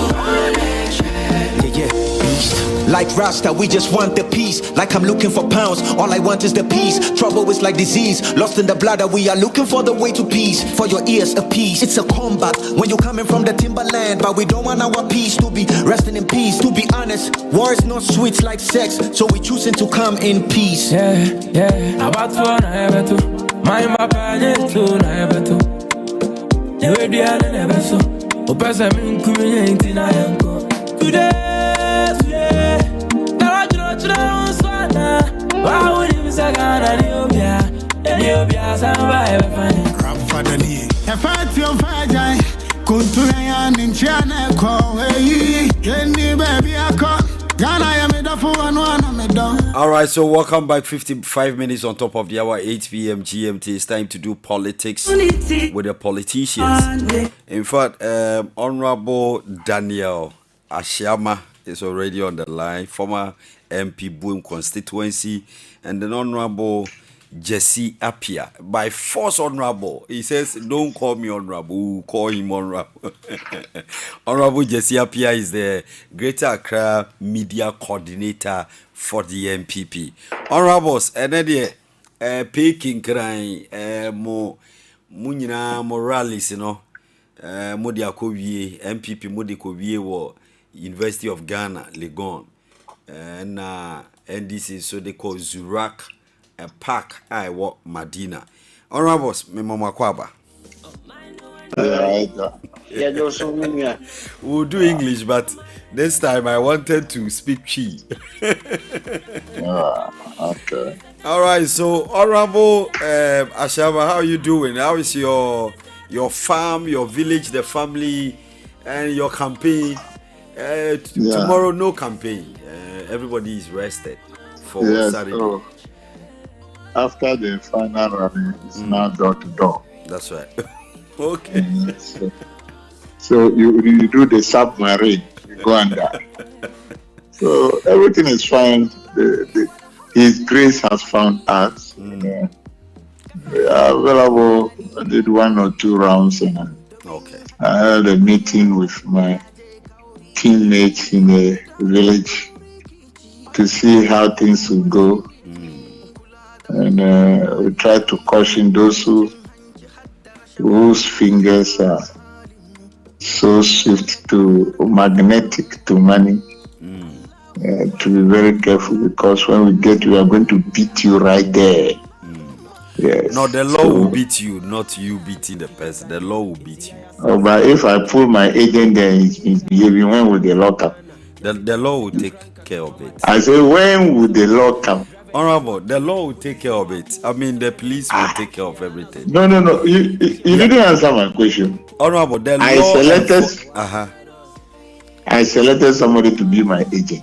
Yeah, beast. Like Rasta, we just want the peace. Like I'm looking for pounds, all I want is the peace. Trouble is like disease, lost in the blood. We are looking for the way to peace. For your ears, a peace. It's a combat when you're coming from the timberland. But we don't want our peace to be resting in peace. To be honest, war is not sweet like sex. So we choosing to come in peace. About to, my papa, The way the other never so. Opasa min kumye intina yanko. Today. Now I don't swana. Why would you say Ghana Niobia? Niobia samba ever funny. Grandfather ni. Efati on fajai. Kuntuya ninchane kwa weyi. Yendi baby ako. All right, so welcome back. 55 minutes on top of the hour, 8 p.m. GMT. It's time to do politics with the politicians. In fact, Honorable Daniel Ashama is already on the line, former MP Boom constituency, and then Honorable Jesse Appiah. By force, Honorable. He says, don't call me Honorable, we'll call him Honorable. Honorable Jesse Appiah is the Greater Accra Media Coordinator for the MPP. Honorables, and then Peking crying, Munina Morales, you know, Modi Akowie, MPP Modi Akowie, or University of Ghana, Legon, and NDC, so they call Zurak. A park I walk Medina. Honorables, me mama kwaba. We'll do English, but this time I wanted to speak Chi. Okay. All right, so Honorable Ashama, how are you doing? How is your farm, your village, the family, and your campaign? Tomorrow, no campaign. Everybody is rested for Saturday. So after the final rally, it's now door to door. That's right. Okay. So you do the submarine, you go under. So everything is fine. His grace has found us. We are available. I did 1 or 2 rounds, and I had a meeting with my teammates in the village to see how things will go. And we try to caution those whose fingers are so swift to magnetic to money to be very careful, because when we get you, we are going to beat you right there. Yes. No, the law will beat you, not you beating the person. The law will beat you. Oh, but if I pull my agent there, he's misbehaving, when will the law come? The law will take care of it. I say, when will the law come? Honorable, the law will take care of it. I mean, the police will take care of everything. No. You didn't answer my question. Honorable, the law. I selected somebody to be my agent,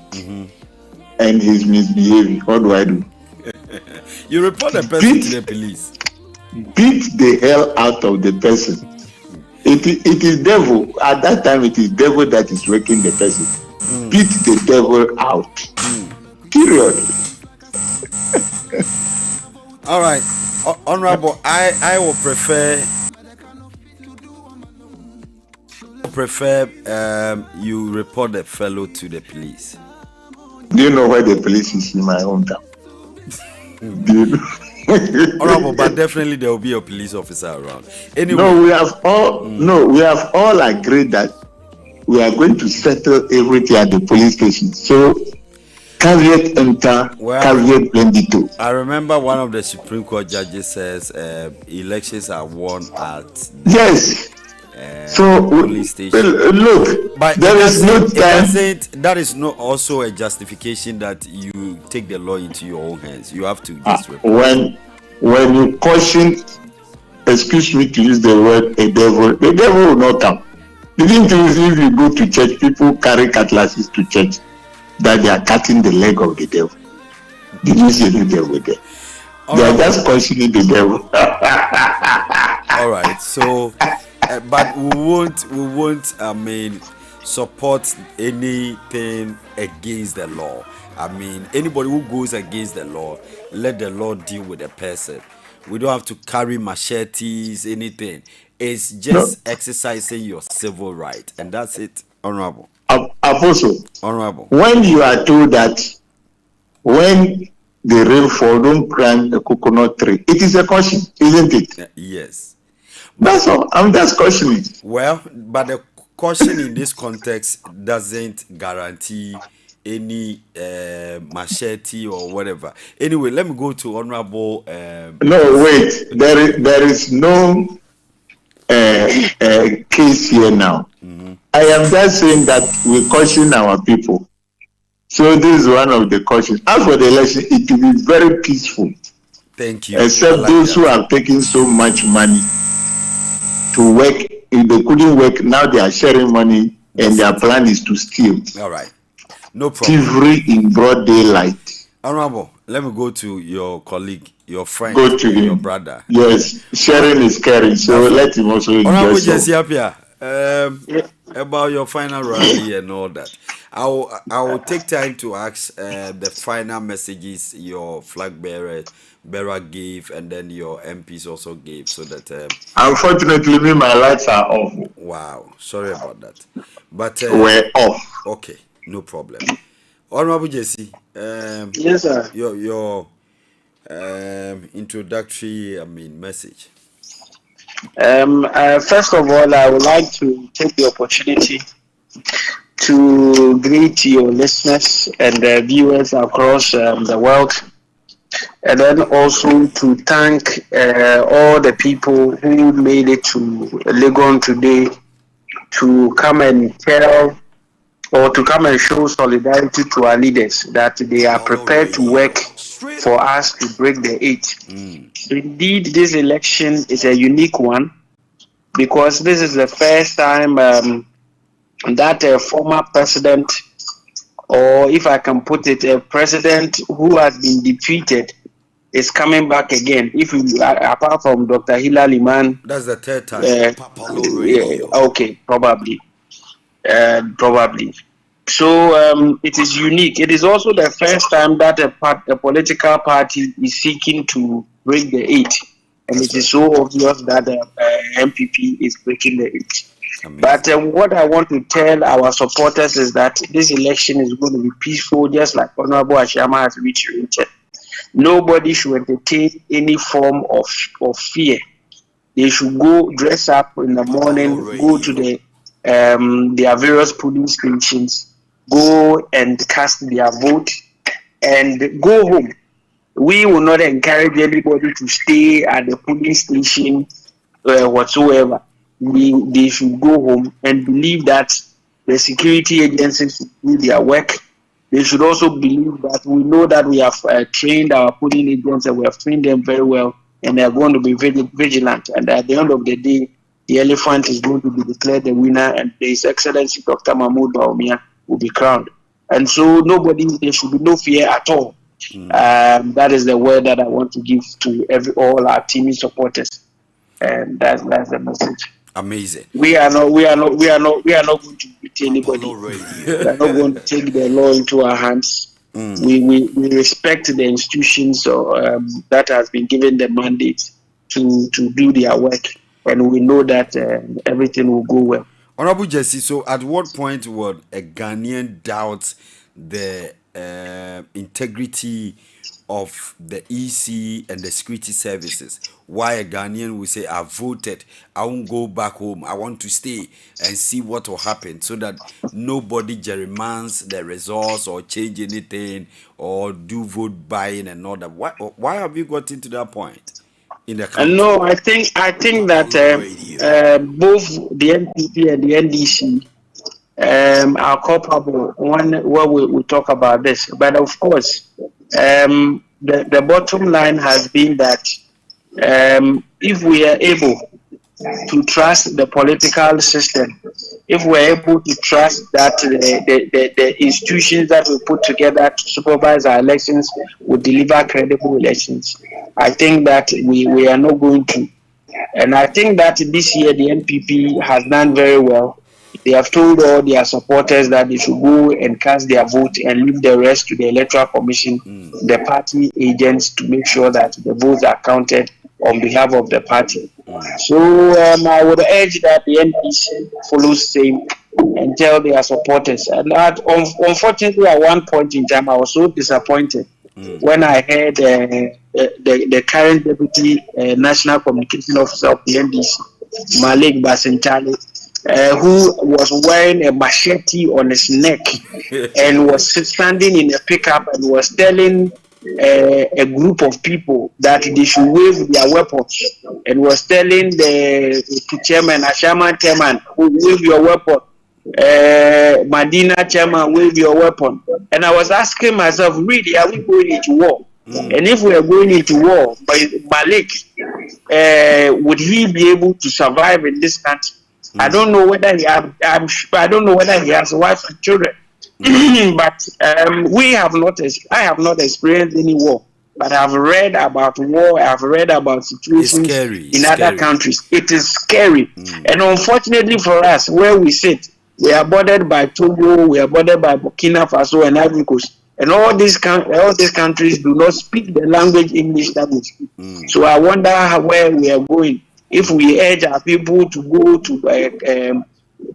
and he's misbehaving. What do I do? You report the person to the police. Beat the hell out of the person. It is devil. At that time, it is devil that is working the person. Beat the devil out. Period. All right, Honorable, I will prefer you report the fellow to the police. Do you know where the police is in my hometown? Do you know? Honorable, but definitely there will be a police officer around. Anyway. No, we have all agreed that we are going to settle everything at the police station. So caveat enter, caveat bendito. I remember one of the Supreme Court judges says elections are won at police station. Look, but there is no time. That is not also a justification that you take the law into your own hands. You have to just when you caution, excuse me to use the word, the devil will not come. Didn't you see, if you go to church, people carry cutlasses to church, that they are cutting the leg of the devil? Did you see the devil there? They are just cautioning the devil. All right, so but we won't support anything against the law. I mean, anybody who goes against the law, let the law deal with the person. We don't have to carry machetes, anything. It's just exercising your civil right, and that's it, Honorable. Apostle, Honorable. When you are told that when the rain falls, don't climb a coconut tree, it is a caution, isn't it? Yes. That's all. I'm just cautioning. Well, but the caution in this context doesn't guarantee any machete or whatever. Anyway, let me go to Honorable. No, wait. There is no case here now. I am just saying that we caution our people. So this is one of the cautions. As for the election, it will be very peaceful. Thank you. Except those who are taking so much money to work. If they couldn't work, now they are sharing money and their plan is to steal. All right. No problem. Thievery in broad daylight. Honorable, let me go to your colleague, your friend, go to your brother. Yes, sharing is caring. So let him also enjoy. Honorable Jesse Apia, about your final rally and all that. I will take time to ask the final messages your flag bearer gave, and then your MPs also gave, so that. Unfortunately, my lights are off. Wow, sorry about that, but we're off. Okay, no problem. Honorable Jesse, yes, sir. Your introductory, message. First of all, I would like to take the opportunity to greet your listeners and viewers across the world, and then also to thank all the people who made it to Legon today to come and tell or to come and show solidarity to our leaders that they are prepared to work for us to break the 8. Indeed, this election is a unique one because this is the first time that a former president, or if I can put it, a president who has been defeated is coming back again. If you, apart from Dr. Hilal Iman, that's the third time. Okay, probably. So it is unique. It is also the first time that a political party is seeking to break the 8, and it is so obvious that the MPP is breaking the 8. But what I want to tell our supporters is that this election is going to be peaceful, just like Honorable Ashama has reiterated. Nobody should entertain any form of fear. They should go dress up in the morning, go to their various polling stations, go and cast their vote, and go home. We will not encourage anybody to stay at the polling station whatsoever. They should go home and believe that the security agencies do their work. They should also believe that we know that we have trained our polling agents and we have trained them very well, and they are going to be vigilant. And at the end of the day, the elephant is going to be declared the winner, and His Excellency Dr. Mahmoud Bawumia will be crowned. And so there should be no fear at all. That is the word that I want to give to all our team supporters, and that's the message. Amazing. We are not going to beat anybody. We are not going to take the law into our hands. We respect the institutions that has been given the mandate to do their work, and we know that everything will go well. Honorable Jesse, so at what point would a Ghanaian doubt the integrity of the EC and the security services? Why a Ghanaian will say, I voted, I won't go back home, I want to stay and see what will happen, so that nobody gerrymanders the results or change anything or do vote buying and all that? Why have you got into that point in the country? No, I think that both the NPP and the NDC are culpable when we talk about this. But of course, the bottom line has been that if we are able to trust the political system, if we're able to trust that the institutions that we put together to supervise our elections will deliver credible elections, I think that we are not going to. And I think that this year the NPP has done very well. They have told all their supporters that they should go and cast their vote and leave the rest to the Electoral Commission, the party agents, to make sure that the votes are counted on behalf of the party. So I would urge that the NPC follows same and tell their supporters. And unfortunately, at one point in time, I was so disappointed when I heard the current Deputy National Communication Officer of the NDC, Malik Basentale, who was wearing a machete on his neck and was standing in a pickup and was telling a group of people that they should wave their weapons, and was telling the chairman, Ashama chairman, wave your weapon. Medina chairman, wave your weapon. And I was asking myself, really, are we going into war? And if we are going into war, by Malik, would he be able to survive in this country? I don't know whether he I don't know whether he has a wife and children. But I have not experienced any war. But I've read about war. I've read about situations in other countries. It is scary, and unfortunately for us, where we sit, we are bordered by Togo, we are bordered by Burkina Faso and Ivory Coast, and all these countries do not speak the language English that we speak. So I wonder where we are going if we urge our people to go to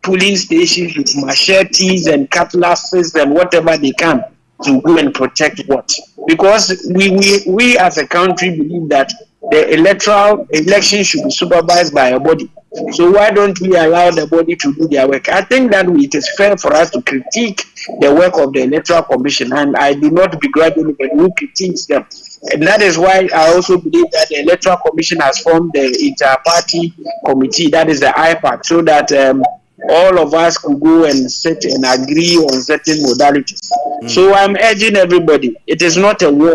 polling stations with machetes and cutlasses and whatever they can to go and protect what? Because we as a country believe that the election should be supervised by a body. So why don't we allow the body to do their work? I think that it is fair for us to critique the work of the Electoral Commission, and I do not begrudge anybody who critiques them. And that is why I also believe that the Electoral Commission has formed the inter-party committee, that is the IPAC, so that all of us could go and sit and agree on certain modalities. So I'm urging everybody, it is not a war.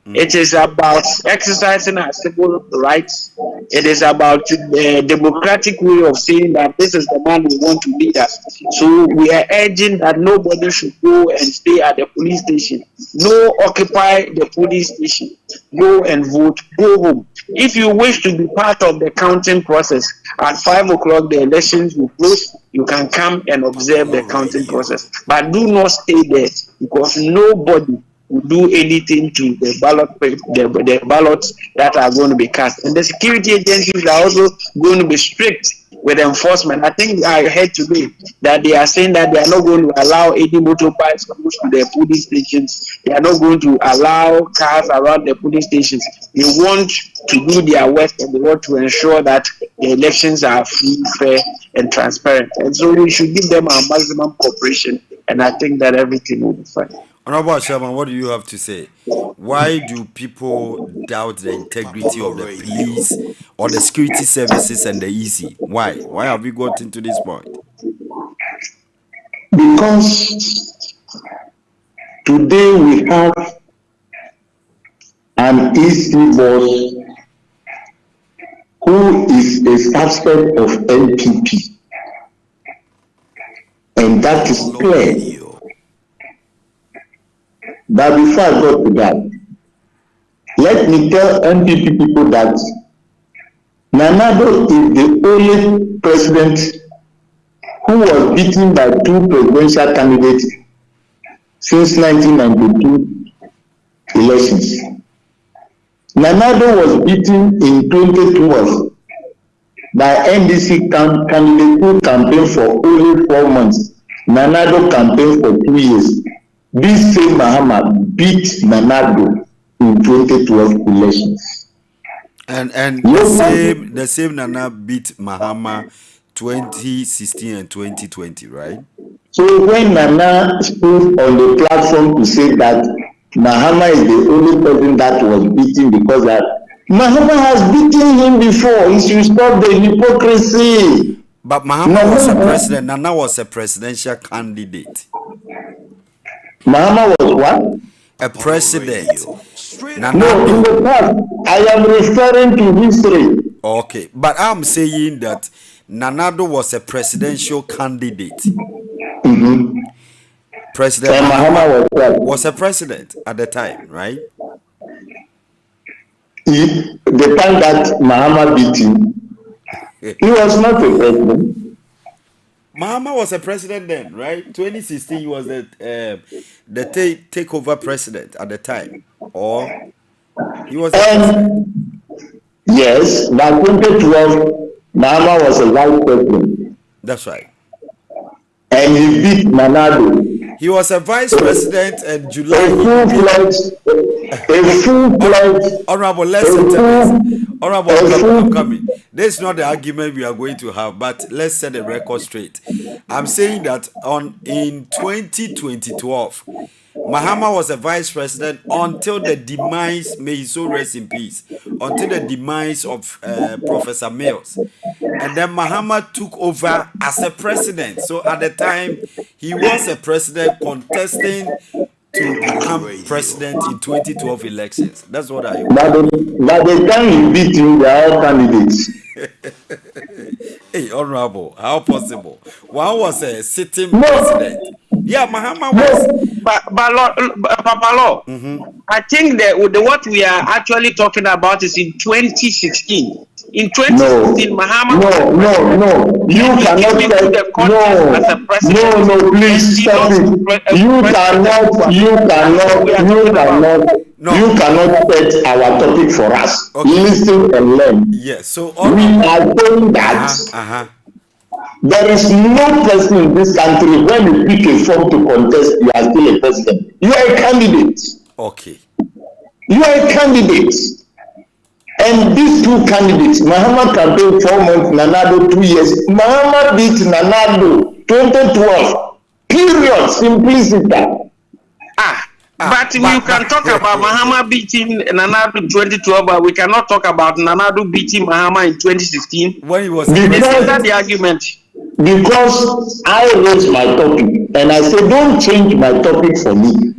It is about exercising our civil rights. It is about the democratic way of saying that this is the man we want to lead us. So we are urging that nobody should go and stay at the police station. No, occupy the police station. Go and vote. Go home. If you wish to be part of the counting process, at 5 o'clock the elections will close. You can come and observe the counting process. But do not stay there, because nobody will do anything to the ballots that are going to be cast. And the security agencies are also going to be strict with enforcement. I think I heard today that they are saying that they are not going to allow any motorbikes close to the police stations. They are not going to allow cars around the police stations. They want to do their work, and they want to ensure that the elections are free, fair, and transparent. And so we should give them our maximum cooperation, and I think that everything will be fine. Honorable Sherman, what do you have to say? Why do people doubt the integrity of the police or the security services and the EC? Why? Why have we gotten to this point? Because today we have an EC boss who is a suspect of NPP, and that is clear. But before I go to that, let me tell NPP people that Nana-Addo is the only president who was beaten by 2 presidential candidates since 1992 elections. Nana-Addo was beaten in 2012 by NDC candidate who campaigned for only 4 months. Nana-Addo campaigned for 2 years. This same Mahama beat Nana-Addo in 2012 elections. And the same Nana beat Mahama 2016 and 2020, right? So when Nana stood on the platform to say that Mahama is the only person that was beaten because that Mahama has beaten him before, he should stop the hypocrisy. But Mahama was a president. Nana was a presidential candidate. Mahama was what? A president. No, in the past. I am referring to history. Okay, but I'm saying that Nana-Addo was a presidential candidate. Mm-hmm. President Mahama was a president at the time, right? The time that Mahama beat him, he was not a president. Mahama was a president then, right? 2016, he was the takeover president at the time, or he was. Yes, by 2012, Mahama was a vice president. That's right. And he beat Nana-Addo. He was a vice president in July. A full-fledged. Honorable, listen to this. Honorable, I'm coming. This is not the argument we are going to have, but let's set the record straight. I'm saying that in 2012, Mahama was a vice president until the demise, may he so rest in peace, until the demise of Professor Mills. And then Mahama took over as a president. So at the time, he was a president contesting to become president in 2012 elections. That's what I heard. By the time he beat him, they are all candidates. Hey, Honorable, how possible? One was a sitting president. Yeah, Mahama was. Papa Law, I think that what we are actually talking about is in 2016. In 2016, Mahama. No. You cannot No, please stop it. You cannot set our topic for us. Okay. Listen and learn. Yes. So we are saying that there is no person in this country when you pick a form to contest, you are still a president. You are a candidate. Okay. You are a candidate. And these two candidates, Mahama campaigned 4 months, Nanado 2 years. Mahama beat Nanado 2012. Period. Simplicity. But we can talk about Mahama beating Nanado 2012, but we cannot talk about Nanado beating Mahama in 2016. When he was the argument. Because I raised my topic and I said, don't change my topic for me.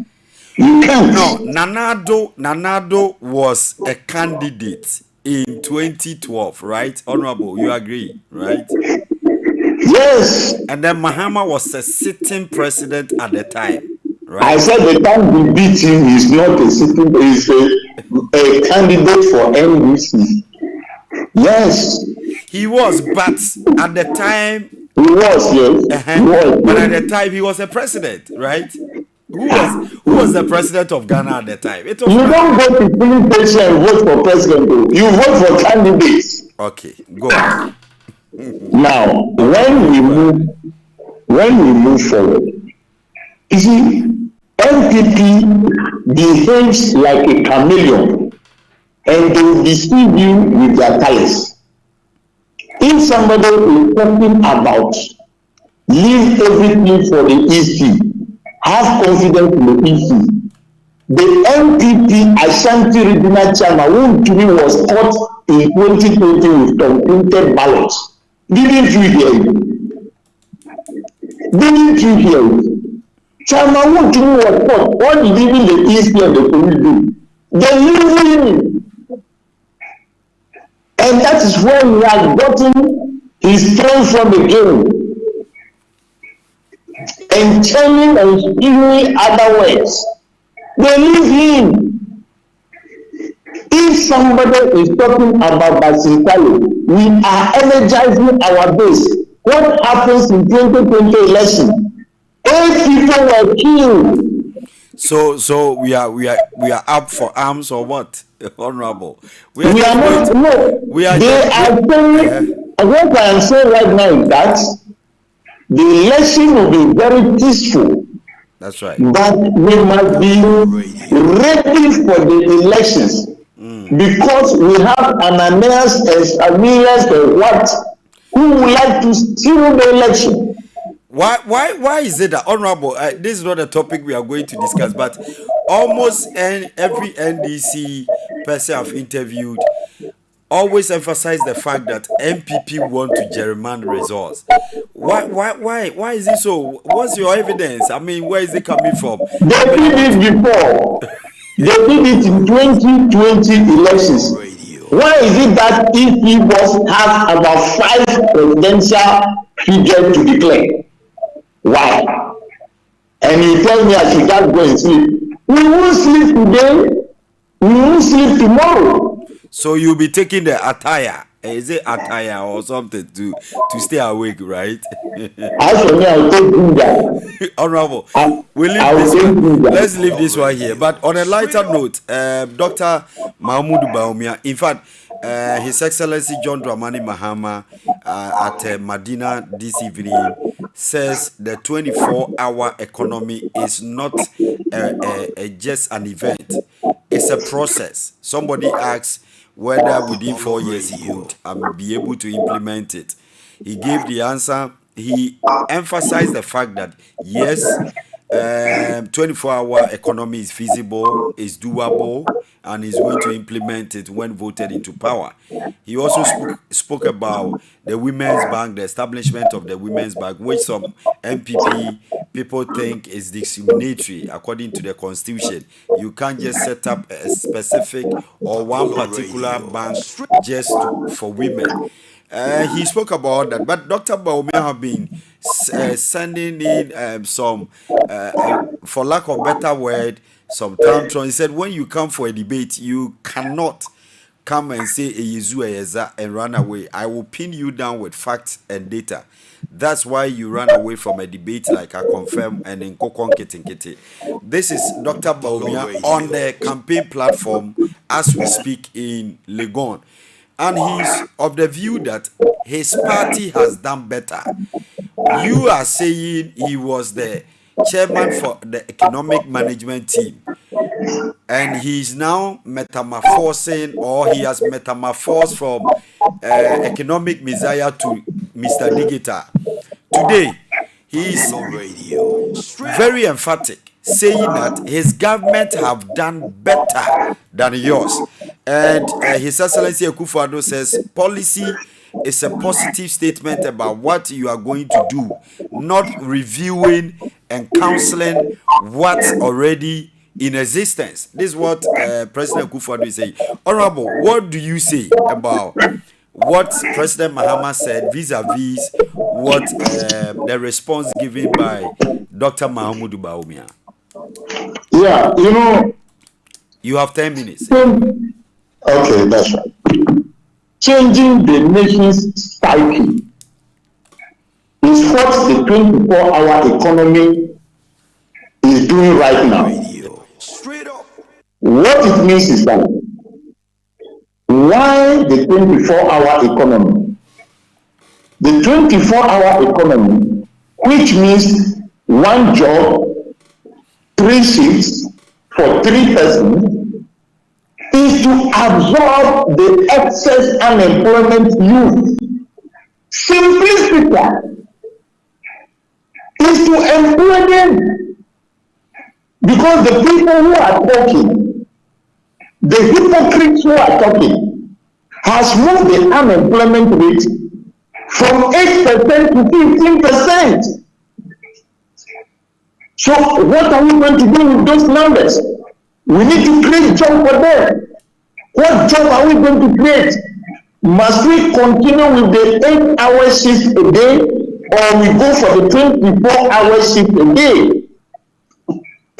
You can't. No, Nanado was a candidate in 2012, right? Honorable, you agree, right? Yes. And then Mahama was a sitting president at the time, right? I said the time we beat him is not a sitting, is a candidate for NDC. Yes. He was, but at the time... He was, yes. He was, but at the time, he was a president, right? Who was the president of Ghana at the time? It was you don't go to police station and vote for president. You vote for candidates. Okay, go on. Now, when we move forward, you see, NPP behaves like a chameleon, and they will deceive you with their talents. If somebody is talking about leave everything for the EC, have confidence in the EC. The NPP Ashanti Regional Chairman, who to me was caught in 2020 with completed ballots. Didn't you hear it? Didn't you hear it? Chairman, who to me was caught. What did even the EC and the police do? They leave him. And that is where he has gotten his strength from the game. And telling and speaking other words. They leave him. If somebody is talking about Basinkali, we are energizing our base. What happens in 2020 election? 8 people were killed. So we are up for arms or what, Honorable? We are not. No. They are saying. What I am saying right now is that the election will be very peaceful. That's right. But we must be ready for the elections because we have Ananias and Amelias and what who would like to steal the election. Why is it that, Honorable? This is not a topic we are going to discuss, but almost every NDC person I've interviewed always emphasize the fact that MPP want to gerrymander results. Why is it so? What's your evidence? I mean, where is it coming from? They did it before. They did it in 2020 elections. Why is it that if he has about 5 presidential figures to declare? Why? And he tells me I should just go and sleep. We won't sleep today. We won't sleep tomorrow. So you'll be taking the attire. Is it attire or something to stay awake, right? As for me, I'll take that. Honorable, let's leave this one here. But on a lighter note, Dr. Mahmoud Baumia, in fact, His Excellency John Dramani Mahama at Medina this evening says the 24-hour economy is not just an event. It's a process. Somebody asks whether within 4 years he could be able to implement it. He gave the answer. He emphasized the fact that yes, 24-hour economy is feasible, is doable, and is going to implement it when voted into power. He also spoke about the Women's Bank, the establishment of the Women's Bank, which some MPP people think is discriminatory according to the Constitution. You can't just set up a specific or one particular bank just for women. He spoke about that, but Dr. Bawumia have been sending in some, for lack of better word, some tantrum. He said, when you come for a debate, you cannot come and say a Yezu and run away. I will pin you down with facts and data. That's why you run away from a debate like I confirm and in Kokon Kitinkiti. This is Dr. Bawumia on the campaign platform as we speak in Legon. And he's of the view that his party has done better. You are saying he was the chairman for the economic management team. And he's now metamorphosing, or he has metamorphosed from economic messiah to Mr. Digital. Today, he is very emphatic, saying that his government have done better than yours. And His Excellency AKUFO-ADDO says policy is a positive statement about what you are going to do, not reviewing and counseling what's already in existence. This is what President AKUFO-ADDO is saying. Honorable, what do you say about what President Mahama said vis-a-vis what the response given by Dr. Mahamudu Bawumia? Yeah, you know. You have 10 minutes. Okay, that's right. Changing the nation's psyche is what the 24-hour economy is doing right now. What it means is that why the 24-hour economy? The 24-hour economy, which means one job, 3 shifts for 3 persons, is to absorb the excess unemployment youth. Simply speaking, is to employ them. Because the people who are talking, the hypocrites who are talking, has moved the unemployment rate from 8% to 15%. So what are we going to do with those numbers? We need to create jobs for them. What job are we going to create? Must we continue with the 8-hour shift a day, or we go for the 24-hour shift a day?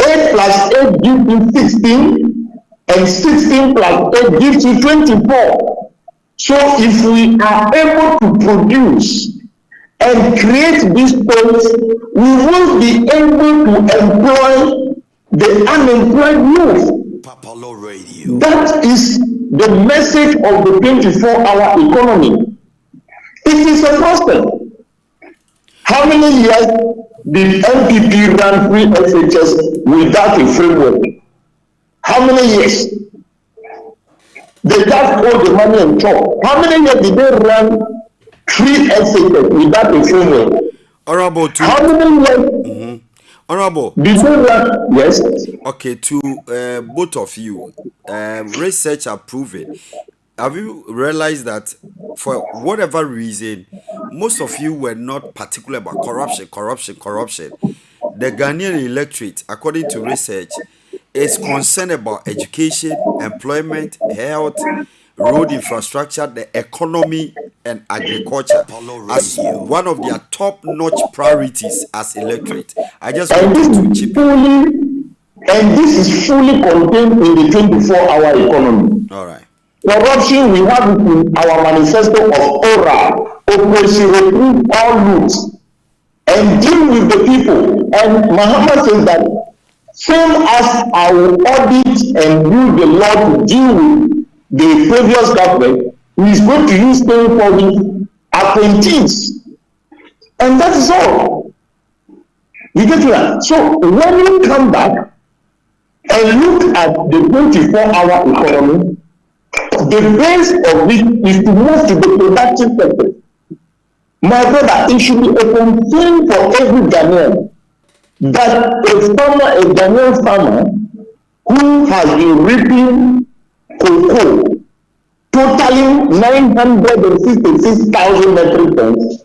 8 plus 8 gives you 16, and 16 plus 8 gives you 24. So if we are able to produce and create this space, we will be able to employ the unemployed youth. That is the message of the 24-hour economy. It is a process. How many years did MPP run free SHS without a framework? How many years? They just hold the money and talk. How many years did they run free SHS without a framework? Honorable, how many years? Honorable. Yes. Okay, to both of you, research have proven. Have you realized that for whatever reason, most of you were not particular about corruption? The Ghanaian electorate, according to research, is concerned about education, employment, health, road infrastructure, the economy, and agriculture as one of their top-notch priorities as electorate. I just wanted to chip in. And this is fully contained in the 24-hour economy. All right. Corruption, we have it in our manifesto of ORA, Operation Reprove All Roots, and deal with the people. And Mahama says that same as I will audit and use the law to deal with the previous government, he is going to use them for the appointees. And that is all. You get that? So when you come back and look at the 24-hour economy, the base of it is to move to the productive sector. My brother, it should be a concern for every Ghanaian that a farmer, a Ghanaian farmer, who has been reaping cocoa, totaling 966,000 metric tons,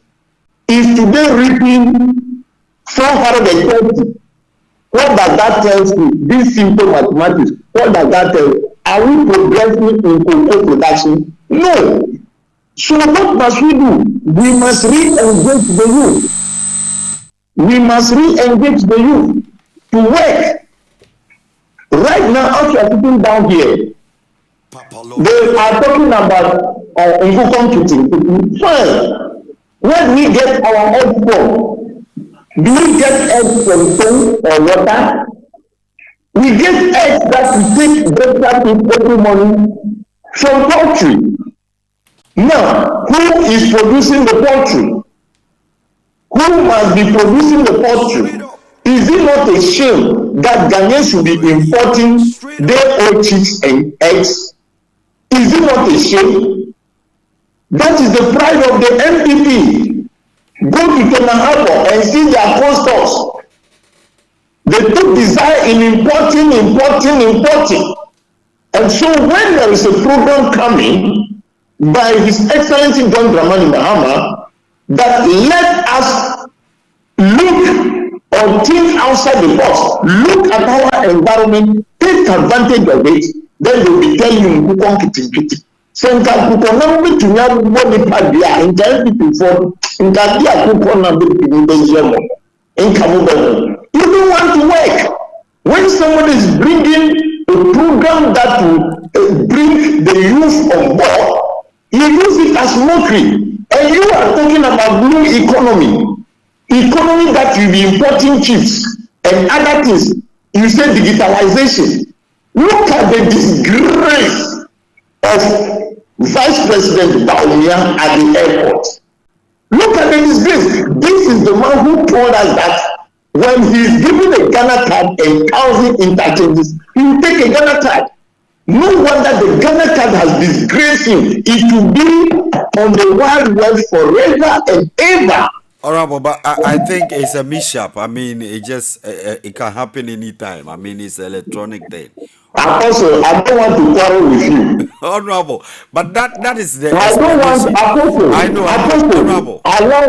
is today reaping 430. What does that tell you? This simple mathematics. What does that tell you? Are we progressing in cocoa production? No. So what must we do? We must re-engage the youth. We must re-engage the youth to work. Right now, as you are sitting down here, they are talking about computing. Fine. Where do we get our eggs from? Do we get eggs from sun or water? We get eggs that we take breakfast with every morning from poultry. Now, who is producing the poultry? Who must be producing the poultry? Is it not a shame that Ghanaians should be importing their own chicks and eggs? Is it not a shame? That is the pride of the MPP. Go to Tena Harbor and see their posters. They took desire in importing. And so when there is a program coming by His Excellency John Dramani Mahama, that let us look or think outside the box, look at our environment, take advantage of it, then they will be telling you who can't get it. Senta kuko na mbi tunya body padia in people for in kadia kuko na mbi in you don't want to work. When somebody is bringing a program that will bring the youth on board, you use it as mockery. And you are talking about blue economy that will be importing chips and other things. You say digitalization. Look at the disgrace of Vice President Baumia at the airport. Look at the disgrace. This is the man who told us that when he's given a Ghana card and 1,000 interchanges, he will take a Ghana card. No wonder the Ghana card has disgraced him. It will be on the Wild West forever and ever. Alright, but I think it's a mishap. I mean, it just it can happen anytime. I mean, it's an electronic thing. Apostle, I don't want to quarrel with you. Honorable, but that is the. I don't want Apostle. I know. Apostle, allow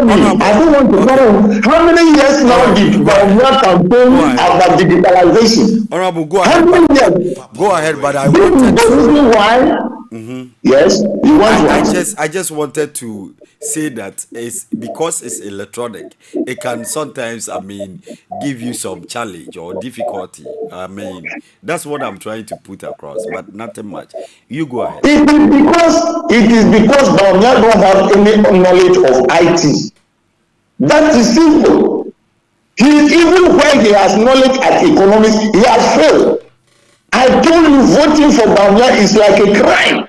me. Honorable. I don't want to quarrel. How many years now did Bawumia campaign about digitalization? Honorable, go ahead. How many years? Go ahead, but I wanted. This is the reason why. Yes, you want I just wanted to say that it's because it's electronic. It can sometimes, I mean, give you some challenge or difficulty. I mean, that's what I'm trying to put across, but nothing much. You go ahead. It is because Bawumia don't have any knowledge of IT. That is simple. Even when he has knowledge at economics, he has failed. I told you voting for Bawumia is like a crime.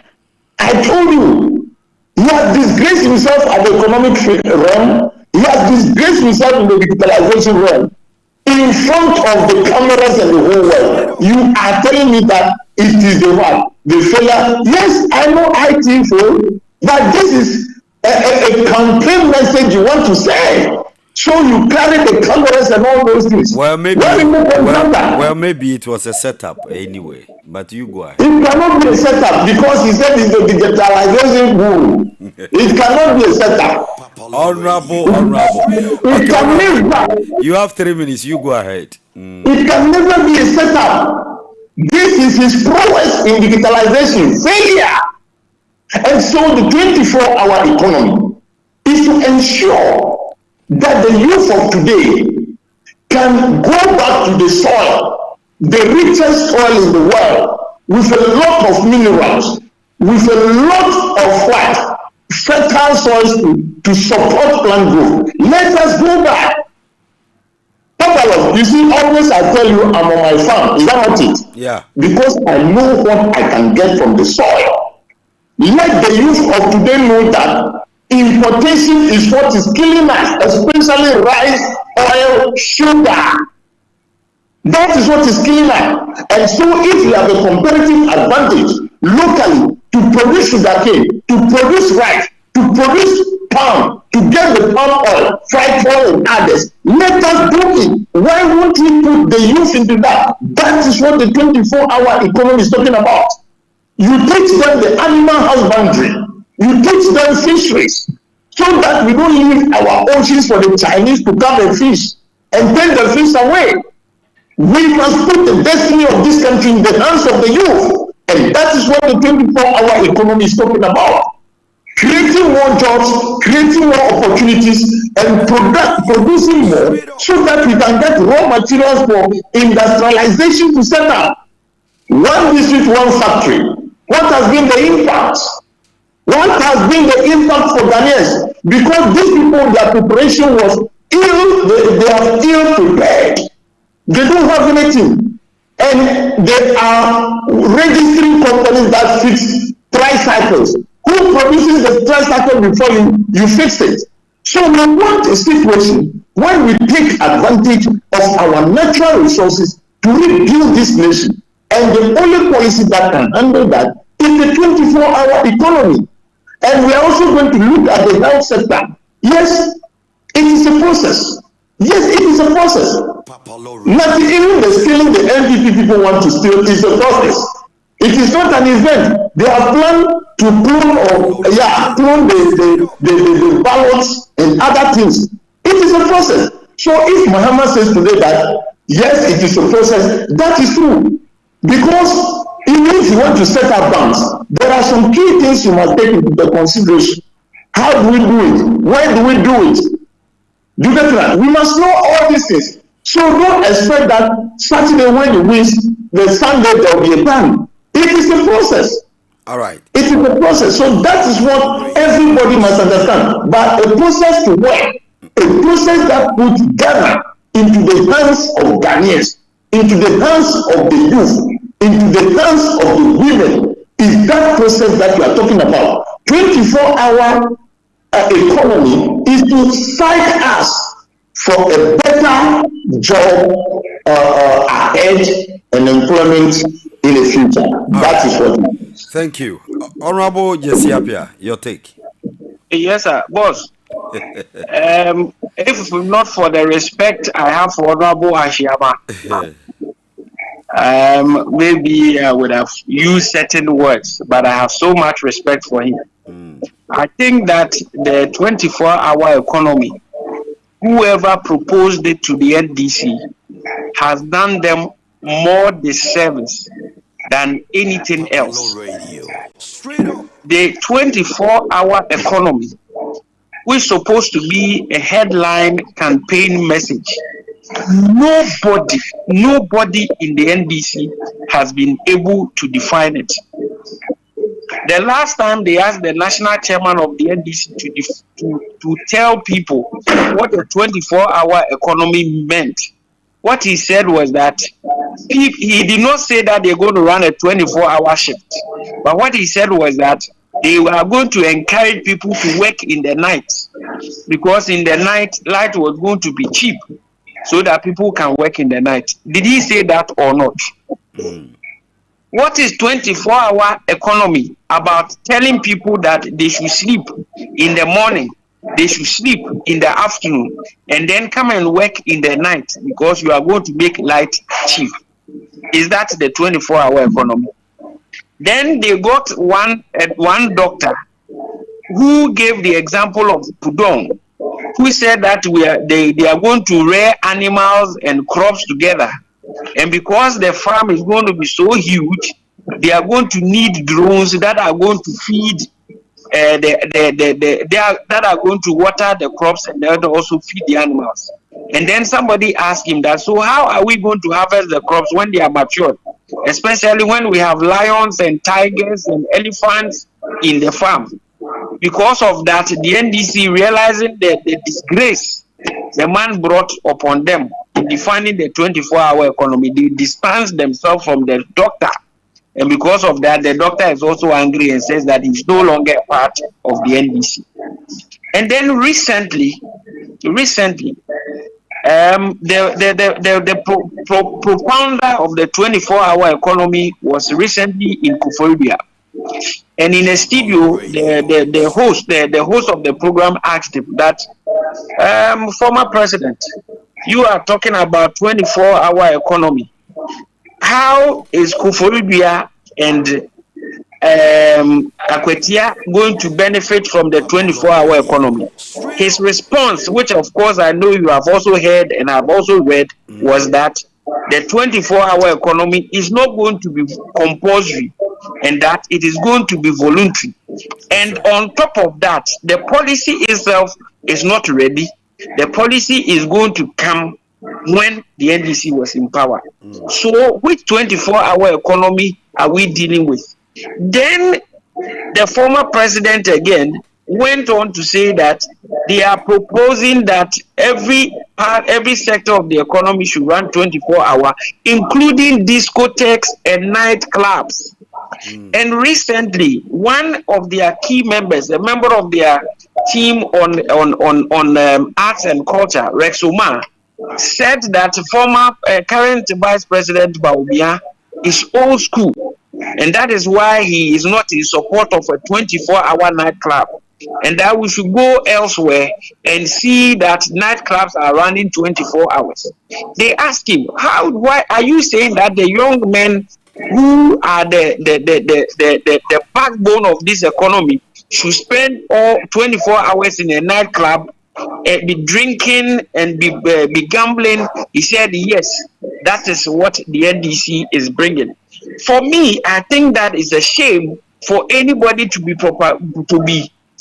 I told you. He has disgraced himself at the economic realm. He has disgraced himself in the digitalization realm. In front of the cameras and the whole world. You are telling me that it is the one, the failure. Yes, I know IT failed, but this is a campaign message you want to say. So you carry the cameras and all those things. Well, maybe it was a setup anyway. But you go ahead. It cannot be a setup because he said it's a digitalization boom. It cannot be a setup. Honorable. It can never. You have 3 minutes. You go ahead. It can never be a setup. This is his prowess in digitalization. Failure. And so the 24-hour economy is to ensure that the youth of today can go back to the soil, the richest soil in the world, with a lot of minerals, with a lot of fertile soils to support plant growth. Let us go back. Papa, you see, always I tell you I'm on my farm. Is that not it? Yeah. Because I know what I can get from the soil. Let the youth of today know that importation is what is killing us, especially rice, oil, sugar. That is what is killing us. And so if you have a comparative advantage locally to produce sugarcane, to produce rice, to to produce palm, to get the palm oil, fried oil and others. Let us do it. Why won't we put the youth into that? That is what the 24-hour economy is talking about. You teach them the animal husbandry. You teach them fisheries, so that we don't leave our oceans for the Chinese to come and fish and take the fish away. We must put the destiny of this country in the hands of the youth. And that is what the 24-hour economy is talking about. Creating more jobs, creating more opportunities, and producing more, so that we can get raw materials for industrialization to set up. One district, one factory. What has been the impact? What has been the impact for Ghanaians? Because these people, their preparation was ill, they are ill prepared. They don't have anything. And they are registering companies that fix tricycles. Who produces the tricycle before you fix it? So we want a situation where we take advantage of our natural resources to rebuild this nation. And the only policy that can handle that is the 24-hour economy. And we are also going to look at the health sector. Yes, it is a process. Yes, it is a process. Not even the stealing the NPP people want to steal is a process. It is not an event. They have planned to clone the ballots and other things. It is a process. So if Muhammad says today that yes, it is a process, that is true. Because even if you want to set up banks, there are some key things you must take into the consideration. How do we do it? Where do we do it? Do you get that? We must know all these things. So don't expect that Saturday when you win, the Sunday there will be a ban. It is a process. All right. It is a process. So that is what everybody must understand. But a process to work, a process that puts Ghana into the hands of Ghanaians, into the hands of the youth, into the hands of the women, is that process that you are talking about. 24-hour economy is to psych us for a better job ahead and employment in the future. That is what it is. Thank you. Honorable Jesse Apia, your take. Yes, sir. Boss. If not for the respect I have for Honorable Ashiyama, maybe I would have used certain words, but I have so much respect for him. I think that the 24-hour economy, whoever proposed it to the NDC, has done them more disservice than anything else. The 24-hour economy, which is supposed to be a headline campaign message, nobody in the NDC has been able to define it. The last time they asked the national chairman of the NDC to tell people what the 24-hour economy meant, what he said was that he did not say that they're going to run a 24-hour shift, but what he said was that they were going to encourage people to work in the night, because in the night light was going to be cheap, so that people can work in the night. Did he say that or not? What is 24-hour economy about? Telling people that they should sleep in the morning, they should sleep in the afternoon, and then come and work in the night because you are going to make light cheap. Is that the 24-hour economy? Then they got one doctor who gave the example of Pudong, who said that they are going to rear animals and crops together. And because the farm is going to be so huge, they are going to need drones that are going to feed, that are going to water the crops and that also feed the animals. And then somebody asked him that, so how are we going to harvest the crops when they are matured? Especially when we have lions and tigers and elephants in the farm. Because of that, the NDC, realizing the disgrace the man brought upon them in defining the 24-hour economy, they distanced themselves from the doctor. And because of that, the doctor is also angry and says that he's no longer a part of the NDC. And then recently, the propounder of the 24-hour economy was recently in AKUFO-ADDO. And in a studio, the host of the program asked him that, former president, you are talking about 24-hour economy. How is AKUFO-ADDO and Akwetia going to benefit from the 24-hour economy? His response, which of course I know you have also heard and have also read, was that the 24-hour economy is not going to be compulsory and that it is going to be voluntary. And on top of that, the policy itself is not ready. The policy is going to come when the NDC was in power. So which 24-hour economy are we dealing with? Then the former president again went on to say that they are proposing that every sector of the economy should run 24-hour, including discotheques and nightclubs. And recently, one of their key members, a member of their team on arts and culture, Rex Omar, said that current Vice President Baubia is old school, and that is why he is not in support of a 24-hour nightclub, and that we should go elsewhere and see that nightclubs are running 24 hours. They asked him, why are you saying that the young men who are the backbone of this economy should spend all 24 hours in a nightclub, be drinking and be gambling? He said, yes, that is what the NDC is bringing. For me, I think that is a shame for anybody to be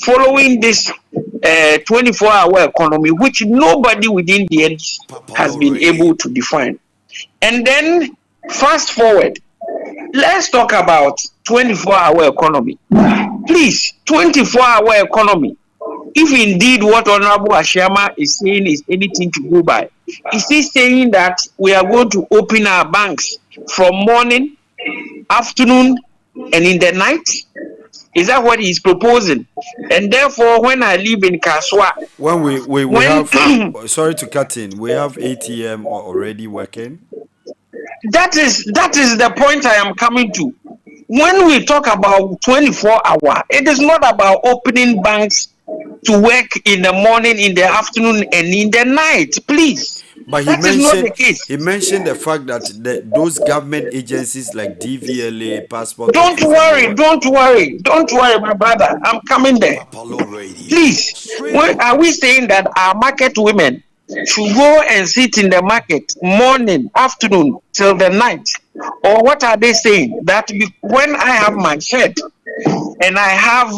following this 24-hour economy, which nobody within the NDC has been able to define. And then fast forward, let's talk about 24-hour economy. Please, 24-hour economy. If indeed what Honorable Ashama is saying is anything to go by, is he saying that we are going to open our banks from morning, afternoon, and in the night? Is that what he's proposing? And therefore, when I live in Kaswa, when we have sorry to cut in, we have ATM already working. That is the point I am coming to. When we talk about 24-hour, it is not about opening banks to work in the morning, in the afternoon, and in the night, please. But he mentioned the fact that those government agencies like DVLA, passport. Don't worry, my brother. I'm coming there. Please, are we saying that our market women should go and sit in the market morning, afternoon, till the night? Or what are they saying? That when I have my shed and I have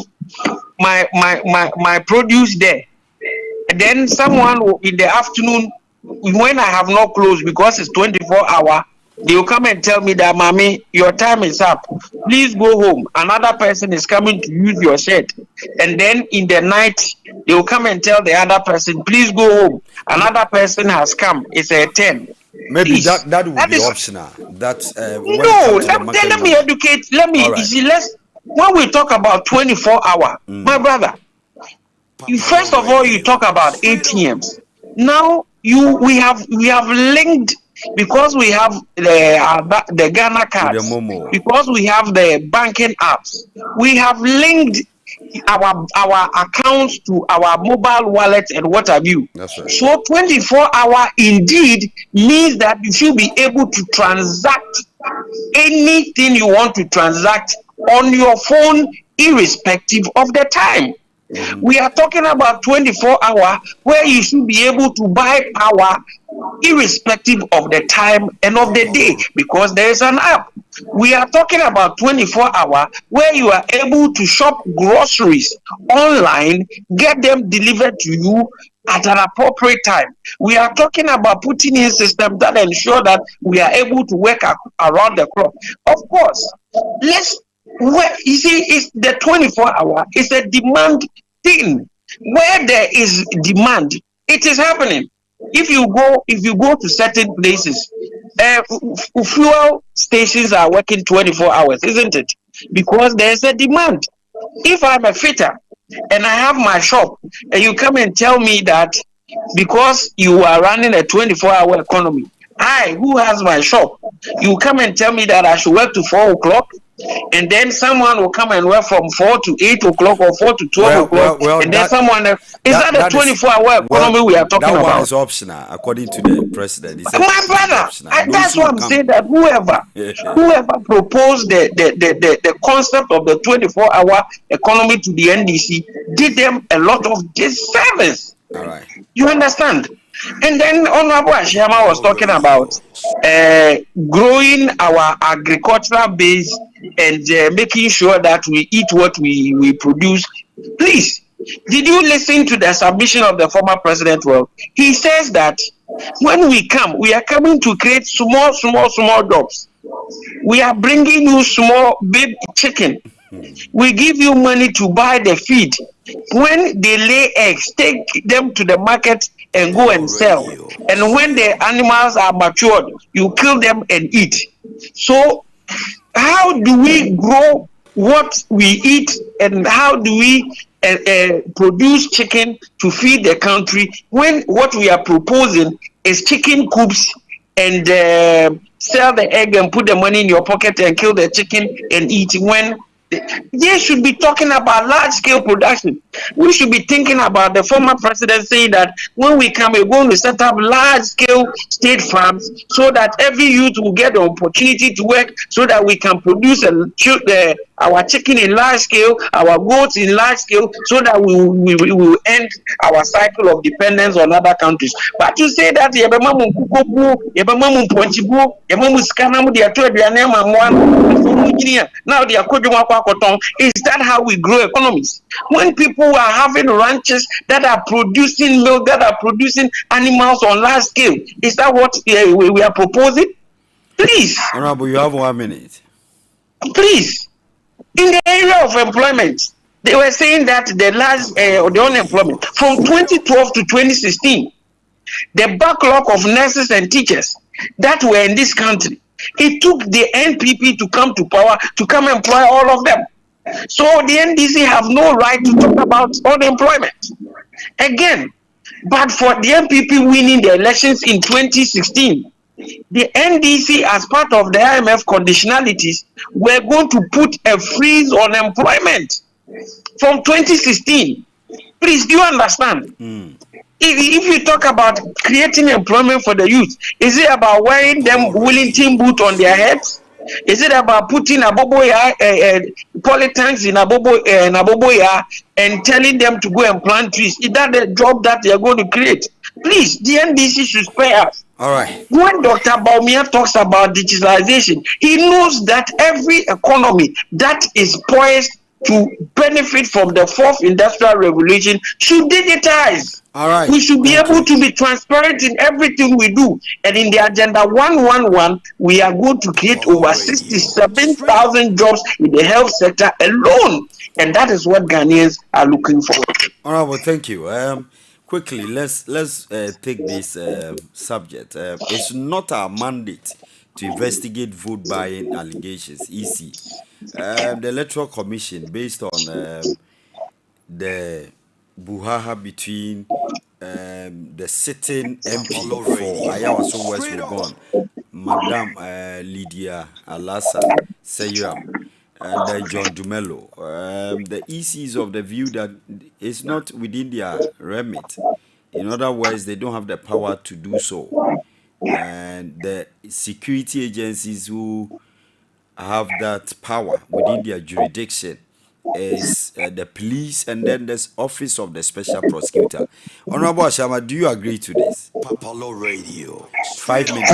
my produce there, then someone in the afternoon, when I have not closed because it's 24-hour, they will come and tell me that, Mommy, your time is up. Please go home. Another person is coming to use your shed. And then in the night, they will come and tell the other person, please go home. Another person has come. It's a 10. Maybe please. that would be optional. Let me educate. Right. You see, when we talk about 24-hour, my brother, first of all, you talk about ATMs. Now, we have linked, because we have the Ghana cards, because we have the banking apps, we have linked our accounts to our mobile wallet and what have you. That's right. So 24-hour indeed means that you should be able to transact anything you want to transact on your phone, irrespective of the time. We are talking about 24-hour where you should be able to buy power irrespective of the time and of the day, because there is an app. We are talking about 24-hour where you are able to shop groceries online, get them delivered to you at an appropriate time. We are talking about putting in systems that ensure that we are able to work around the clock. Of course, you see, it's the 24-hour. It's a demand thing. Where there is demand, it is happening. If you go to certain places, fuel stations are working 24 hours, isn't it? Because there's a demand. If I'm a fitter and I have my shop, and you come and tell me that because you are running a 24-hour economy, I, who has my shop, you come and tell me that I should work to 4 o'clock, and then someone will come and work from 4 to 8 o'clock or 4 to 12 o'clock, and then someone else. Is that a 24-hour economy we are talking about? That one is optional, according to the president. He said my brother, that's what I'm saying. That whoever proposed the concept of the 24-hour economy to the NDC did them a lot of disservice. All right. You understand? And then Honorable Ashiyama was talking about growing our agricultural base and making sure that we eat what we produce. Please, did you listen to the submission of the former president? Well, he says that when we come, we are coming to create small jobs. We are bringing you small baby chicken. We give you money to buy the feed. When they lay eggs, take them to the market and go and sell. And when the animals are matured, you kill them and eat. So how do we grow what we eat, and how do we produce chicken to feed the country when what we are proposing is chicken coops and sell the egg and put the money in your pocket and kill the chicken and eat? When they should be talking about large-scale production. We should be thinking about the former president saying that when we come, we're going to set up large-scale state farms so that every youth will get the opportunity to work, so that we can produce our chicken in large scale, our goats in large scale, so that we will end our cycle of dependence on other countries. But to say that now they are is that how we grow economies? When people are having ranches that are producing milk, that are producing animals on large scale, is that what we are proposing? Please. Honorable, you have 1 minute. Please. In the area of employment, they were saying that the unemployment from 2012 to 2016, the backlog of nurses and teachers that were in this country, it took the NPP to come to power to come employ all of them. So the NDC have no right to talk about unemployment again. But for the NPP winning the elections in 2016, the NDC, as part of the IMF conditionalities, were going to put a freeze on employment from 2016. Please, do you understand? If you talk about creating employment for the youth, is it about wearing them Wellington boot on their heads? Is it about putting aboboya polytanks in aboboya and telling them to go and plant trees? Is that the job that they are going to create? Please, the NDC should spare us. All right. When Dr. Baumia talks about digitalization, he knows that every economy that is poised to benefit from the fourth industrial revolution should digitize. All right. We should be able to be transparent in everything we do. And in the Agenda 111, we are going to create over 67,000 jobs in the health sector alone. And that is what Ghanaians are looking for. All right, well, thank you. Quickly, let's take this subject. It's not our mandate to investigate vote buying allegations. EC. The Electoral Commission, based on the buhaha between the sitting MP for Ayawaso West Wugon, Madam Lydia Alassa Seyram, and then John Dumelo. The EC is of the view that it's not within their remit. In other words, they don't have the power to do so. And the security agencies who have that power within their jurisdiction is the police, and then there's Office of the Special Prosecutor. Honorable Ashama, do you agree to this? Papalo Radio. 5 minutes.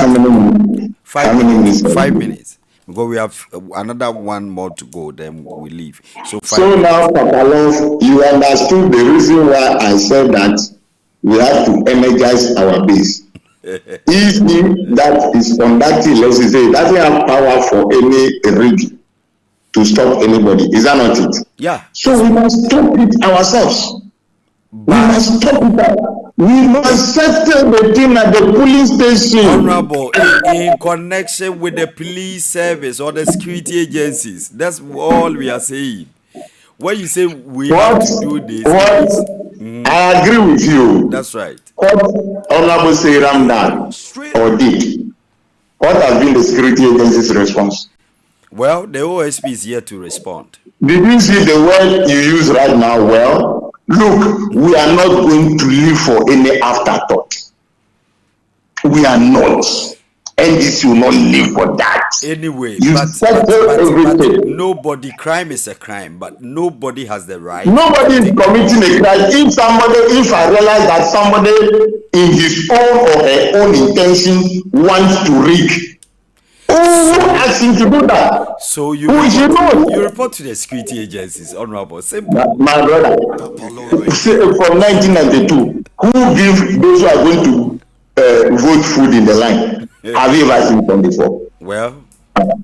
5 minutes. Because we have another one more to go, then we leave. So now, Papalo, you understood the reason why I said that we have to energize our base. If that is conducting, let's say, doesn't have power for any reason to stop anybody. Is that not it? Yeah. So we must stop it ourselves. We must stop it. We must settle the thing at the police station. Honorable, in connection with the police service or the security agencies. That's all we are saying. When you say we have to do this, I agree with you. That's right. What Honorable Seyram done or did? What has been the security agency's response? Well, the OSP is here to respond. Did you see the word you use right now? Well, look, we are not going to live for any afterthought. We are not. NDC will not live for that. Anyway, but nobody, crime is a crime, but nobody has the right. Nobody is committing a crime. If I realize that somebody in his own or her own intention wants to rig, who asked him to do that? So you report to the security agencies, Honorable. Simple. My brother, from 1992, who give those who are going to vote food in the line? Have you ever seen them before? Well, look,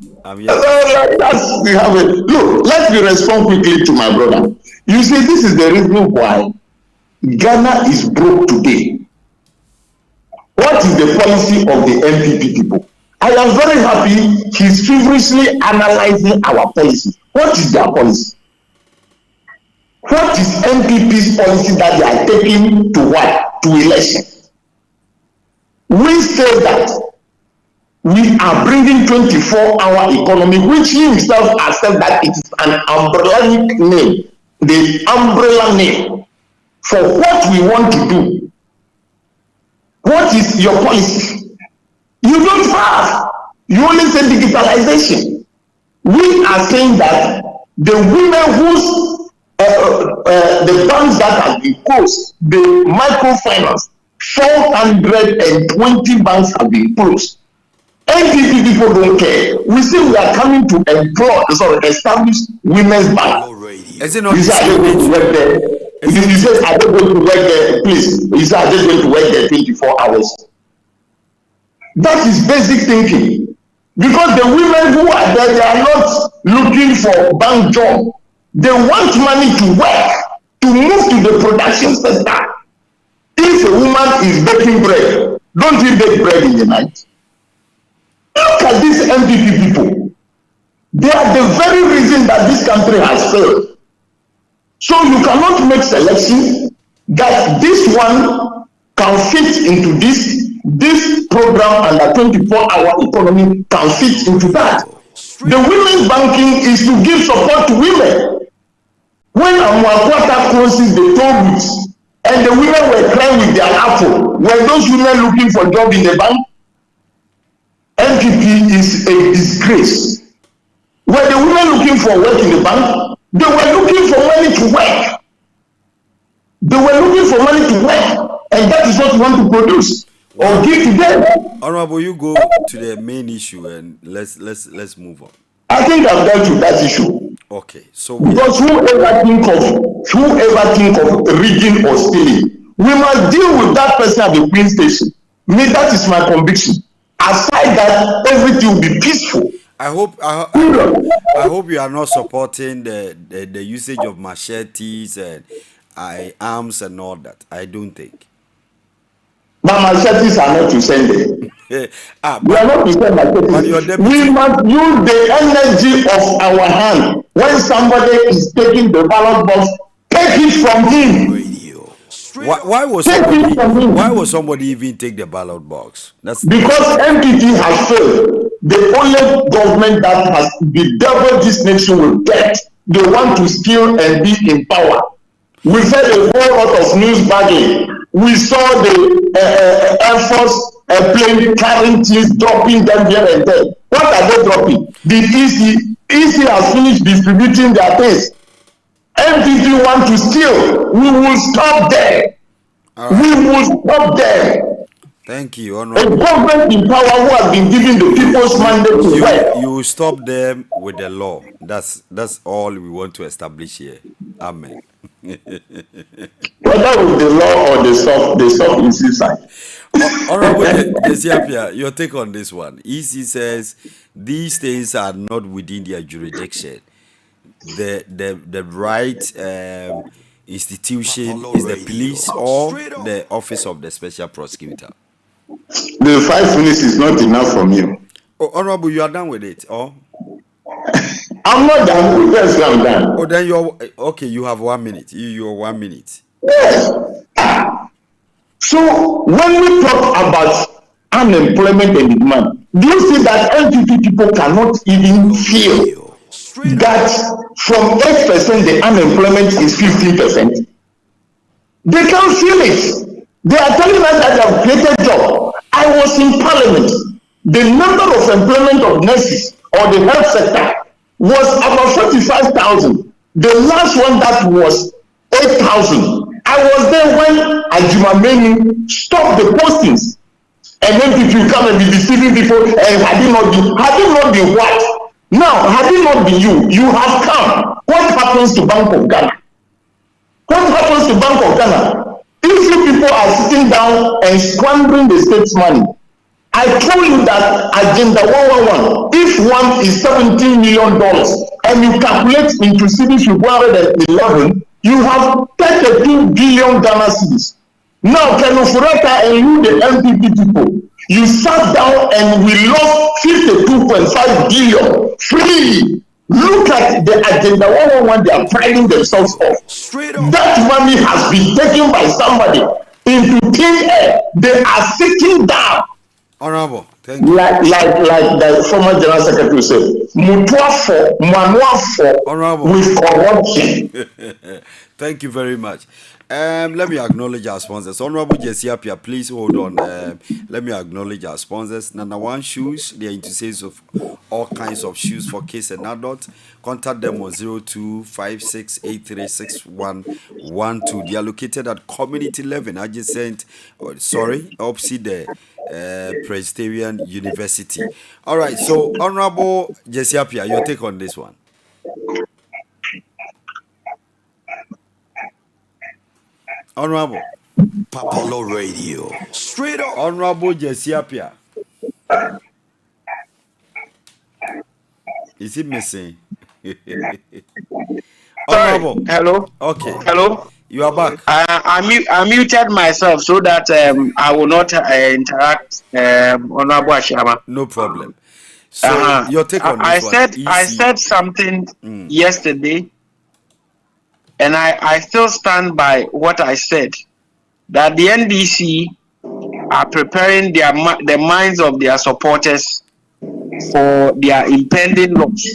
let me respond quickly to my brother. You see, this is the reason why Ghana is broke today. What is the policy of the MPP people? I am very happy he's feverishly analyzing our policy. What is their policy? What is MPP's policy that they are taking to what? To election. We say that we are bringing 24-hour economy, which he himself has said that it is an umbrella name, the umbrella name for what we want to do. What is your policy? You don't have. You only say digitalization. We are saying that the women whose the banks that have been closed, the microfinance, 420 banks have been closed. NPP people don't care. We say we are coming to establish women's bank. Is it not? You say I don't going to work there. You say I don't going to work there, please. You say I just going to work there 24 hours. That is basic thinking. Because the women who are there, they are not looking for bank job. They want money to work, to move to the production sector. If a woman is baking bread, don't you bake bread in the night? Look at these MPP people. They are the very reason that this country has failed. So you cannot make selection that this one can fit into this program and the 24-hour economy can fit into that. The women's banking is to give support to women. When Amwakwata closes the toll booths and the women were crying with their apple, were those women looking for job in the bank? MPP is a disgrace. Were the women looking for work in the bank? They were looking for money to work. They were looking for money to work, and that is what we want to produce or give to them. Honorable, you go to the main issue and let's move on. I think I've dealt with that issue. Okay, so because whoever think of rigging or stealing, we must deal with that person at the Queen Station. Me, that is my conviction. Aside that, everything will be peaceful. I hope you are not supporting the usage of machetes and arms and all that. I don't think. But machetes are not to send them. We are not to send machetes. We must use the energy of our hand. When somebody is taking the ballot box, take it from him. Why was somebody even take the ballot box? That's because MPP has failed. The only government that has the devil this nation will get, they want to steal and be in power. We said a whole lot of news bagging. We saw the Air Force plane carrying things, dropping them here and there. What are they dropping? The EC has finished distributing their things. MPP want to steal. We will stop them. We will stop them. Thank you, Honorable. A government in power who has been given the people's mandate to work. You will stop them with the law. That's all we want to establish here. Amen. Whether with the law or the stuff is inside. Honorable, your take on this one. EC says these things are not within their jurisdiction. The right institution is the police or the office of the special prosecutor. The 5 minutes is not enough from you. Oh, Honorable, you are done with it, or? I'm not done with this. I'm done. Oh, then you're okay. You have 1 minute. You're 1 minute. Yes. So when we talk about unemployment and demand. Do you see that NPP people cannot even feel that from 8% the unemployment is 15%? They can't feel it. They are telling us that they have created jobs. I was in parliament. The number of employment of nurses or the health sector was about 45,000. The last one that was 8,000. I was there when Ajumameni stopped the postings. And then if you come and be deceiving people, and had it not been what? Now, had it not been you have come. What happens to Bank of Ghana? What happens to Bank of Ghana? If you people are sitting down and squandering the state's money, I told you that Agenda 111, if one is $17 million and you calculate into cedis with 111, you have 32 billion Ghana cedis. Now, Kenofureta and you, the MPP people, you sat down and we lost 52.5 billion freely. Look at the Agenda 111 they are priding themselves off. That money has been taken by somebody into thin air. They are sitting down. Honorable, thank you. Like the former General Secretary said, Mutuafo, Manuafo with corruption. Thank you very much. Let me acknowledge our sponsors. Honorable Jesse Apia, please hold on. Let me acknowledge our sponsors. Nana One Shoes, they are into sales of all kinds of shoes for kids and adults. Contact them on 0256836112. They are located at Community 11, adjacent, opposite the Presbyterian University. All right, so Honorable Jesse Apia, your take on this one. Honorable Papalo Radio. Straight up. Honorable Jesse Apia. Is it missing? Honorable. Hello. Okay. Hello. You are back. I muted myself so that I will not interact. Honorable Ashama. No problem. So your take on this one. I said something yesterday. And I still stand by what I said, that the NDC are preparing the minds of their supporters for their impending loss.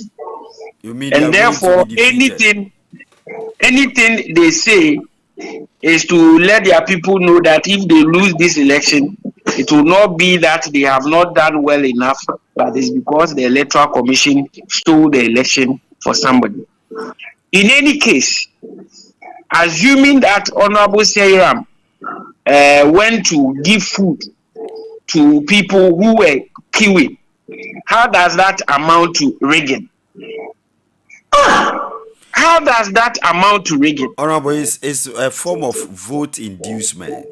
And therefore, anything they say is to let their people know that if they lose this election, it will not be that they have not done well enough, but it's because the Electoral Commission stole the election for somebody. In any case, assuming that Honorable Seyram went to give food to people who were queuing, how does that amount to rigging? How does that amount to rigging? Honorable, it's a form of vote inducement.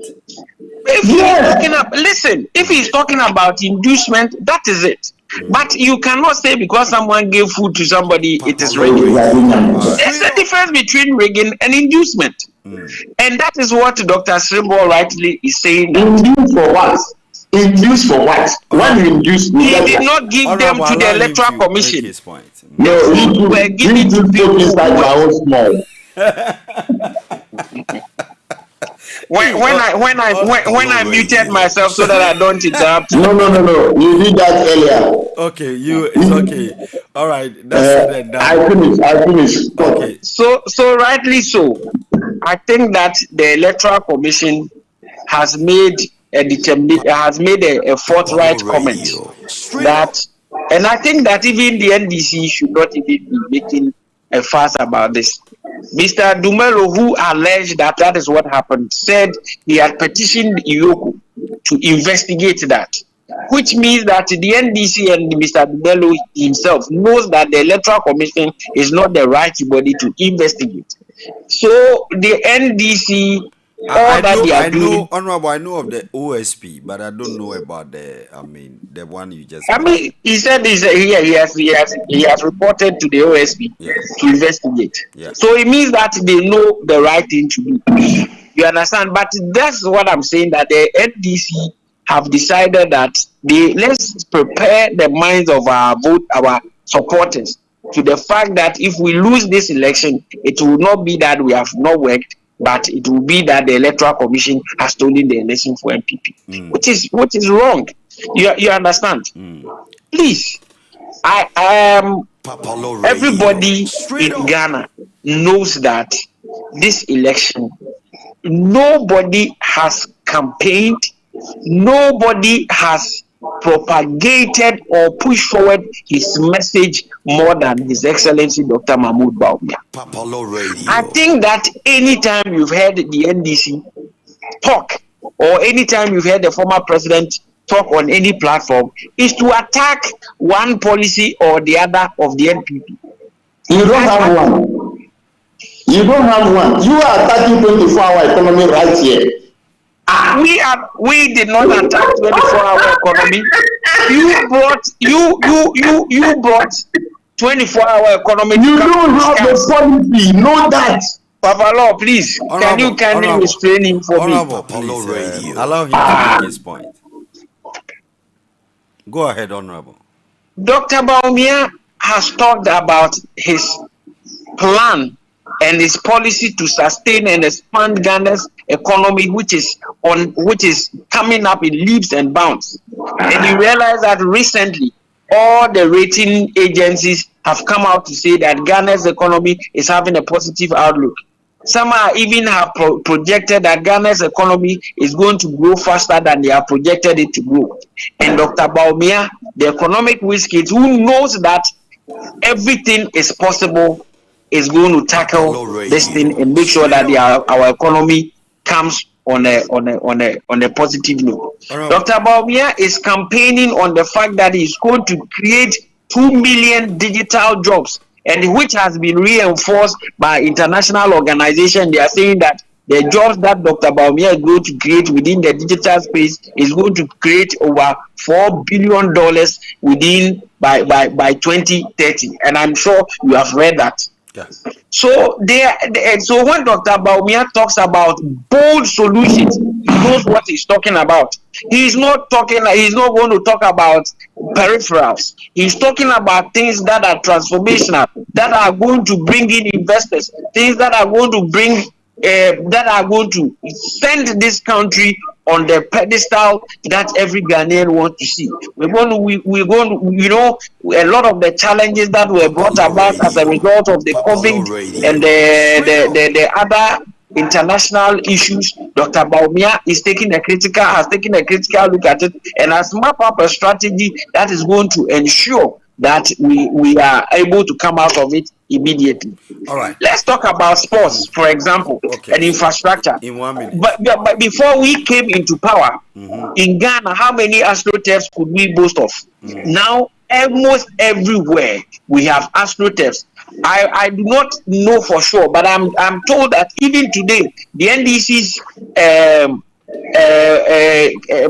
If he's talking about inducement, that is it. But you cannot say because someone gave food to somebody, it is rigging. There's a difference between rigging and inducement. And that is what Dr. Simbo rightly is saying. Induce for what? Induce for what? When you induce, he did not give them to the Electoral Commission. No, he were giving to people inside my own small. When I muted myself so that I don't interrupt. No. You did that earlier. Okay, it's okay. All right, that's it. I finish. Okay. So rightly so, I think that the Electoral Commission has made a forthright comment that, and I think that even the NDC should not even be making a fuss about this. Mr. Dumelo, who alleged that is what happened, said he had petitioned Iyoko to investigate that, which means that the NDC and Mr. Dumelo himself knows that the Electoral Commission is not the right body to investigate. So the NDC, Honorable, I know of the OSP, but I don't know about the one you just. He said he has reported to the OSP to investigate. Yes. So it means that they know the right thing to do. You understand? But that's what I'm saying, that the NDC have decided that let's prepare the minds of our supporters to the fact that if we lose this election, it will not be that we have not worked, but it will be that the Electoral Commission has stolen the election for MPP, which is wrong. You understand? Please, I am. Everybody in Ghana knows that this election, nobody has campaigned, nobody has propagated or pushed forward his message more than His Excellency Dr. Mahmoud Bawumia. I think that anytime you've heard the NDC talk, or anytime you've heard the former president talk on any platform, is to attack one policy or the other of the NPP. You don't have one. You don't have one. You are attacking 24-hour economy right here. We did not attack 24-hour economy. You brought 24-hour economy. You don't have the policy. Know that. Papa Law, please, can you kindly restrain him for me? Allow him to make his point. Go ahead, Honorable. Dr. Bawumia has talked about his plan and his policy to sustain and expand Ghana's economy, which is coming up in leaps and bounds. And you realize that recently all the rating agencies have come out to say that Ghana's economy is having a positive outlook. Some are even have projected that Ghana's economy is going to grow faster than they have projected it to grow. And Dr. Bawumia, the economic whiz kid, who knows that everything is possible, is going to tackle this thing and make sure that our economy comes on a positive note. Dr. Bawumia is campaigning on the fact that he's going to create 2 million digital jobs, and which has been reinforced by international organizations. They are saying that the jobs that Dr. Bawumia is going to create within the digital space is going to create over $4 billion within by 2030, and I'm sure you have read that. Yes. So so when Dr. Bawumia talks about bold solutions, he knows what he's talking about. He's not going to talk about peripherals. He's talking about things that are transformational, that are going to bring in investors, things that are going to bring send this country on the pedestal that every Ghanaian wants to see. We're going to, a lot of the challenges that were brought about as a result of the COVID and the other international issues. Dr. Bawumia has taken a critical look at it and has mapped up a strategy that is going to ensure that we are able to come out of it immediately. All right. Let's talk about sports, for example, and infrastructure. In 1 minute. But before we came into power, in Ghana, how many astroturfs could we boast of? Now, almost everywhere we have astroturfs. I do not know for sure, but I'm told that even today, the NDC's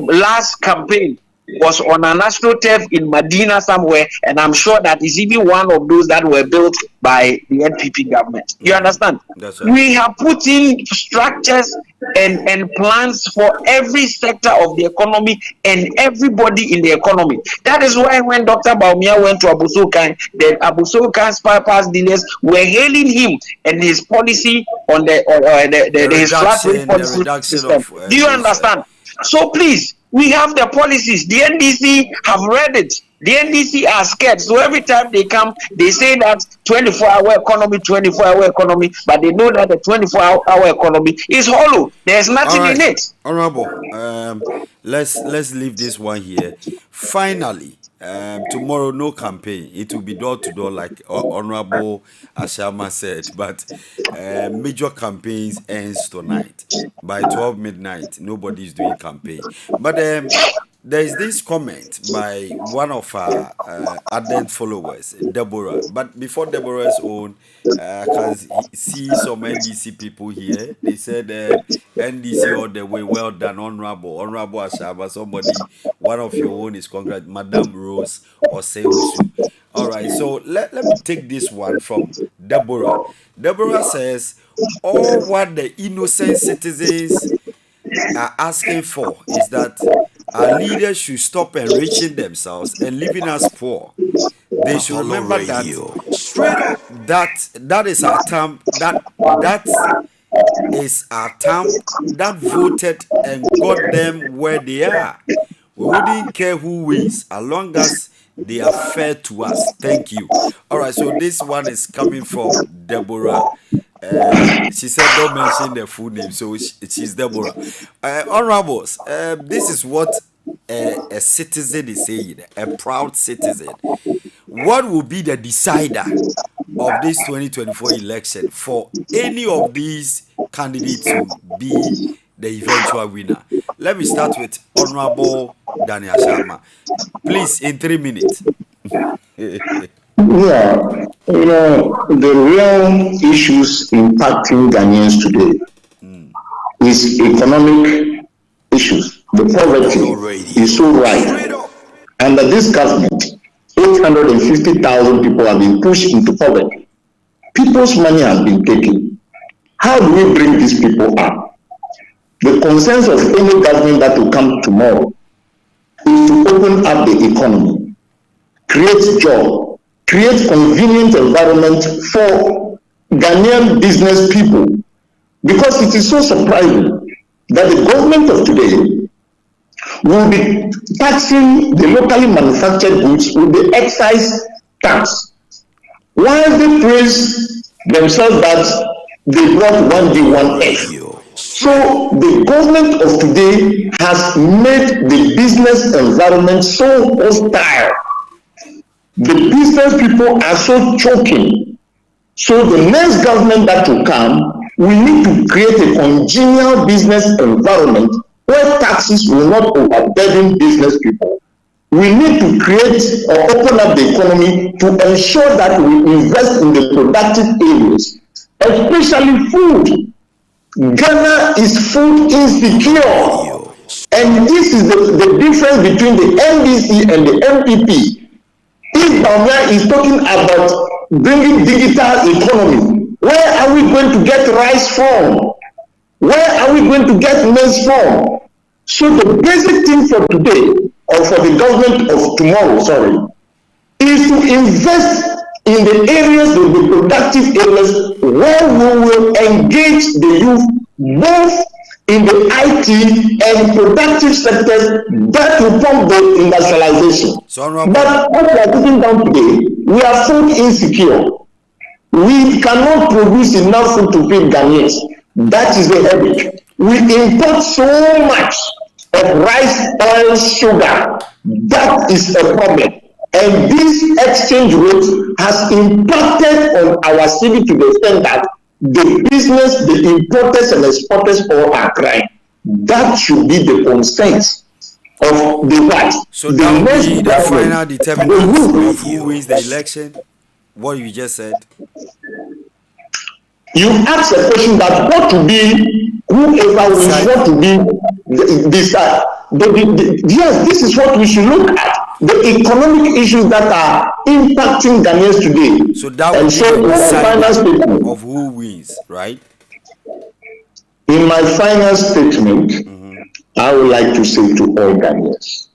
last campaign was on an astroturf in Medina somewhere, and I'm sure that is even one of those that were built by the NPP government. You understand? That's right. We have put in structures and plans for every sector of the economy and everybody in the economy. That is why when Dr. Bawumia went to Abu Sokan, the Abu Sokan spy pass dealers were hailing him and his policy on his flat rate policy system. Do you understand? So please, we have the policies. The NDC have read it. The NDC are scared. So every time they come, they say that 24-hour economy, but they know that the 24-hour economy is hollow. There's nothing in it. Honorable, let's leave this one here. Finally, tomorrow no campaign. It will be door to door, like Honorable Ashama said. But major campaigns ends tonight by 12 midnight. Nobody is doing campaign. But there is this comment by one of our ardent followers, Deborah. But before Deborah's own, I can see some NDC people here. They said NDC all the way. Well done, Honorable Ashaba. Somebody, one of your own is congrats, Madame Rose or Seusu. All right, so let me take this one from Deborah. Deborah says, all what the innocent citizens are asking for is that our leaders should stop enriching themselves and leaving us poor. They should remember that straight up that is our term, that is our term that voted and got them where they are. We wouldn't care who wins as long as they are fair to us. Thank you. All right, so this one is coming from Deborah. She said don't mention the full name, so she's Deborah. Honorables, this is what a citizen is saying, a proud citizen. What will be the decider of this 2024 election for any of these candidates to be the eventual winner? Let me start with Honorable Daniel Sharma. Please, in 3 minutes. Yeah, the real issues impacting Ghanaians today is economic issues. The poverty is so rife. Under this government, 850,000 people have been pushed into poverty. People's money has been taken. How do we bring these people up? The consensus of any government that will come tomorrow is to open up the economy, create jobs, create convenient environment for Ghanaian business people. Because it is so surprising that the government of today will be taxing the locally manufactured goods with the excise tax. While they praise themselves that they brought 1G, 1F. So the government of today has made the business environment so hostile. The business people are so choking. So the next government that will come, we need to create a congenial business environment where taxes will not overburden business people. We need to create or open up the economy to ensure that we invest in the productive areas, especially food. Ghana is food insecure. And this is the difference between the NDC and the MPP. If Bawumia is talking about bringing digital economy, where are we going to get rice from? Where are we going to get maize from? So the basic thing for today, or for the government of tomorrow, is to invest in the areas, the productive areas, where we will engage the youth both in the IT and productive sectors that will pump the industrialization. But what we are putting down today, we are food insecure. We cannot produce enough food to feed Ghanaians. That is the headache. We import so much of rice, oil, sugar. That is a problem. And this exchange rate has impacted on our city to the extent that the business, the importers and exporters all are crying. That should be the consensus of the right. So that will be the final determinant of who wins the election? What you just said? You ask a question that what to be, whoever wins, what to be this. Yes, this is what we should look at. The economic issues that are impacting Ghanaians today. So that will be the final statement of who wins, right? In my final statement, I would like to say to all Ghanaians,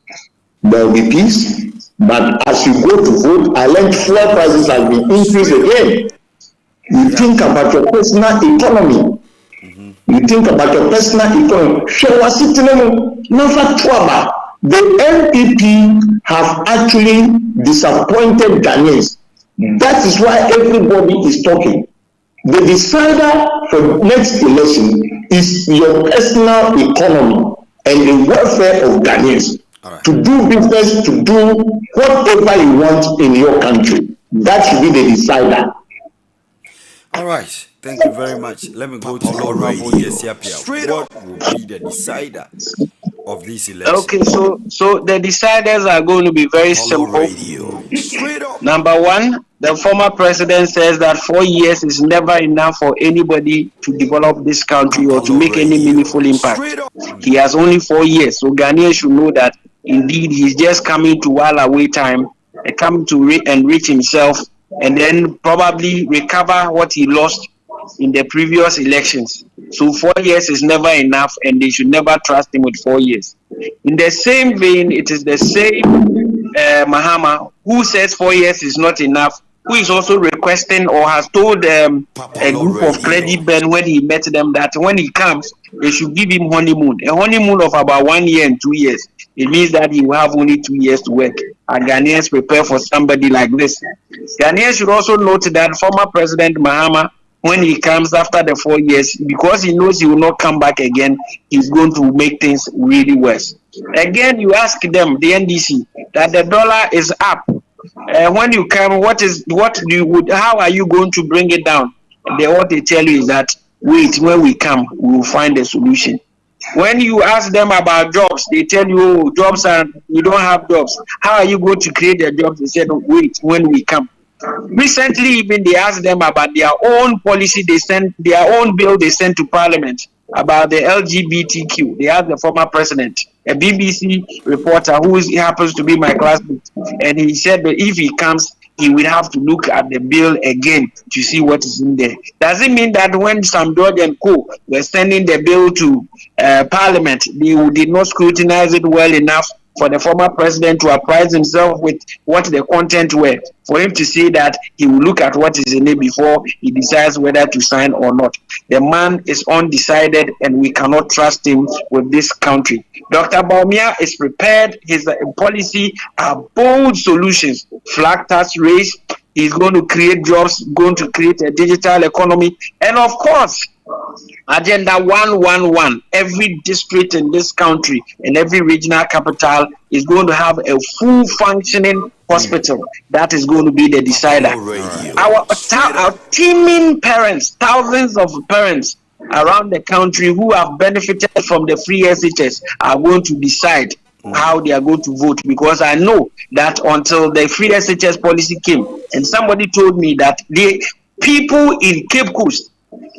there will be peace, but as you go to vote, I learned fuel prices have been increased again. You think about your personal economy. You think about your personal economy. The NPP have actually disappointed Ghanaians. That is why everybody is talking. The decider for next election is your personal economy and the welfare of Ghanaians. Right. To do business, to do whatever you want in your country. That should be the decider. All right. Thank you very much. Let me go to Honorable Yesiapia. What will be the decider of this election? Okay, so the deciders are going to be very simple. Number one, the former president says that 4 years is never enough for anybody to develop this country or to make any meaningful impact. He has only 4 years, so Ghanaians should know that indeed he's just coming to while away time, come to enrich himself, and then probably recover what he lost in the previous elections. So 4 years is never enough, and they should never trust him with 4 years. In the same vein, it is the same Mahama who says 4 years is not enough, who is also requesting or has told a group of credit men when he met them that when he comes, they should give him honeymoon. A honeymoon of about 1 year and 2 years. It means that he will have only 2 years to work. And Ghanaians prepare for somebody like this. Ghanaians should also note that former President Mahama, when he comes after the 4 years, because he knows he will not come back again, he's going to make things really worse. Again, you ask them, the NDC, that the dollar is up. When you come, how are you going to bring it down? What they tell you is that, wait, when we come, we will find a solution. When you ask them about jobs, they tell you, you don't have jobs. How are you going to create the jobs? They said, wait, when we come. Recently, even they asked them about their own policy, their own bill they sent to Parliament about the LGBTQ. They asked the former president, a BBC reporter who happens to be my classmate, and he said that if he comes, he will have to look at the bill again to see what is in there. Does it mean that when Sam George and Co. were sending the bill to Parliament, they did not scrutinize it well enough for the former president to apprise himself with what the content were, for him to say that he will look at what is in it before he decides whether to sign or not? The man is undecided and we cannot trust him with this country. Dr. Baumia is prepared. His policy are bold solutions. Flat tax raise. He's going to create jobs, going to create a digital economy. And of course, Agenda 111, every district in this country and every regional capital is going to have a full functioning hospital. That is going to be the decider. Our teeming parents, thousands of parents around the country who have benefited from the free SHS are going to decide how they are going to vote, because I know that until the free SHS policy came, and somebody told me that the people in Cape Coast,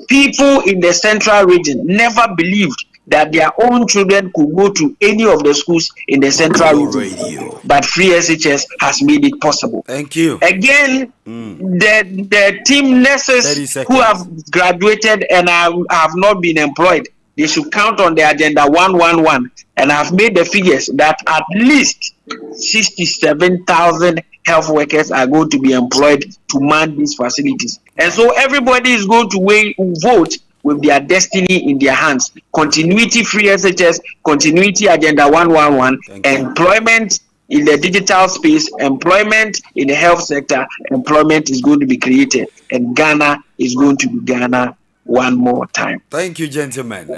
people in the central region never believed that their own children could go to any of the schools in the central region. But free SHS has made it possible. Thank you. Again, the team nurses who have graduated and have not been employed, they should count on the Agenda 111 and have made the figures that at least 67,000 health workers are going to be employed to man these facilities. And so everybody is going to vote with their destiny in their hands. Continuity free SHS, continuity Agenda 111, employment in the digital space, employment in the health sector, employment is going to be created. And Ghana is going to be Ghana one more time. Thank you, gentlemen.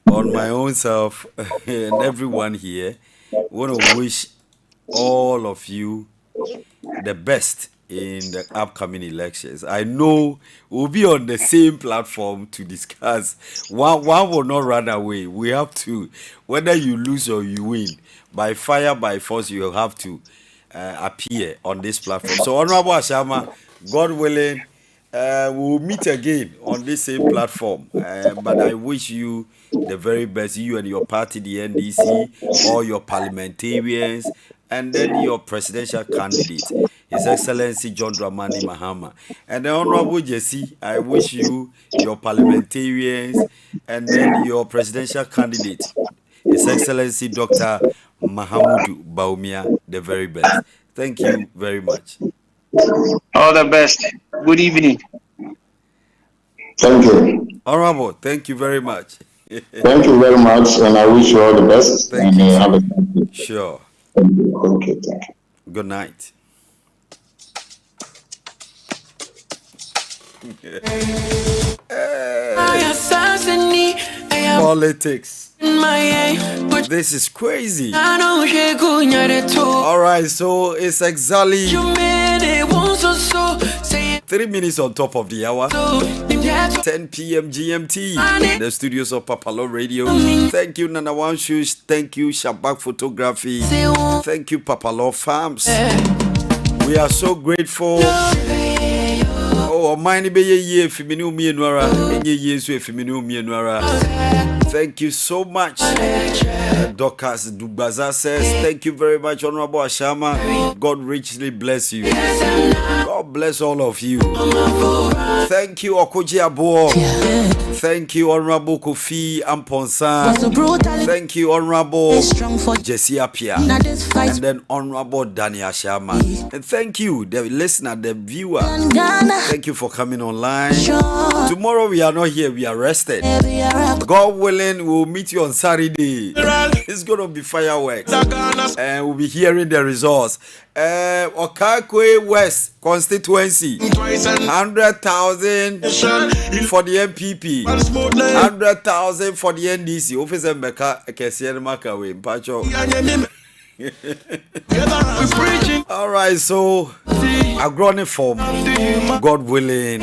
On my own self and everyone here, I want to wish all of you the best in the upcoming elections. I know we'll be on the same platform to discuss. One will not run away. We have to, whether you lose or you win, by fire, by force, you have to appear on this platform. So, Honorable Ashama, God willing, we'll meet again on this same platform. But I wish you the very best, you and your party, the NDC, all your parliamentarians, and then your presidential candidate, His Excellency John Dramani Mahama. And the Honorable Jesse, I wish you, your parliamentarians, and then your presidential candidate, His Excellency Dr. Mahamudu Baumia, the very best. Thank you very much. All the best. Good evening. Thank you. Honorable, thank you very much. Thank you very much, and I wish you all the best. Thank and you. Have a nice day. Sure. Thank you. Okay, thank you. Good night. Politics. This is crazy. All right, so it's exactly 3 minutes on top of the hour. 10 p.m. GMT. The studios of Papalo Radio. Thank you, Nana One Shoes. Thank you, Shabak Photography. Thank you, Papalo Farms. We are so grateful. Oh, mine be ye feminu mienwara. Ye so feminu mienwara. Thank you so much. Dokas Dubaza says, thank you very much, Honorable Ashama. God richly bless you. God bless all of you. Thank you, Okoji Abo. Thank you, Honorable Kofi Amponsan. Thank you, Honorable Jesse Apia. And then Honorable Danny Ashama. And thank you, the listener, the viewer. Thank you for coming online. Tomorrow we are not here, we are rested. God willing, we'll meet you on Saturday. It's going to be fireworks. And we'll be hearing the results. Okakwe West constituency, 100,000 for the MPP, 100,000 for the NDC. Officer Meka Kesian Makawe Mpacho. All right, so agrone form, God willing,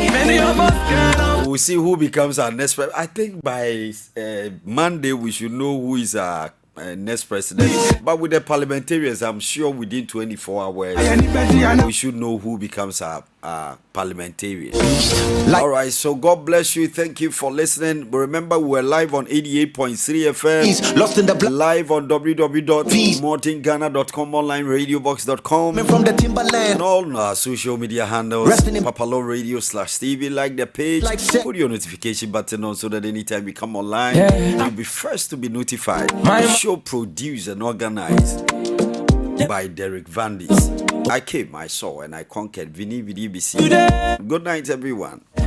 we'll see who becomes our next president. I think by Monday we should know who is our next president. But with the parliamentarians, I'm sure within 24 hours we should know who becomes our parliamentarian. All right, so God bless you. Thank you for listening. But remember, we're live on 88.3 FM, lost in the live on www.mortingghana.com, online radiobox.com, from the Timberland, and all our social media handles. Papalo Radio /TV. Like the page, put your notification button on so that anytime we come online, you'll be first to be notified. The show produced and organized by Derek Vandis. I came, I saw, and I conquered. Vini VDBC. Good night, everyone. We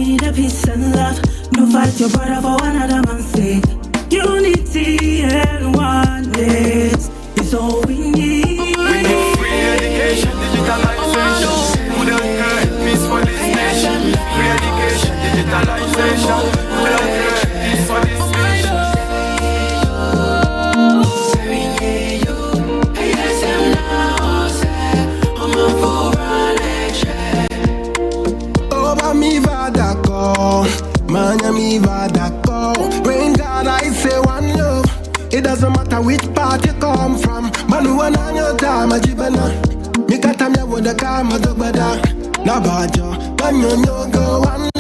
need a peace and love. No fight your brother for another man's sake. Unity and oneness is all we need. We need free education, digitalization. Food and care, peace for this nation. Free education, digitalization. Food and care, peace for this nation. Oba mi va d'accord, manya mi va d'accord. Rain God, I say one love. It doesn't matter which part you come from. Manu ananya dama jibana. Mikatamya woda kama dogbada. Nabajo, banyo nyogo one.